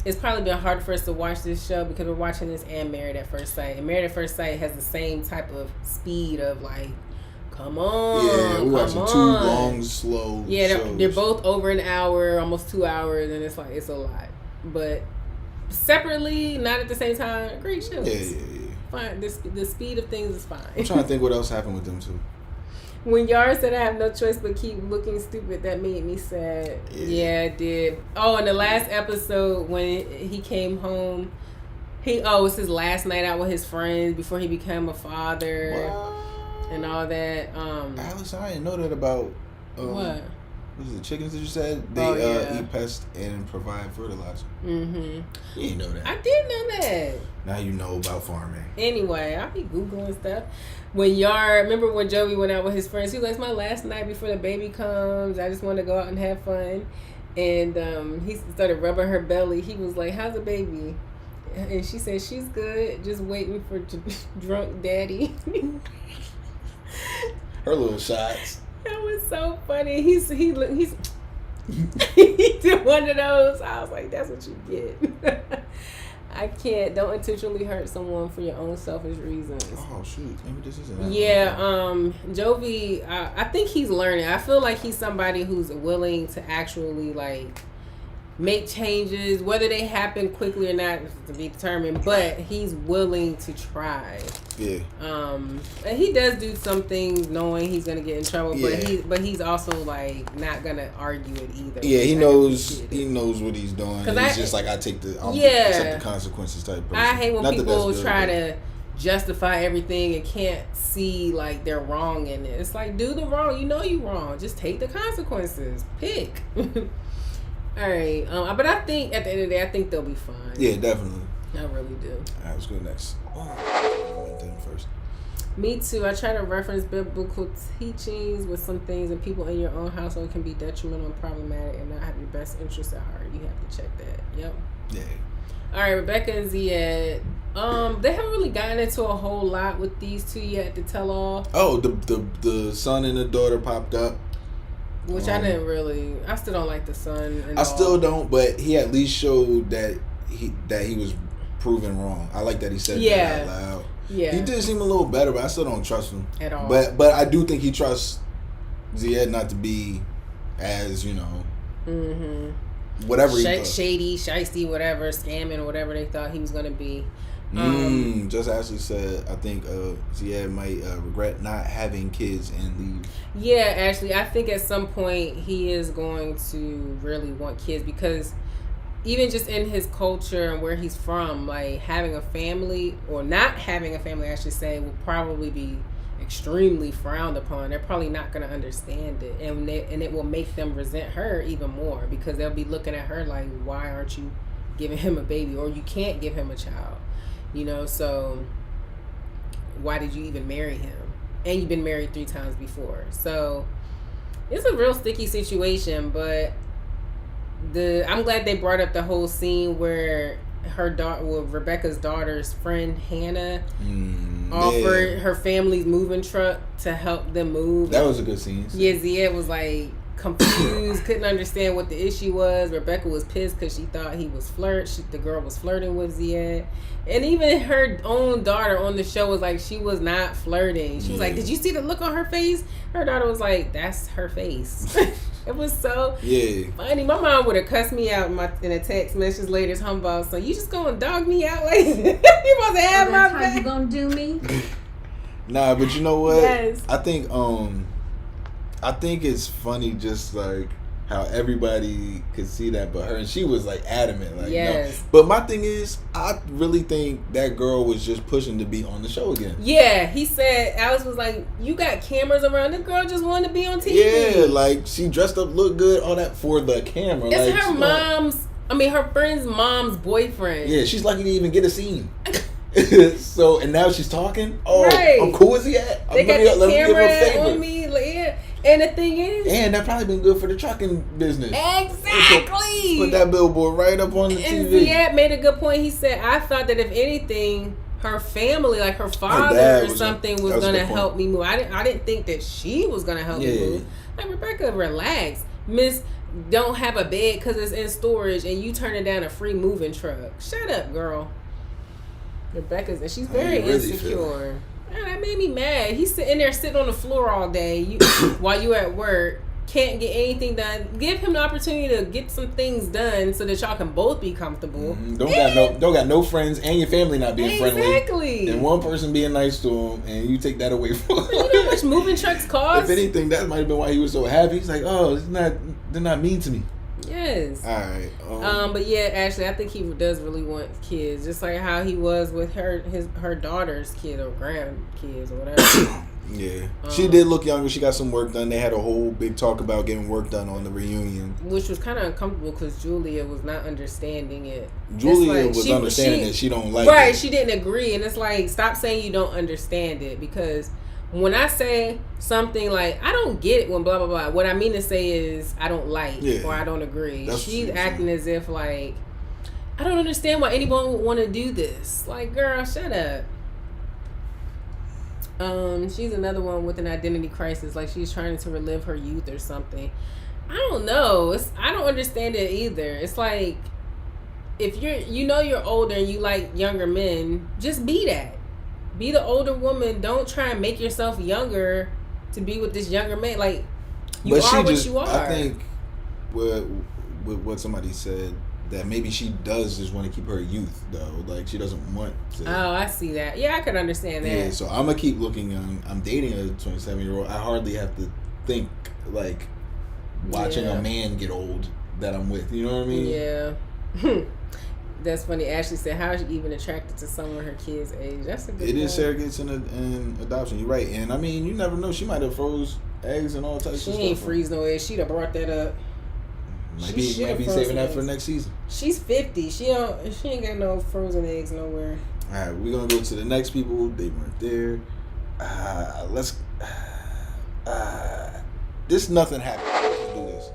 it's probably been hard for us to watch this show because we're watching this and Married at First Sight. And Married at First Sight has the same type of speed of like, come on. Yeah, we're watching two long, slow. Yeah, shows. they're both over an hour, almost 2 hours, and it's like it's a lot. But separately, not at the same time, great shows. Yeah. Fine. The speed of things is fine. I'm trying to think what else happened with them two. When Yara said I have no choice but keep looking stupid, that made me sad. Yeah, it did. Oh, in the last episode when he came home, it was his last night out with his friends before he became a father. What? And all that. Alex, I didn't know that about what? What is it? Chickens that you said they eat pests and provide fertilizer. Mm-hmm. You didn't know that. I did know that. Now you know about farming. Anyway, I be Googling stuff. Remember when Joey went out with his friends? He was like, it's my last night before the baby comes. I just want to go out and have fun. And he started rubbing her belly. He was like, how's the baby? And she said, she's good. Just waiting for drunk daddy. Her little shots. That was so funny. He did one of those. I was like, that's what you get. I can't. Don't intentionally hurt someone for your own selfish reasons. Oh shoot, maybe this isn't. Yeah, Jovi. I think he's learning. I feel like he's somebody who's willing to actually like make changes, whether they happen quickly or not to be determined. But he's willing to try. Yeah. And he does do some things knowing he's gonna get in trouble. Yeah. But he's also like not gonna argue it either. Yeah, he knows what he's doing. He's just like, I take I'll accept the consequences type person. I hate when people try to justify everything and can't see like they're wrong in it. It's like, do the wrong. You know you wrong. Just take the consequences. Pick. All right. But I think at the end of the day, I think they'll be fine. Yeah, definitely. I really do. All right, let's go next. First. Me too. I try to reference biblical teachings with some things, and people in your own household can be detrimental and problematic and not have your best interests at heart. You have to check that. Yep. Yeah. All right, Rebecca and Ziad. They haven't really gotten into a whole lot with these two yet to tell all. Oh, the son and the daughter popped up. Which I didn't really. I still don't like the son. I still don't, but he at least showed that he was proven wrong. I like that he said that out loud. Yeah. He did seem a little better, but I still don't trust him at all. But I do think he trusts Ziad not to be as, whatever he thought. Shady, shiesty, whatever, scamming or whatever they thought he was going to be. Just Ashley said, I think Ziad might regret not having kids and leave. Yeah, Ashley, I think at some point he is going to really want kids because even just in his culture and where he's from, like having a family or not having a family, I should say, will probably be extremely frowned upon. They're probably not going to understand it, and it will make them resent her even more because they'll be looking at her like, why aren't you giving him a baby, or you can't give him a child, you know? So why did you even marry him? And you've been married 3 times before. So it's a real sticky situation, but I'm glad they brought up the whole scene where Rebecca's daughter's friend Hannah offered her family's moving truck to help them move. That was a good scene. Yeah, Ziad was like confused, couldn't understand what the issue was. Rebecca was pissed because she thought the girl was flirting with Ziad. And even her own daughter on the show was like, she was not flirting. She was like, did you see the look on her face? Her daughter was like, that's her face. It was so funny. My mom would have cussed me out in a text message later talking about, so you just gonna dog me out like you supposed to have my back? That's how you gonna do me? Nah, but you know what? Yes. I think it's funny just like how everybody could see that but her, and she was like adamant like no. But my thing is, I really think that girl was just pushing to be on the show again. Yeah, he said, Alex was like, you got cameras around, the girl just wanted to be on TV. Yeah, like she dressed up, looked good, all that for the camera. It's like, her friend's mom's boyfriend. Yeah, she's lucky to even get a scene. So, and now she's talking. Oh, right. I'm cool as he at. They got the camera on me. Like, yeah. And the thing is, and that probably been good for the trucking business. Exactly. Put that billboard right up on the TV. And Ziad made a good point. He said, I thought that if anything, her family, like her father or something, was going to help me move. I didn't think that she was going to help me move. Like, Rebecca, relax. Miss, don't have a bed because it's in storage and you turning down a free moving truck. Shut up, girl. And she's very insecure. Man, that made me mad. He's sitting on the floor all day while you at work, can't get anything done. Give him the opportunity to get some things done so that y'all can both be comfortable. Mm-hmm. Don't got no friends, and your family not being friendly. Exactly. And one person being nice to him, and you take that away from him. You know how much moving trucks cost? If anything, that might have been why he was so happy. He's like, oh, they're not mean to me. Yes. All right. But yeah, actually, I think he does really want kids, just like how he was with her daughter's kid or grandkids or whatever. Yeah, she did look younger. She got some work done. They had a whole big talk about getting work done on the reunion, which was kind of uncomfortable because Julia was not understanding it. Julia was understanding that she don't like right. it. She didn't agree, and it's like, stop saying you don't understand it, because when I say something like, I don't get it when blah, blah, blah, what I mean to say is I don't like or I don't agree. She's acting as if like, I don't understand why anyone would want to do this. Like, girl, shut up. She's another one with an identity crisis. Like, she's trying to relive her youth or something. I don't know. I don't understand it either. It's like, if you're older and you like younger men, just be that. Be the older woman. Don't try and make yourself younger to be with this younger man. Like, you are what you are. I think with what somebody said, that maybe she does just want to keep her youth, though. Like, she doesn't want to. Oh, I see that. Yeah, I could understand that. Yeah, so I'm going to keep looking young. I'm dating a 27-year-old. I hardly have to think, like, watching a man get old that I'm with. You know what I mean? Yeah. That's funny. Ashley said, how is she even attracted to someone her kid's age? That's a good It is surrogates and adoption. You're right. And, I mean, you never know. She might have froze eggs and all types of stuff. She ain't freeze no eggs. She'd have brought that up. Might be saving that for next season. She's 50. She ain't got no frozen eggs nowhere. All right, we're gonna go to the next people. They weren't there. This nothing happened. Let's do this.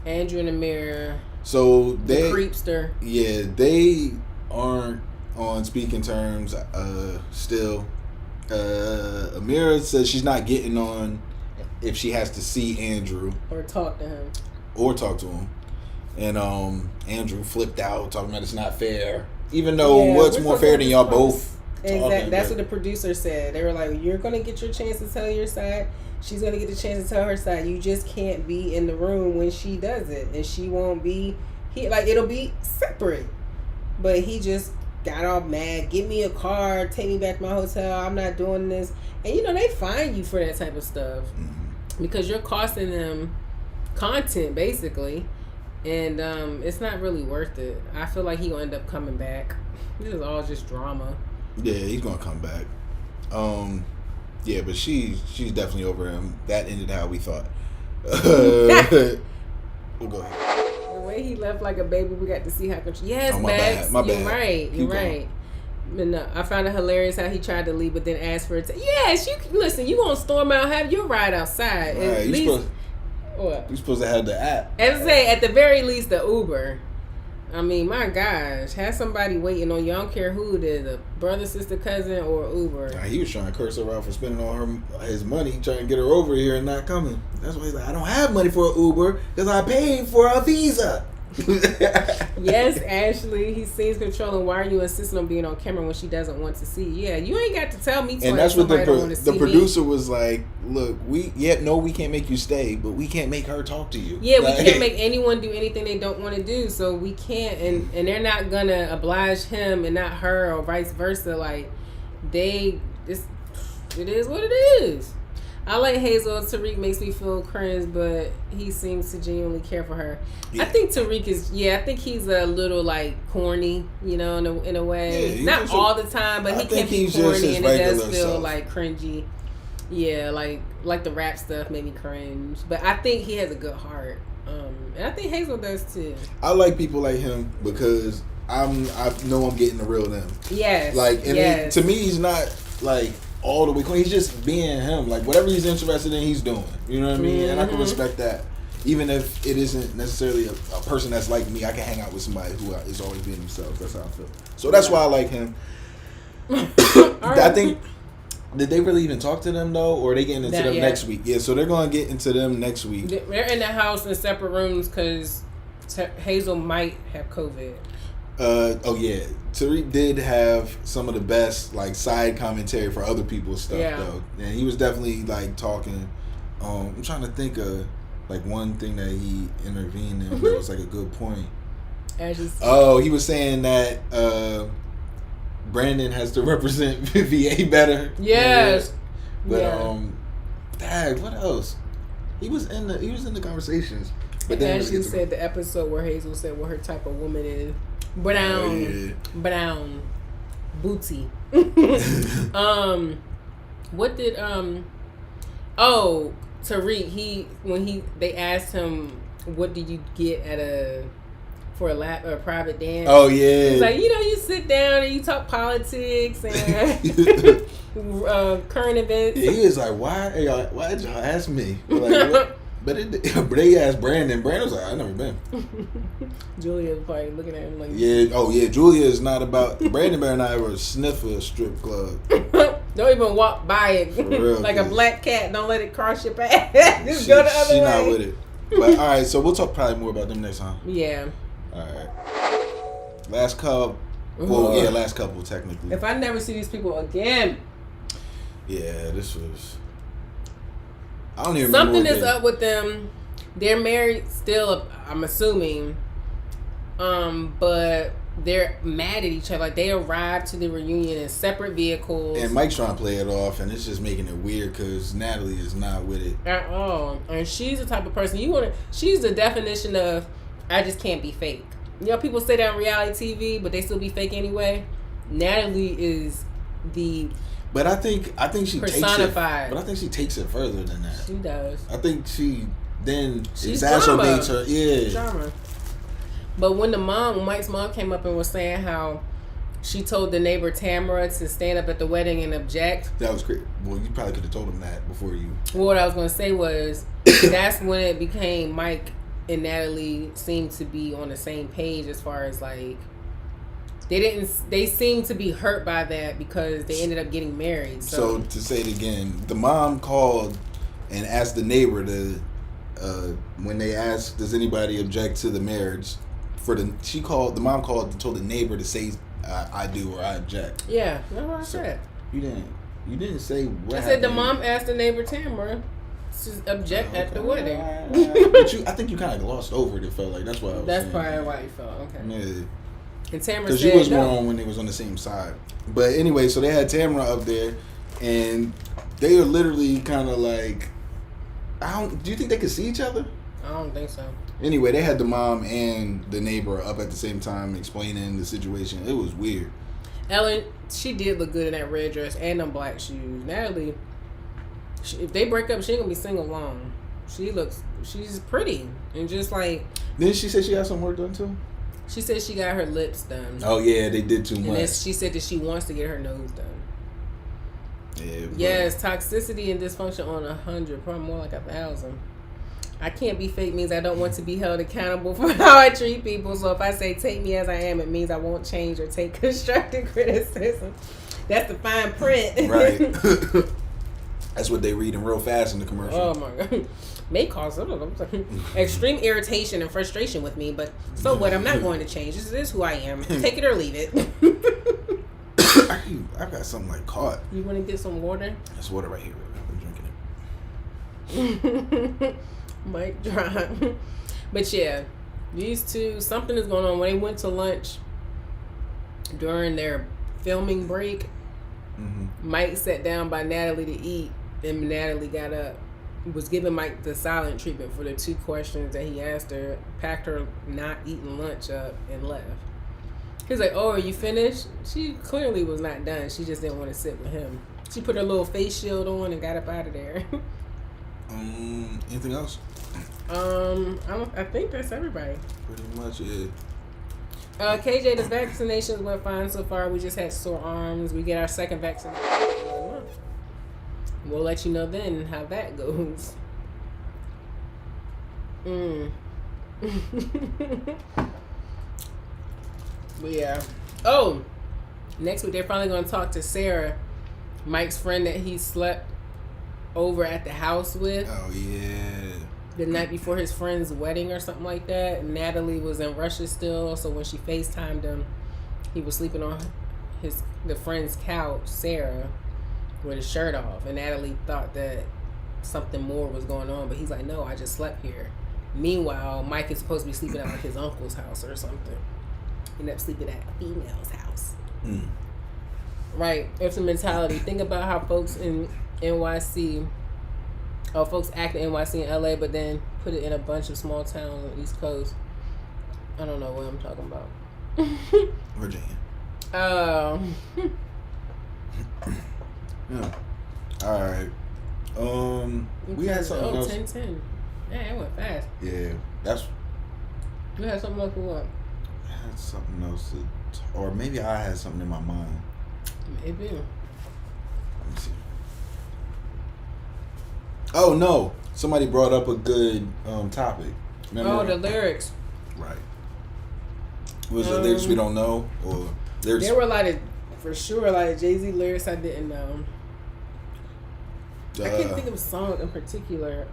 Andrew and Amira. So the creepster. Yeah, they aren't on speaking terms. Still, Amira says she's not getting on if she has to see Andrew or talk to him. And Andrew flipped out, talking about it's not fair. Even though what's more fair than y'all both? Exactly. That's what the producer said. They were like, you're going to get your chance to tell your side. She's going to get the chance to tell her side. You just can't be in the room when she does it. And she won't be, it'll be separate. But he just got all mad. Give me a car. Take me back to my hotel. I'm not doing this. And, they fine you for that type of stuff. Mm-hmm. Because you're costing them content, basically. And it's not really worth it. I feel like he'll end up coming back. This is all just drama. Yeah, he's gonna come back. Yeah, but she's definitely over him. That ended how we thought. We'll go ahead. The way he left like a baby, we got to see how. Yes, Oh, Max, my you're bad. right. You're Keep right. But no, I found it hilarious how he tried to leave, but then asked for it. Yes, you listen. You gonna storm out, have your ride outside. Right, At least, what? You supposed to have the app. As I say, at the very least, the Uber. I mean, my gosh, have somebody waiting on you. I don't care who it is, a brother, sister, cousin, or Uber. Nah, he was trying to curse her out for spending all his money trying to get her over here and not coming. That's why he's like, I don't have money for an Uber because I paid for a Visa. Yes, Ashley, he seems controlling. Why are you insisting on being on camera when she doesn't want to see you? Yeah, you ain't got to tell me. And that's what the producer me. was like, look, we can't make you stay, but we can't make her talk to you. Yeah, we can't make anyone do anything they don't want to do, so we can't, and they're not gonna oblige him and not her, or vice versa. Like, it is what it is. I like Hazel. Tariq makes me feel cringe, but he seems to genuinely care for her. Yeah. I think Tariq is. Yeah, I think he's a little like corny, in a way. Yeah, not all the time, but he can be corny, and it does feel like cringy. Yeah, like the rap stuff made me cringe, but I think he has a good heart, and I think Hazel does too. I like people like him because I know I'm getting the real them. Yes. To me, he's not like all the way clean. He's just being him. Like, whatever he's interested in, he's doing. You know what I mean? Mm-hmm. And I can respect that. Even if it isn't necessarily a person that's like me, I can hang out with somebody who is always being themselves. That's how I feel. So that's why I like him. I think, did they really even talk to them, though? Or are they getting into them next week? Yeah, so they're going to get into them next week. They're in the house in separate rooms because Hazel might have COVID. Tariq did have some of the best like side commentary for other people's stuff though, and he was definitely like talking. I'm trying to think of like one thing that he intervened in that was like a good point. He was saying that Brandon has to represent VA better. Yes, but what else? He was in the conversations. But then Ashley said the episode where Hazel said what her type of woman is. Brown booty. What did Tariq, they asked him what did you get at a private dance? Oh yeah. He's like, you sit down and you talk politics and current events. Yeah, he was like, why did y'all ask me? Like, what? But they asked Brandon. Brandon was like, I've never been. Julia was probably looking at him like... Yeah, Julia is not about... Brandon better not ever sniff a strip club. Don't even walk by it. For real, like a black cat. Don't let it cross your path. Just go the other way. She not with it. But, all right, so we'll talk probably more about them next time. Yeah. All right. Last couple. Well, yeah, last couple, technically. If I never see these people again... Yeah, this was... I don't even remember. Something is up with them. They're married still, I'm assuming. But they're mad at each other. Like, they arrived to the reunion in separate vehicles. And Mike's trying to play it off, and it's just making it weird because Natalie is not with it at all. And she's the type of person she's the definition of I just can't be fake. People say that on reality TV, but they still be fake anyway. Natalie is the... But I think she personified. But I think she takes it further than that. She does. I think she then exacerbates her. Yeah. Drama. But when Mike's mom came up and was saying how she told the neighbor Tamara to stand up at the wedding and object. That was great. Well, you probably could have told him that before you. Well, what I was going to say was that's when it became Mike and Natalie seemed to be on the same page as far as like. They seemed to be hurt by that because they ended up getting married. So to say it again, the mom called and asked the neighbor to, when they asked, does anybody object to the marriage? The mom called and told the neighbor to say, I do or I object. Yeah, that's what I said. You didn't say what I said the mom asked the neighbor Tamara to object at the wedding. But I think you kind of glossed over it. It felt like that's why. That's probably why you felt okay. Yeah. And Tamara said, because you was wrong when they was on the same side. But anyway, so they had Tamara up there, and they are literally kind of like, do you think they could see each other? I don't think so. Anyway, they had the mom and the neighbor up at the same time explaining the situation. It was weird. Ellen, she did look good in that red dress and them black shoes. Natalie, If they break up, she ain't gonna be single long. She's pretty and just like. Didn't she say she had some work done too? She said she got her lips done. Oh yeah, they did too and much. She said that she wants to get her nose done. Yeah. Yes, toxicity and dysfunction on 100, probably more like 1,000. I can't be fake means I don't want to be held accountable for how I treat people. So if I say take me as I am, it means I won't change or take constructive criticism. That's the fine print. Right. That's what they reading real fast in the commercial. Oh my god. May cause extreme irritation and frustration with me, but so what? I'm not going to change. This is who I am. Take it or leave it. I got something like caught. You want to get some water? There's water right here. I'm drinking it. Mic drop. But yeah, these two, something is going on. When they went to lunch during their filming break, Mike sat down by Natalie to eat, and Natalie got up, was giving Mike the silent treatment for the 2 questions that he asked her, packed her not eating lunch up, and left. He's like, oh, are you finished? She clearly was not done. She just didn't want to sit with him. She put her little face shield on and got up out of there. Anything else? I think that's everybody. Pretty much, yeah. KJ, the vaccinations went fine so far. We just had sore arms. We get our second vaccination in a month. We'll let you know then how that goes. But yeah. Oh, next week they're finally going to talk to Sarah, Mike's friend that he slept over at the house with. Oh yeah. The night before his friend's wedding or something like that. Natalie was in Russia still, so when she FaceTimed him, he was sleeping on the friend's couch, Sarah, with his shirt off. And Natalie thought that something more was going on, but he's like, no, I just slept here. Meanwhile, Mike is supposed to be sleeping at like his uncle's house or something. He ended up sleeping at a female's house. Right. It's a mentality. Think about how folks in NYC, or folks act in NYC and LA, but then put it in a bunch of small towns on the East Coast. I don't know what I'm talking about. Virginia. Yeah. All right. We had something else. 10-10. Yeah, it went fast. Yeah, that's. You had something else for what? I had something else, or maybe I had something in my mind. Maybe. Let me see. Oh no! Somebody brought up a good topic. Remember? Oh, the lyrics. Right. Was it lyrics we don't know, or lyrics? There were a lot of, for sure, a lot of Jay-Z lyrics I didn't know. I can't think of a song in particular.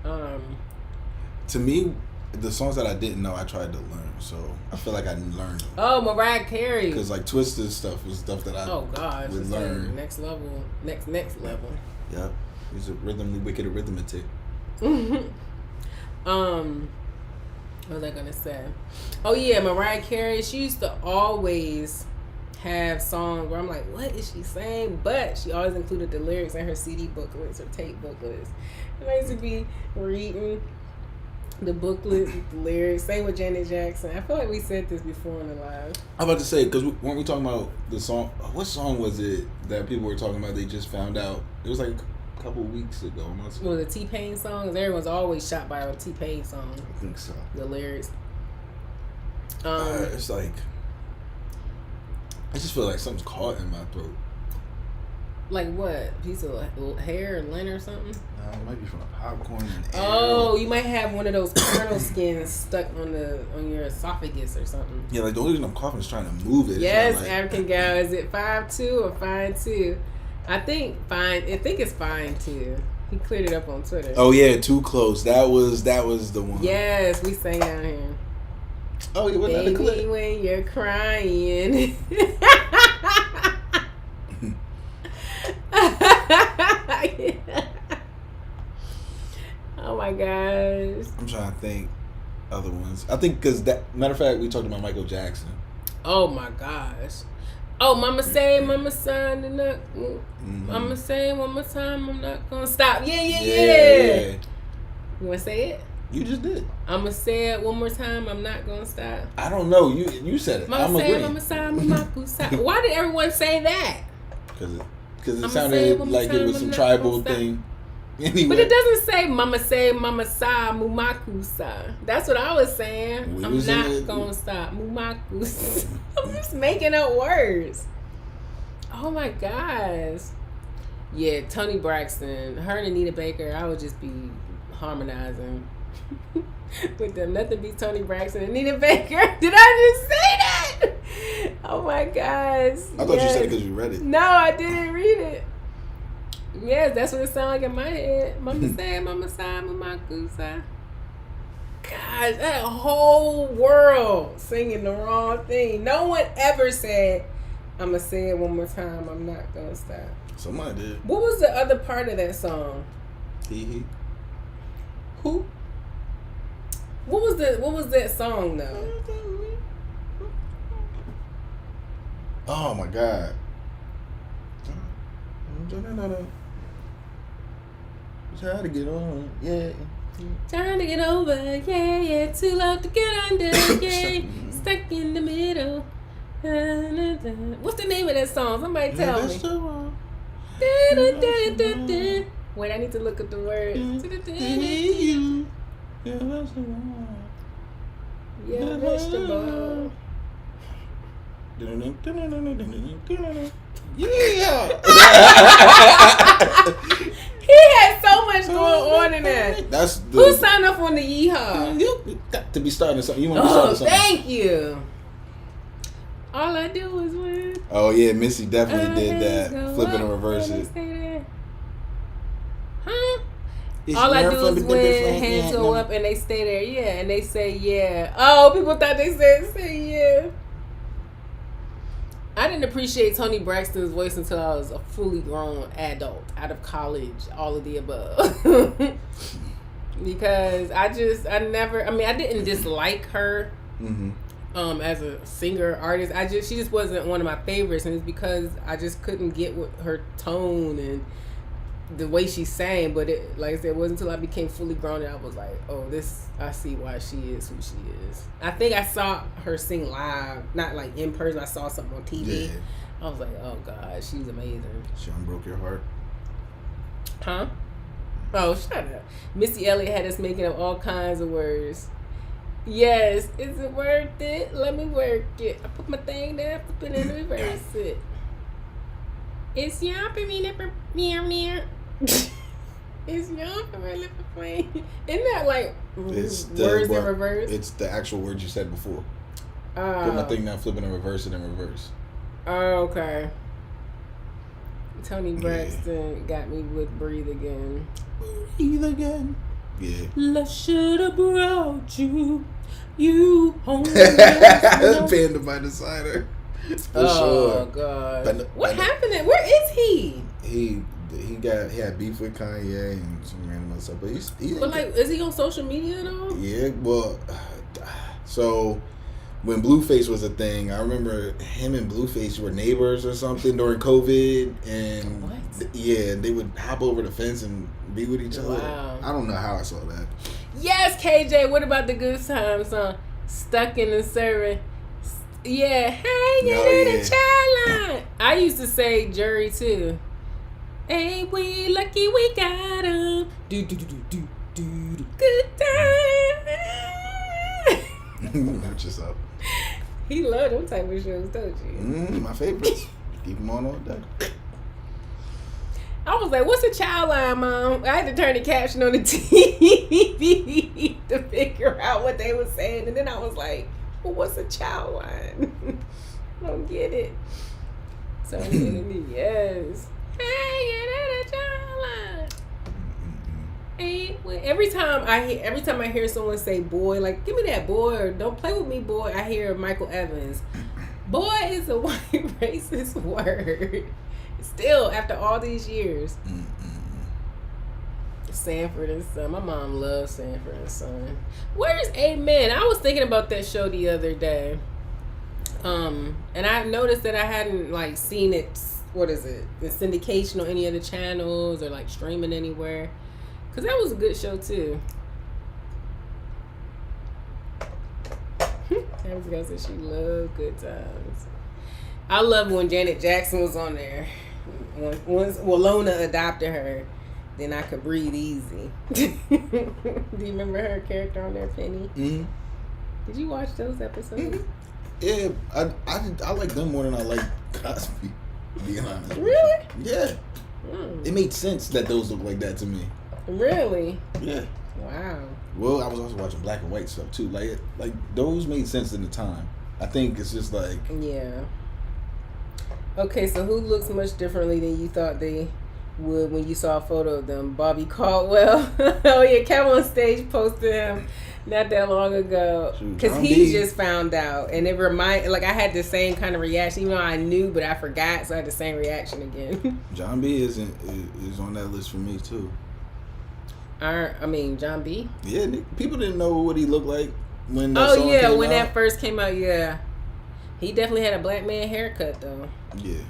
To me, the songs that I didn't know, I tried to learn. So I feel like I learned them. Oh, Mariah Carey. Because like Twisted stuff was stuff that I would learn. Like next level. Next level. Yep. He's a wicked arithmetic. What was I gonna say? Oh yeah, Mariah Carey. She used to always have songs where I'm like, what is she saying? But she always included the lyrics in her CD booklets or tape booklets. And I used to be reading the booklet with the lyrics. Same with Janet Jackson. I feel like we said this before in the live. I'm about to say, because weren't we talking about the song? What song was it that people were talking about? They just found out. It was like a couple weeks ago. Well, the T-Pain songs. Everyone's always shot by a T-Pain song. I think so. The lyrics. It's like, I just feel like something's caught in my throat. Like what? Piece of hair or lint or something? It might be from the popcorn and air. Oh, you might have one of those kernel skins stuck on your esophagus or something. Yeah, like the only reason I'm coughing is trying to move it. Yes, like, African gal. Is it 5'2" or 5'2"? I think it's fine too. He cleared it up on Twitter. Oh yeah, too close. That was the one. Yes, we sang down here. Oh, yeah, wasn't that the clip? Baby, when you're crying. Oh my gosh. I'm trying to think other ones. I think because that matter of fact, we talked about Michael Jackson. Oh my gosh. Oh, mama say, mama sign, and mama say one more time, I'm not gonna stop. Yeah. You wanna say it? You just did. I'ma say it one more time. I'm not gonna stop. I don't know. You said it. Mama say, mama sign, mama stop. Why did everyone say that? Because it sounded like it was some tribal thing. Anyway. But it doesn't say mama sa, mumaku sa. That's what I was saying. I'm not gonna stop. Mumaku sa. I'm just making up words. Oh my gosh. Yeah, Toni Braxton. Her and Anita Baker, I would just be harmonizing with them. Nothing beats Toni Braxton and Anita Baker. Did I just say that? Oh my gosh. I thought you said it because you read it. No, I didn't read it. Yes, that's what it sounds like in my head. Mama said, mama sa, mumaku sa. Gosh, that whole world singing the wrong thing. No one ever said, I'm going to say it one more time. I'm not going to stop. Somebody did. What was the other part of that song? He. Who? What was that song though? Oh my God. Trying to get on, yeah. Trying to get over, yeah. Too low to get under, yeah. Stuck in the middle. What's the name of that song? Somebody tell me. Wait, I need to look at the words. Yeah, vegetable. Yeah. He had so much going on in that. That's the, who signed up on the yeehaw? You got to be starting something. You want to be starting something. Thank you. All I do is win. Oh yeah, Missy definitely did that. Flipping and reverse it. Huh? All I do is win, hands go up, and they stay there. Yeah, and they say yeah. Oh, people thought they said say yeah. I didn't appreciate Toni Braxton's voice until I was a fully grown adult, out of college, all of the above. Because I didn't dislike her as a singer, artist. She just wasn't one of my favorites, and it's because I just couldn't get with her tone and the way she sang. But it, like I said, it wasn't until I became fully grown that I was like, oh, I see why she is who she is. I think I saw her sing live, not like in person. I saw something on TV. Yeah. I was like, oh God, she's amazing. She broke your heart. Huh? Oh, shut up. Missy Elliott had us making up all kinds of words. Yes, is it worth it? Let me work it. I put my thing there, put it in and reverse it. It's yapping me, meow. It's young for my lip plane. Isn't that like words in reverse? It's the actual words you said before. Put my thing down, flipping and reverse it in reverse. Oh, okay. Toni Braxton got me with Breathe Again. Breathe Again. Yeah. Love should have brought you home. Panda by Decider. For sure. Oh God. What happened? Where is he? He had beef with Kanye and some random other stuff. But he's is he on social media though? Yeah, well, so when Blueface was a thing, I remember him and Blueface were neighbors or something during COVID, and they would hop over the fence and be with each other. Wow. I don't know how I saw that. Yes, KJ. What about the Good Time song? Stuck in the Servant. Yeah, hanging in the child line. I used to say Jury too. Ain't we lucky we got him? Do. Good time. Watch yourself. He loved them type of shows, don't you? My favorites. Keep them on all day. I was like, what's a child line, Mom? I had to turn the caption on the TV to figure out what they were saying. And then I was like, well, what's a child line? I don't get it. So, yes. Hey, in a child line. Every time I hear someone say boy, like, give me that boy, or don't play with me, boy, I hear Michael Evans. Boy is a white racist word. Still, after all these years. Sanford and Son. My mom loves Sanford and Son. Where's Amen? I was thinking about that show the other day. And I noticed that I hadn't like seen it. What is it? The syndication on any other channels or like streaming anywhere. Cause that was a good show too. Abigail said she loved Good Times. I love when Janet Jackson was on there. Once Lona adopted her. then I could breathe easy. Do you remember her character on there, Penny? Mm-hmm. Did you watch those episodes? Mm-hmm. Yeah, I like them more than I like Cosby. Being honest. Really? Yeah. It made sense that those look like that to me. Really? Yeah. Wow. Well, I was also watching black and white stuff too. Like those made sense in the time. I think it's just like yeah. Okay, so who looks much differently than you thought they would when you saw a photo of them? Bobby Caldwell. Oh yeah, Kevin on stage posted him not that long ago because he just found out, and it like I had the same kind of reaction, even though I knew, but I forgot, so I had the same reaction again. John B is on that list for me too. John B. Yeah, people didn't know what he looked like when. That song came when out. That first came out. Yeah, he definitely had a black man haircut though. Yeah.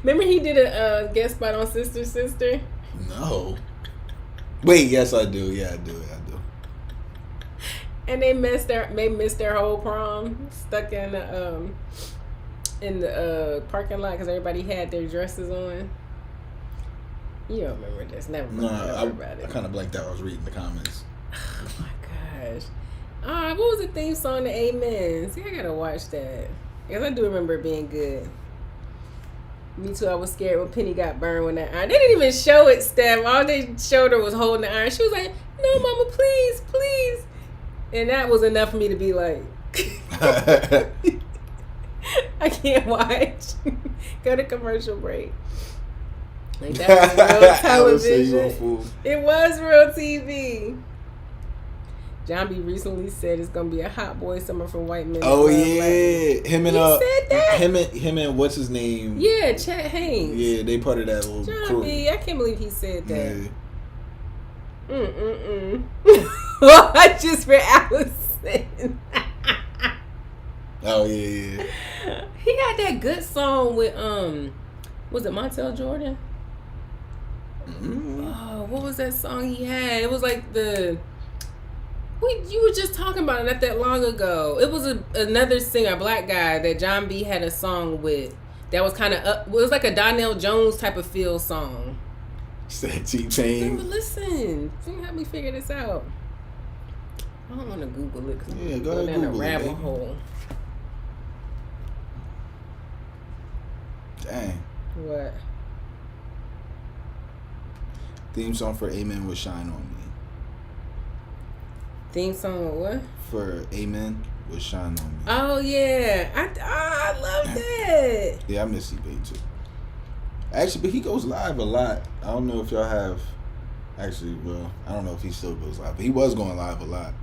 Remember he did a guest spot on Sister Sister? No. Wait, yes I do. Yeah, I do. And they missed their whole prom, stuck in the parking lot because everybody had their dresses on. You don't remember this? Never mind. I kind of blanked out. I was reading the comments. Oh my gosh. What was the theme song to Amen? See, I gotta watch that. Because I do remember it being good. Me too, I was scared when Penny got burned with that iron. They didn't even show it, Steph. All they showed her was holding the iron. She was like, no, mama, please, please. And that was enough for me to be like, I can't watch. Go to commercial break. Like, that was real television. It was real TV. John B. recently said it's gonna be a hot boy summer for white men. Oh yeah, him and said that? him and what's his name? Yeah, Chet Haynes. Yeah, they part of that little John crew. B. I can't believe he said that. Yeah. I just read Allison. Oh yeah. He had that good song with was it Montel Jordan? Mm-hmm. Oh, what was that song he had? It was like you were just talking about it not that long ago. It was another singer, a black guy that John B had a song with that was kind of it was like a Donnell Jones type of feel song. Said T-Pain. Listen, you can help me figure this out. I don't want to Google it. Yeah, go ahead down Google a rabbit it, hole. Dang. What? Theme song for Amen was Shine On Me. Theme song or what? For Amen was Shine On Me. Oh yeah, I love that. Yeah, I miss C-Babe too. Actually, but he goes live a lot. I don't know if y'all have. Actually, well, I don't know if he still goes live, but he was going live a lot.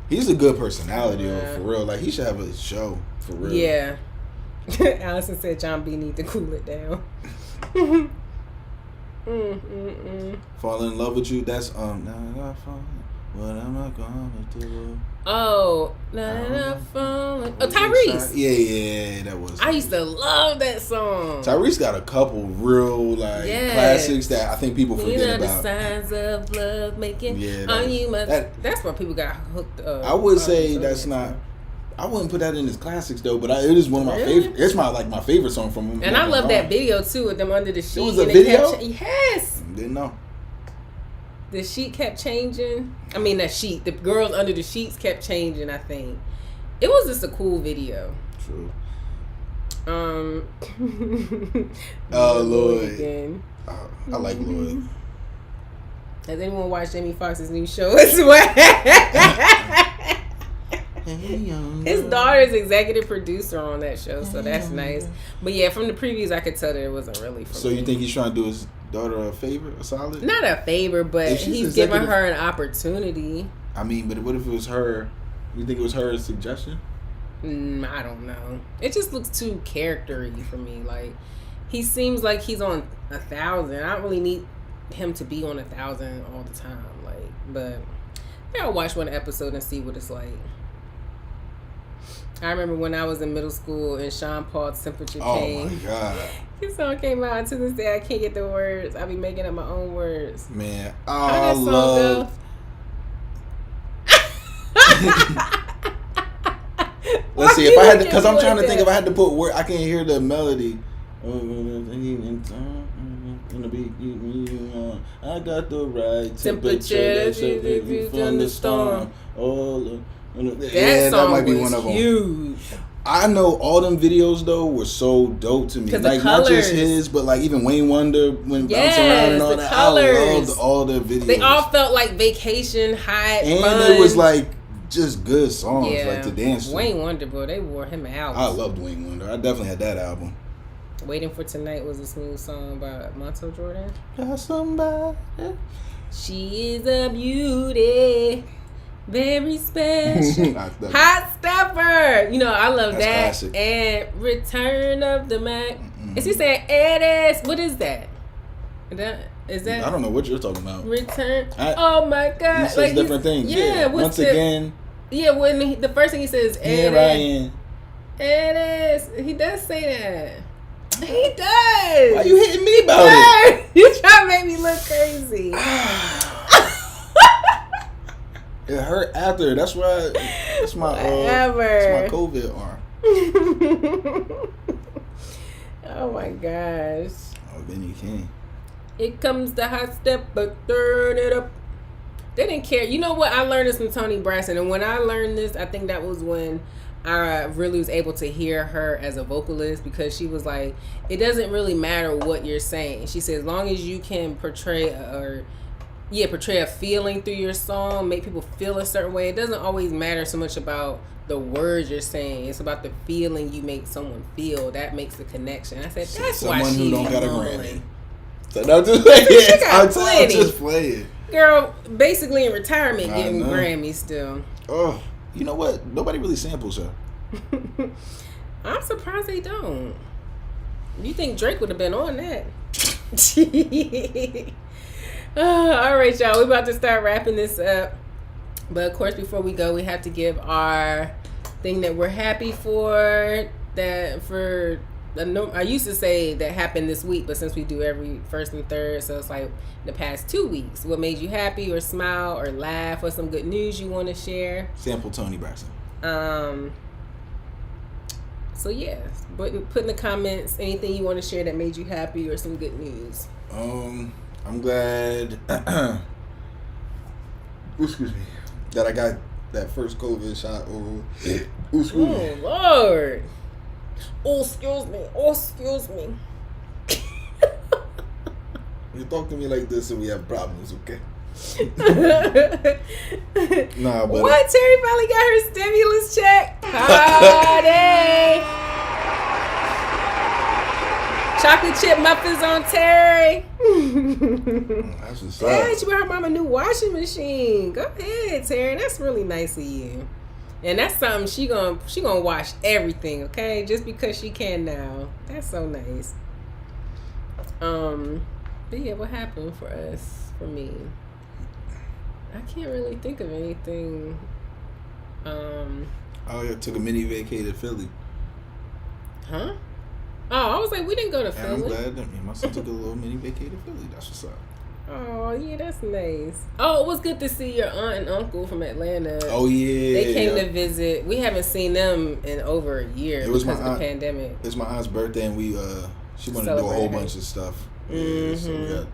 He's a good personality, for real. Like he should have a show for real. Yeah. Allison said John B need to cool it down. Fall in love with you. That's Now I fall. What am I gonna do? Oh, Tyrese. Yeah, that was. I used to love that song. Tyrese got a couple real classics that I think people forget about. The signs of love making on you. That's why people got hooked up. I would say that's not. I wouldn't put that in his classics though, but it is one of my favorite. It's my favorite song from him. And I love that video too with them under the sheet. It was a video. Yes. Didn't know. The sheet kept changing. I mean, the girls under the sheets kept changing, I think. It was just a cool video. True. Lloyd. I like Lloyd. Has anyone watched Jamie Foxx's new show as well? His daughter's executive producer on that show, so that's nice. But yeah, from the previews, I could tell that it wasn't really for me. So you think he's trying to do his daughter a favor, a solid? Not a favor, but he's giving her an opportunity. I mean, but what if it was her? You think it was her suggestion? I don't know. It just looks too character-y for me. Like, he seems like he's on 1,000. I don't really need him to be on 1,000 all the time. Like, but I'll watch one episode and see what it's like. I remember when I was in middle school and Sean Paul's Temperature came. Oh my God. His song came out, and to this day I can't get the words. I be making up my own words. Man, I love. Let's see if I had to, because I'm trying to think if I had to put word. I can't hear the melody. I got the right Temperature, temperature from the storm. That song might be was one of them. huge. I know all them videos though were so dope to me. 'Cause the Like not just colors. his, but like even Wayne Wonder when Yes, bouncing around and all the that. colors. I loved all their videos. They all felt like vacation, high, and fun. it was like just good songs, yeah. like to dance to. Wayne Wonder, bro, they wore him out. I loved Wayne Wonder. I definitely had that album. Waiting for Tonight was a smooth song by Montel Jordan. Got somebody. She is a beauty, very special. Hot Stepper. You know, I love That's that. classic. And Return of the Mac. Is he saying Edes? What is that? Is that I don't know what you're talking about. Return? Oh my God. He says different things. Yeah. what's Once again. Yeah, when the first thing he says, Here I am. Edes. He does say that. He does. Why you hitting me about it? You trying to make me look crazy. It hurt after. That's why. That's my. Whatever. That's my COVID arm. Oh my gosh. Oh, Benny King. It comes the hot step, but turn it up. They didn't care. You know what? I learned this from Toni Braxton, and when I learned this, I think that was when I really was able to hear her as a vocalist, because she was like, it doesn't really matter what you're saying. She said, as long as you can portray a feeling through your song, make people feel a certain way. It doesn't always matter so much about the words you're saying. It's about the feeling you make someone feel. That makes the connection. I said, that's Someone why who she's don't got a rolling. Grammy. So don't just play it. got I'm plenty. just playing. Girl, basically in retirement I getting know. Grammys still. Oh, you know what? Nobody really samples her. I'm surprised they don't. You think Drake would have been on that? All right, y'all. We're about to start wrapping this up. But of course, before we go, we have to give our thing that we're happy for. I used to say that happened this week, but since we do every first and third, so it's like the past 2 weeks. What made you happy or smile or laugh, or some good news you want to share? Sample Toni Braxton. So yeah, put in the comments anything you want to share that made you happy or some good news. I'm glad. Excuse me. That I got that first COVID shot over. Excuse me. Oh Lord. Oh excuse me. Oh excuse me. You talk to me like this and we have problems, okay? Nah, but What? Terry finally got her stimulus check. Party. Chocolate chip muffins on Terry. that's what's up. Yeah, she bought her mama a new washing machine. Go ahead, Terry. That's really nice of you. And that's something she gonna wash everything, okay? Just because she can now. That's so nice. But yeah, what happened for us? For me, I can't really think of anything. Oh, yeah, took a mini vacay to Philly. Huh? Oh, I was like, we didn't go to And I'm Philly. glad that me and my son took a little mini vacay to Philly. That's what's up. Oh, yeah, that's nice. Oh, it was good to see your aunt and uncle from Atlanta. Oh, yeah. They came to visit. We haven't seen them in over a year It was because my of aunt. the pandemic. It's my aunt's birthday, and she wanted to do a whole Celebrated. bunch of stuff. Yeah, so we got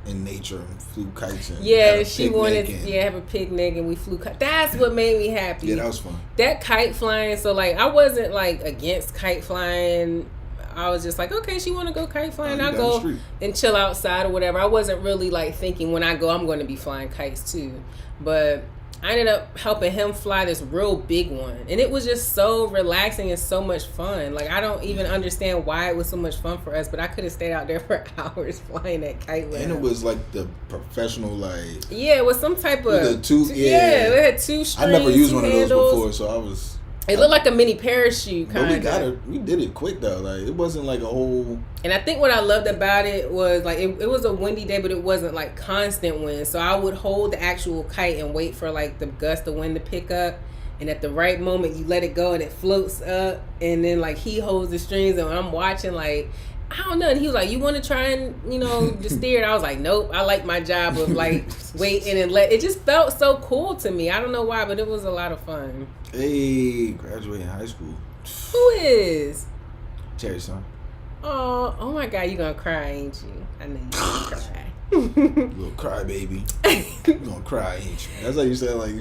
in nature and flew kites and had Yeah, a she picnic wanted and- have a picnic and we flew. That's what made me happy. Yeah, that was fun. That kite flying. So like, I wasn't like against kite flying. I was just like, okay, she want to go kite flying. you I'll down the go street. and chill outside or whatever. I wasn't really like thinking when I go, I'm going to be flying kites too. But I ended up helping him fly this real big one. And it was just so relaxing and so much fun. Like, I don't even understand why it was so much fun for us, but I could have stayed out there for hours flying that kite with And him. it was like the professional, like, Yeah, it was some type of... the two- Yeah, it had two strings, I never used one of those handles. before, so I was. It looked like a mini parachute kind But of. we did it quick though. Like, it wasn't like a whole. And I think what I loved about it was like it was a windy day, but it wasn't like constant wind. So I would hold the actual kite and wait for like the gust of wind to pick up. And at the right moment, you let it go and it floats up. And then like he holds the strings and I'm watching like, I don't know. And he was like, you want to try and, just steer it? I was like, nope. I like my job of like waiting and it just felt so cool to me. I don't know why, but it was a lot of fun. Hey, graduating high school. Who is? Terry's son. Oh my God, you gonna cry, ain't you? I know you gonna cry. Little cry baby. You gonna cry, ain't you? That's how you say like.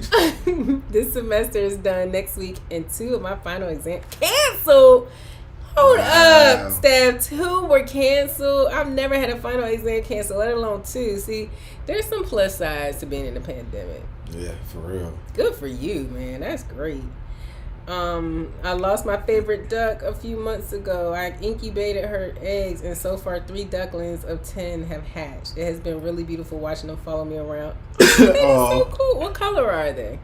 This semester is done next week, and 2 of my final exams canceled. Hold up, Steph. 2 were canceled. I've never had a final exam canceled, let alone 2. See, there's some plus sides to being in the pandemic. Yeah, for real. Good for you, man. That's great. I lost my favorite duck a few months ago. I incubated her eggs, and so far 3 ducklings of 10 have hatched. It has been really beautiful watching them follow me around. That is so cool. What color are they?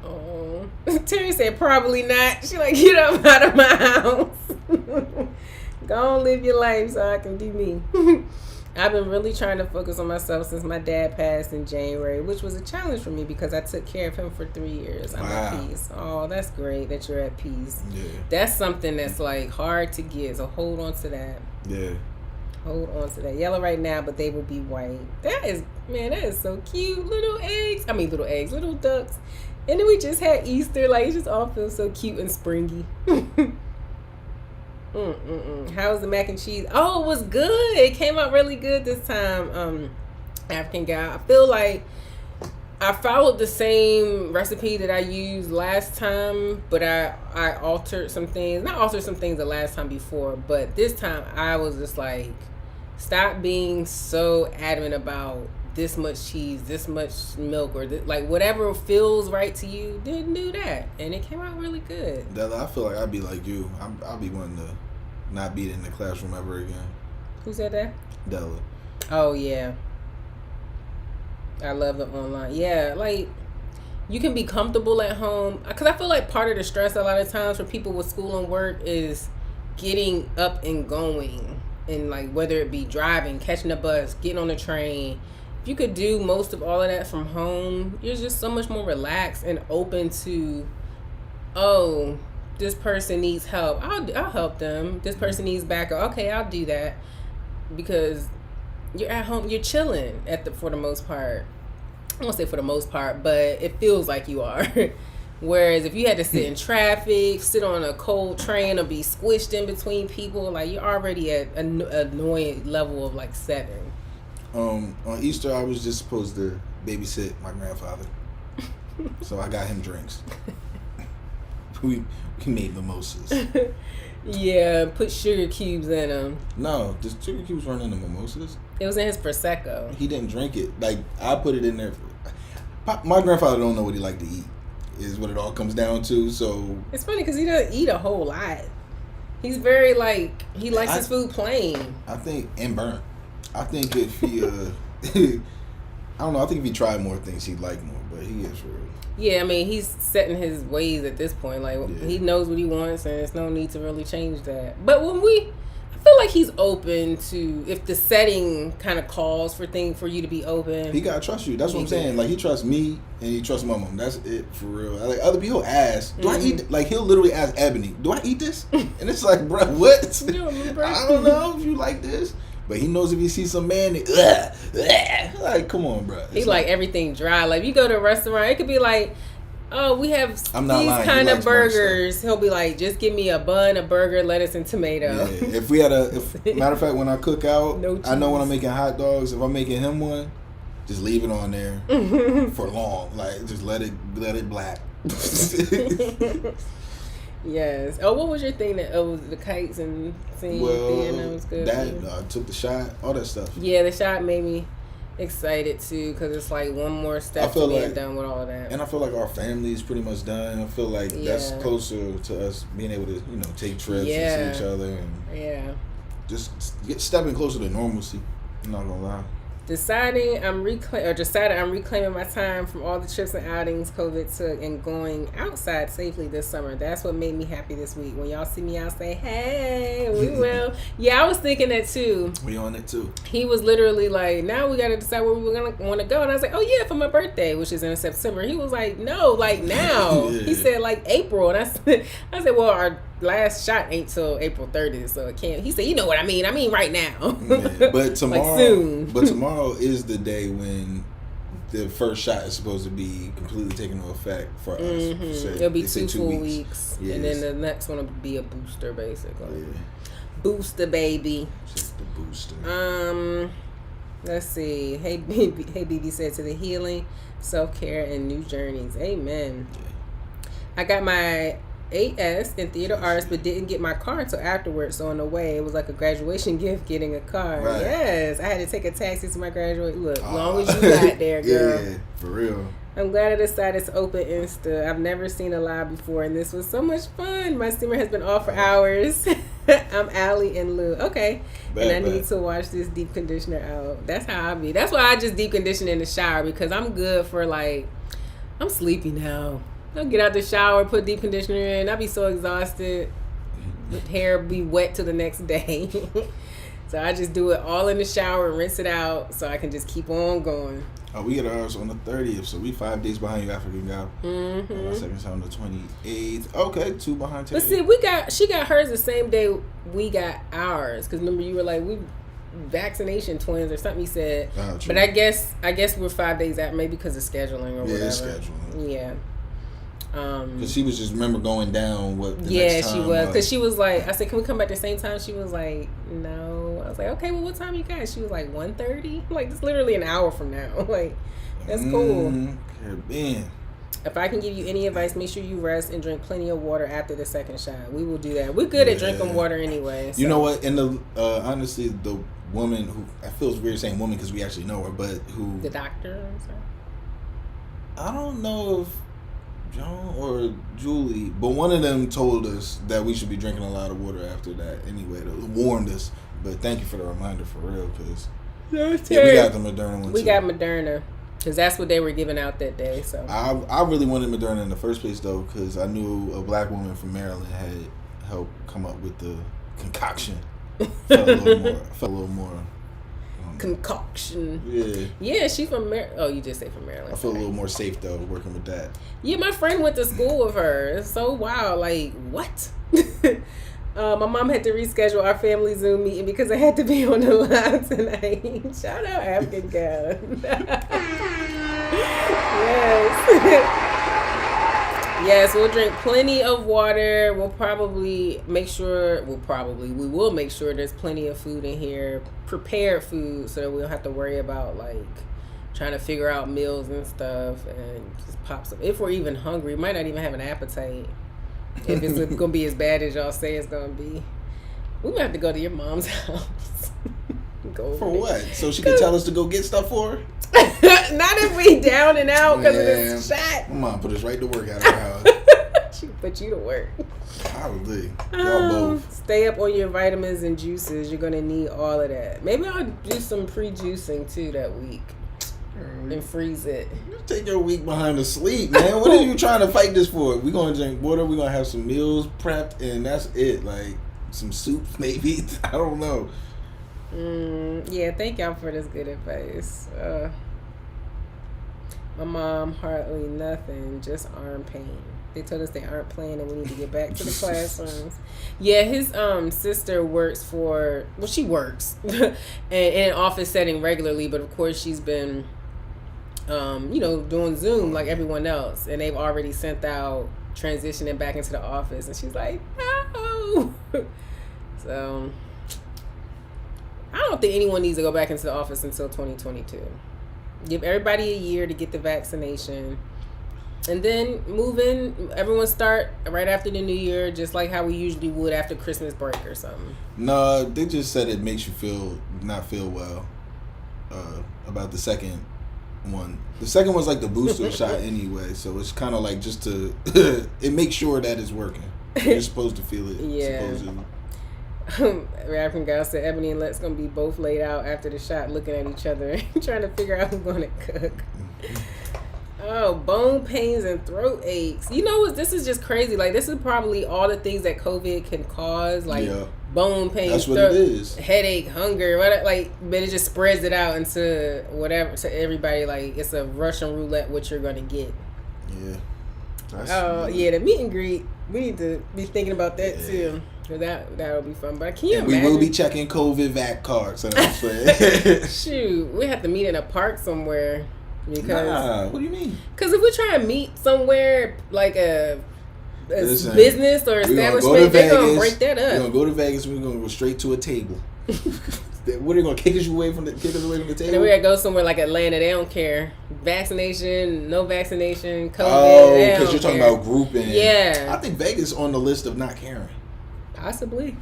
Oh, Terry said probably not. She like, get up out of my house. Go on, live your life so I can be me. I've been really trying to focus on myself since my dad passed in January, which was a challenge for me because I took care of him for 3 years. I'm at peace. Oh, that's great that you're at peace. Yeah. That's something that's like hard to get, so hold on to that. Yeah. Hold on to that. Yellow right now, but they will be white. That is so cute. Little ducks. And then we just had Easter. Like, it just all feels so cute and springy. How was the mac and cheese? Oh, it was good. It came out really good this time. African guy. I feel like I followed the same recipe that I used last time, but I altered some things. Not altered some things the last time before, but this time I was just like, stop being so adamant about this much cheese, this much milk, or like whatever feels right to you. Didn't do that, and it came out really good. Della, I feel like I'd be like you. I'll be wanting to not be in the classroom ever again. Who said that? Della. Oh yeah, I love the online. Yeah, like you can be comfortable at home because I feel like part of the stress a lot of times for people with school and work is getting up and going, and like whether it be driving, catching a bus, getting on the train. If you could do most of all of that from home, you're just so much more relaxed and open to, oh, this person needs help. I'll help them. This person needs backup. Okay, I'll do that. Because you're at home, you're chilling for the most part. I won't say for the most part, but it feels like you are. Whereas if you had to sit in traffic, sit on a cold train, or be squished in between people, like you're already at an annoying level of like 7. On Easter, I was just supposed to babysit my grandfather, so I got him drinks. we made mimosas. Yeah, put sugar cubes in them. No, the sugar cubes weren't in the mimosas. It was in his prosecco. He didn't drink it. Like I put it in there. My grandfather don't know what he like to eat. Is what it all comes down to. So it's funny because he doesn't eat a whole lot. He's very like he likes his food plain. I think and burnt. I think if he, I don't know. I think if he tried more things, he'd like more. But he is real. Yeah, I mean, he's setting his ways at this point. Like he knows what he wants, and there's no need to really change that. But I feel like he's open to if the setting kind of calls for you to be open. He gotta trust you. That's what I'm saying. Like he trusts me, and he trusts my mom. That's it for real. Like other people ask, do I eat? Like he'll literally ask Ebony, do I eat this? And it's like, bro, what? I don't know if you like this. But he knows if he sees some man, like, come on, bro. He like everything dry. Like, you go to a restaurant, it could be like, oh, we have these kind of burgers. He'll be like, just give me a bun, a burger, lettuce, and tomato. Yeah. If matter of fact, when I cook out, I know when I'm making hot dogs, if I'm making him one, just leave it on there for long. Like, just let it black. Yes. Oh, what was your thing that was the kites and singing? That was good. That took the shot, all that stuff. Yeah, the shot made me excited too because it's like one more step to being done with all that. And I feel like our family is pretty much done. I feel like that's closer to us being able to take trips and see each other and just stepping closer to normalcy. I'm not gonna lie. Decided I'm reclaiming my time from all the trips and outings COVID took and going outside safely this summer. That's what made me happy this week. When y'all see me out, say, hey, we will. Yeah, I was thinking that too. We on it too. He was literally like, now we got to decide where we're going to want to go. And I was like, oh yeah, for my birthday, which is in September. He was like, no, like now. He said like April. And I said, well, our last shot ain't till April 30th, so it can't. He said, you know what I mean? I mean right now. But tomorrow, like soon. But tomorrow is the day when the first shot is supposed to be completely taken into effect for us. It'll be 2 full weeks. Yes. And then the next one will be a booster, basically. Yeah. Booster, baby. Just the booster. Let's see. Hey, BB said, to the healing, self-care, and new journeys. Amen. Yeah. I got my 8S in theater arts, but didn't get my car until afterwards. So on the way, it was like a graduation gift getting a car. Right. Yes, I had to take a taxi to my graduation. Look, long as you got there, girl. Yeah, for real. I'm glad I decided to open Insta. I've never seen a live before, and this was so much fun. My steamer has been off for hours. I'm Allie and Lou. Okay. And I need to wash this deep conditioner out. That's how I be. That's why I just deep condition in the shower, because I'm good for like, I'm sleepy now. I'll get out the shower, put deep conditioner in. I'll be so exhausted. Hair be wet till the next day. So I just do it all in the shower and rinse it out so I can just keep on going. Oh, we get ours on the 30th, so we 5 days behind you, African gal. Mm-hmm. My second's on the 28th. Okay, 2 behind. But see, she got hers the same day we got ours. Because remember, you were like, we vaccination twins or something you said. But I guess we're 5 days out, maybe because of scheduling or whatever. Yeah, scheduling. Yeah. Because she was just remember going down the next time she was. Because she was like, I said, can we come back the same time? She was like, no. I was like, okay, well, what time you guys? She was like, 1:30. Like, it's literally an hour from now. Like, that's cool. Caribbean. If I can give you any advice, make sure you rest and drink plenty of water after the second shot. We will do that. We're good at drinking water anyway. So. You know what? And the honestly, the woman who, I feel weird saying woman because we actually know her, but who the doctor. I don't know if John or Julie, but one of them told us that we should be drinking a lot of water after that. Anyway, they warned us. But thank you for the reminder, for real, because we got the Moderna one. We got Moderna. Because that's what they were giving out that day. So I really wanted Moderna in the first place, though, because I knew a black woman from Maryland had helped come up with the concoction. Felt a little more. Concoction. Yeah. Yeah, she's from Maryland. Oh, you just say from Maryland. I feel a little more safe, though, working with that. Yeah, my friend went to school with her. It's so wild. Like, what? My mom had to reschedule our family Zoom meeting because I had to be on the line tonight. Shout out African Gal. Yes. Yes, we'll drink plenty of water. We will make sure there's plenty of food in here. Prepared food so that we don't have to worry about like trying to figure out meals and stuff and just pop some. If we're even hungry, we might not even have an appetite. If it's going to be as bad as y'all say it's going to be. We might have to go to your mom's house. Go for what? So she can tell us to go get stuff for her? Not if we down and out because of this shot. My mom put us right to work out of her house. She put you to work. Probably. Y'all both. Stay up on your vitamins and juices. You're going to need all of that. Maybe I'll do some pre-juicing too that week. And freeze it. You take your week behind the sleep, man. What are you trying to fight this for? We're going to drink water. We're going to have some meals prepped, and that's it. Like, some soup, maybe. I don't know. Yeah, thank y'all for this good advice. My mom, hardly nothing, just arm pain. They told us they aren't playing and we need to get back to the classrooms. Yeah, his sister works she works in an office setting regularly, but of course she's been doing Zoom like everyone else, and they've already sent out transitioning back into the office, and she's like, no. So I don't think anyone needs to go back into the office until 2022. Give everybody a year to get the vaccination, and then move in. Everyone start right after the new year, just like how we usually would after Christmas break or something. No, they just said it makes you not feel well about the second one. The second one's like the booster shot anyway, so it's kind of like just to it makes sure that it's working. You're supposed to feel it. Yeah. Supposedly. African Guy said Ebony and Lex gonna be both laid out after the shot, looking at each other, trying to figure out who's gonna cook. Oh, bone pains and throat aches. You know what? This is just crazy. Like, this is probably all the things that COVID can cause, like bone pains, that's what it is. Headache, hunger, but it just spreads it out into whatever to everybody. Like, it's a Russian roulette what you're gonna get. Yeah. The meet and greet. We need to be thinking about that too. That'll be fun. But can you imagine? We will be checking COVID vac cards. Shoot, we have to meet in a park somewhere. What do you mean? Because if we try and meet somewhere like a Listen, business or establishment, they're going to break that up. We're going to go to Vegas. We're going to go straight to a table. What are they going to kick us away from the table? And then we got to go somewhere like Atlanta. They don't care. Vaccination, no vaccination, COVID. Oh, because you're talking about grouping. Yeah. I think Vegas on the list of not caring. Possibly.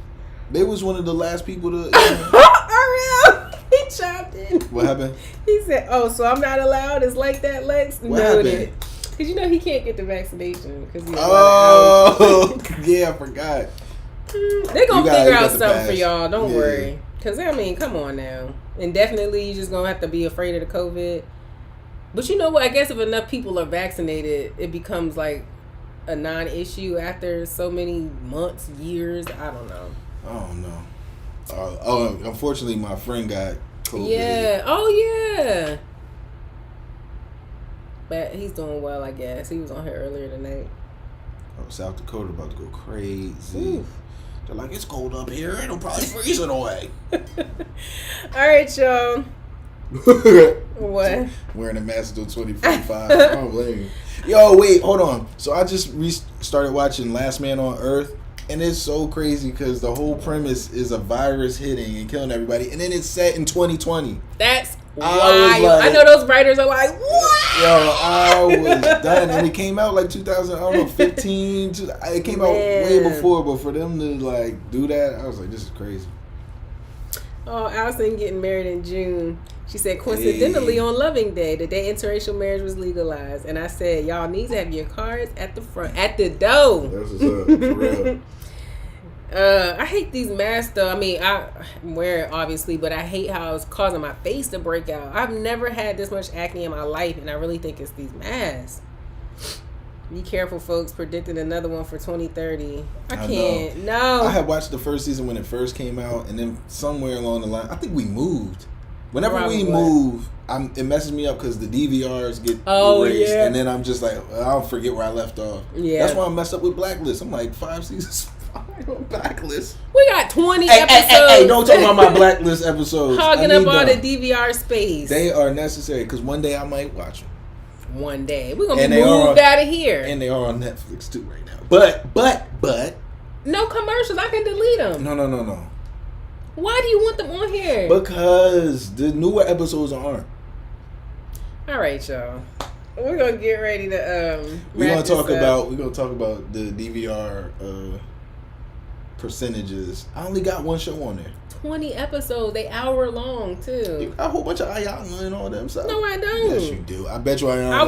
They was one of the last people to... Ariel, he chopped in. What happened? He said, so I'm not allowed? It's like that, Lex? What happened? Because he can't get the vaccination. Yeah, I forgot. They're going to figure out something for y'all. Don't worry. Because, come on now. And definitely you're just going to have to be afraid of the COVID. But you know what? I guess if enough people are vaccinated, it becomes like a non-issue after so many months, years. I don't know. Oh, no. Unfortunately, my friend got COVID. Yeah. Oh, yeah. But he's doing well, I guess. He was on here earlier tonight. Oh, South Dakota about to go crazy. Oof. They're like, it's cold up here. It'll probably freeze it away. All right, y'all. What? Wearing a mask until 2045. I don't blame you. Yo, wait, hold on. So I just started watching Last Man on Earth. And it's so crazy because the whole premise is a virus hitting and killing everybody. And then it's set in 2020. That's wild. I know those writers are like, what? Yo, I was done. And it came out like 2015. It came out way before. But for them to like do that, I was like, this is crazy. Oh, Allison getting married in June. She said, coincidentally on Loving Day, the day interracial marriage was legalized. And I said, y'all need to have your cards at the front, at the door. That's what's up, for real. I hate these masks though. I mean, I wear it obviously, but I hate how it's causing my face to break out. I've never had this much acne in my life, and I really think it's these masks. Be careful, folks. Predicted another one for 2030. I can't. No. I had watched the first season when it first came out, and then somewhere along the line, I think we moved. Whenever we move, it messes me up because the DVRs get erased, and then I'm just like, I'll forget where I left off. Yeah, that's why I'm messed up with Blacklist. I'm like 5 seasons. Blacklist. We got 20 episodes. Hey, don't talk about my Blacklist episodes. Hogging up all the DVR space. They are necessary because one day I might watch them. One day we're gonna be moved out of here, and they are on Netflix too right now. But no commercials. I can delete them. No. Why do you want them on here? Because the newer episodes aren't. All right, y'all. We're gonna get ready to We're gonna talk about the DVR percentages. I only got one show on there. 20 episodes. They hour long too. You got a whole bunch of Ayala and all them stuff. No, I don't. Yes, you do. I bet you Y'all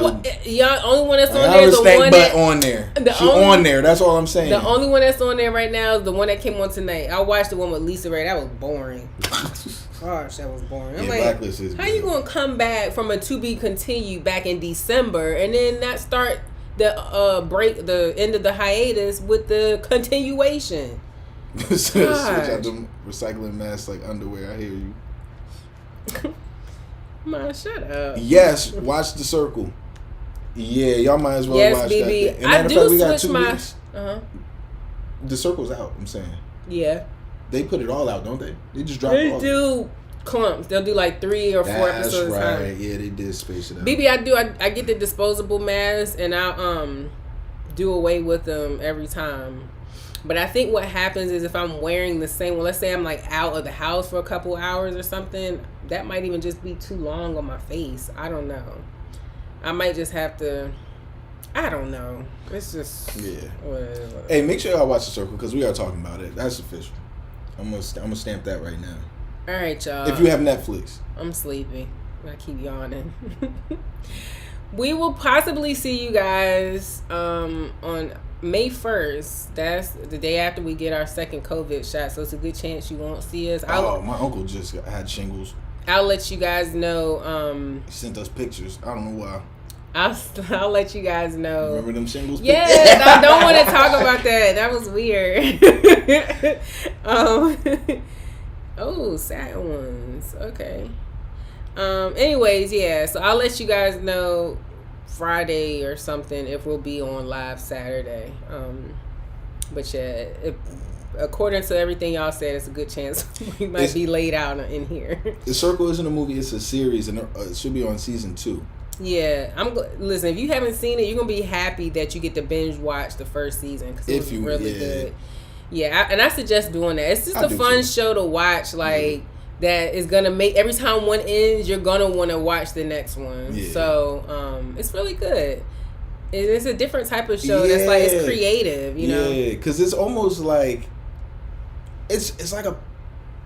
only one that's on there is the one that on there. On there. That's all I'm saying. The only one that's on there right now is the one that came on tonight. I watched the one with Lisa Ray. That was boring. Gosh, that was boring. I'm like, how you gonna come back from a to be continued back in December and then not start the the end of the hiatus with the continuation? Switch out them recycling masks like underwear. I hear you. Man, shut up. Yes, watch The Circle. Yeah, y'all might as well watch BB. that. I do switch my. The Circle's out. I'm saying. Yeah. They put it all out, don't they? They just drop it all. They do clumps. They'll do like 3 or 4 episodes. That's right. Yeah, they did space it out. BB, I get the disposable masks and I do away with them every time. But I think what happens is if I'm wearing the same one, let's say I'm like out of the house for a couple hours or something, that might even just be too long on my face. I don't know. I might just have to. I don't know. It's just whatever. Hey, make sure y'all watch The Circle because we are talking about it. That's official. I'm gonna stamp that right now. All right, y'all. If you have Netflix. I'm sleepy. I keep yawning. We will possibly see you guys on May 1st. That's the day after we get our second COVID shot, so it's a good chance you won't see us. My uncle just had shingles. I'll let you guys know. He sent us pictures. I don't know why. I'll let you guys know. Remember them shingles? Yes, I don't want to talk about that. That was weird. Sad ones. Okay. Anyways, yeah. So I'll let you guys know Friday or something if we'll be on live Saturday. But yeah, according to everything y'all said, it's a good chance we might be laid out in here. The Circle isn't a movie; it's a series, and it should be on season 2. Yeah, listen. If you haven't seen it, you're gonna be happy that you get to binge watch the first season because it was really good. Yeah, and I suggest doing that. It's just a fun show to watch. Like that is gonna make every time one ends, you're gonna want to watch the next one. Yeah. So, it's really good. It's a different type of show. That's like it's creative, you know. Yeah, because it's almost like it's like a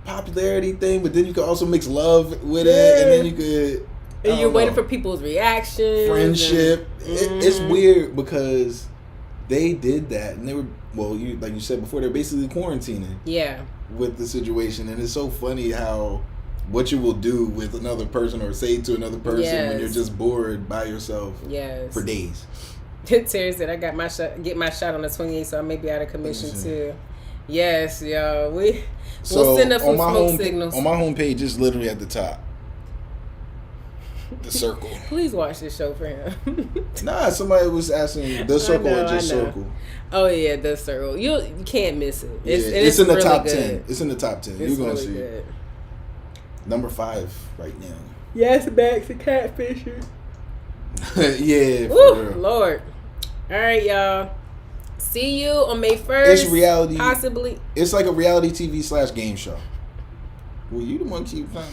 popularity thing, but then you can also mix love with it, and then you could. And you're waiting for people's reactions. Friendship. It's weird because they did that, and they were like you said before, they're basically quarantining. Yeah. With the situation, and it's so funny how what you will do with another person or say to another person when you're just bored by yourself. For days. Terry said, "I got my shot. Get my shot on the 28th, so I may be out of commission too." Yes, y'all. We'll send up some smoke signals. On my homepage, it's literally at the top. The circle. Please watch this show for him. Nah, somebody was asking the circle or just circle. Oh yeah, the circle. You can't miss it. It's in the really top good. 10. It's in the top 10. You're gonna see good. Number 5 right now. Yes, back to catfisher. Yeah. Woo, for real. Lord. All right, y'all. See you on May 1st. It's reality. Possibly. It's like a reality TV / game show. Well, you the one keep playing.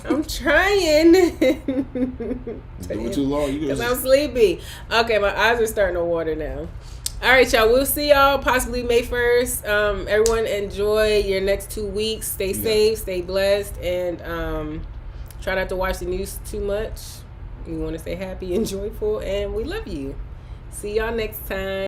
I'm trying. Doing too long. Because I'm sleepy. Okay, my eyes are starting to water now. All right, y'all. We'll see y'all possibly May 1st. Everyone enjoy your next 2 weeks. Stay safe, stay blessed, and try not to watch the news too much. We want to stay happy and joyful, and we love you. See y'all next time.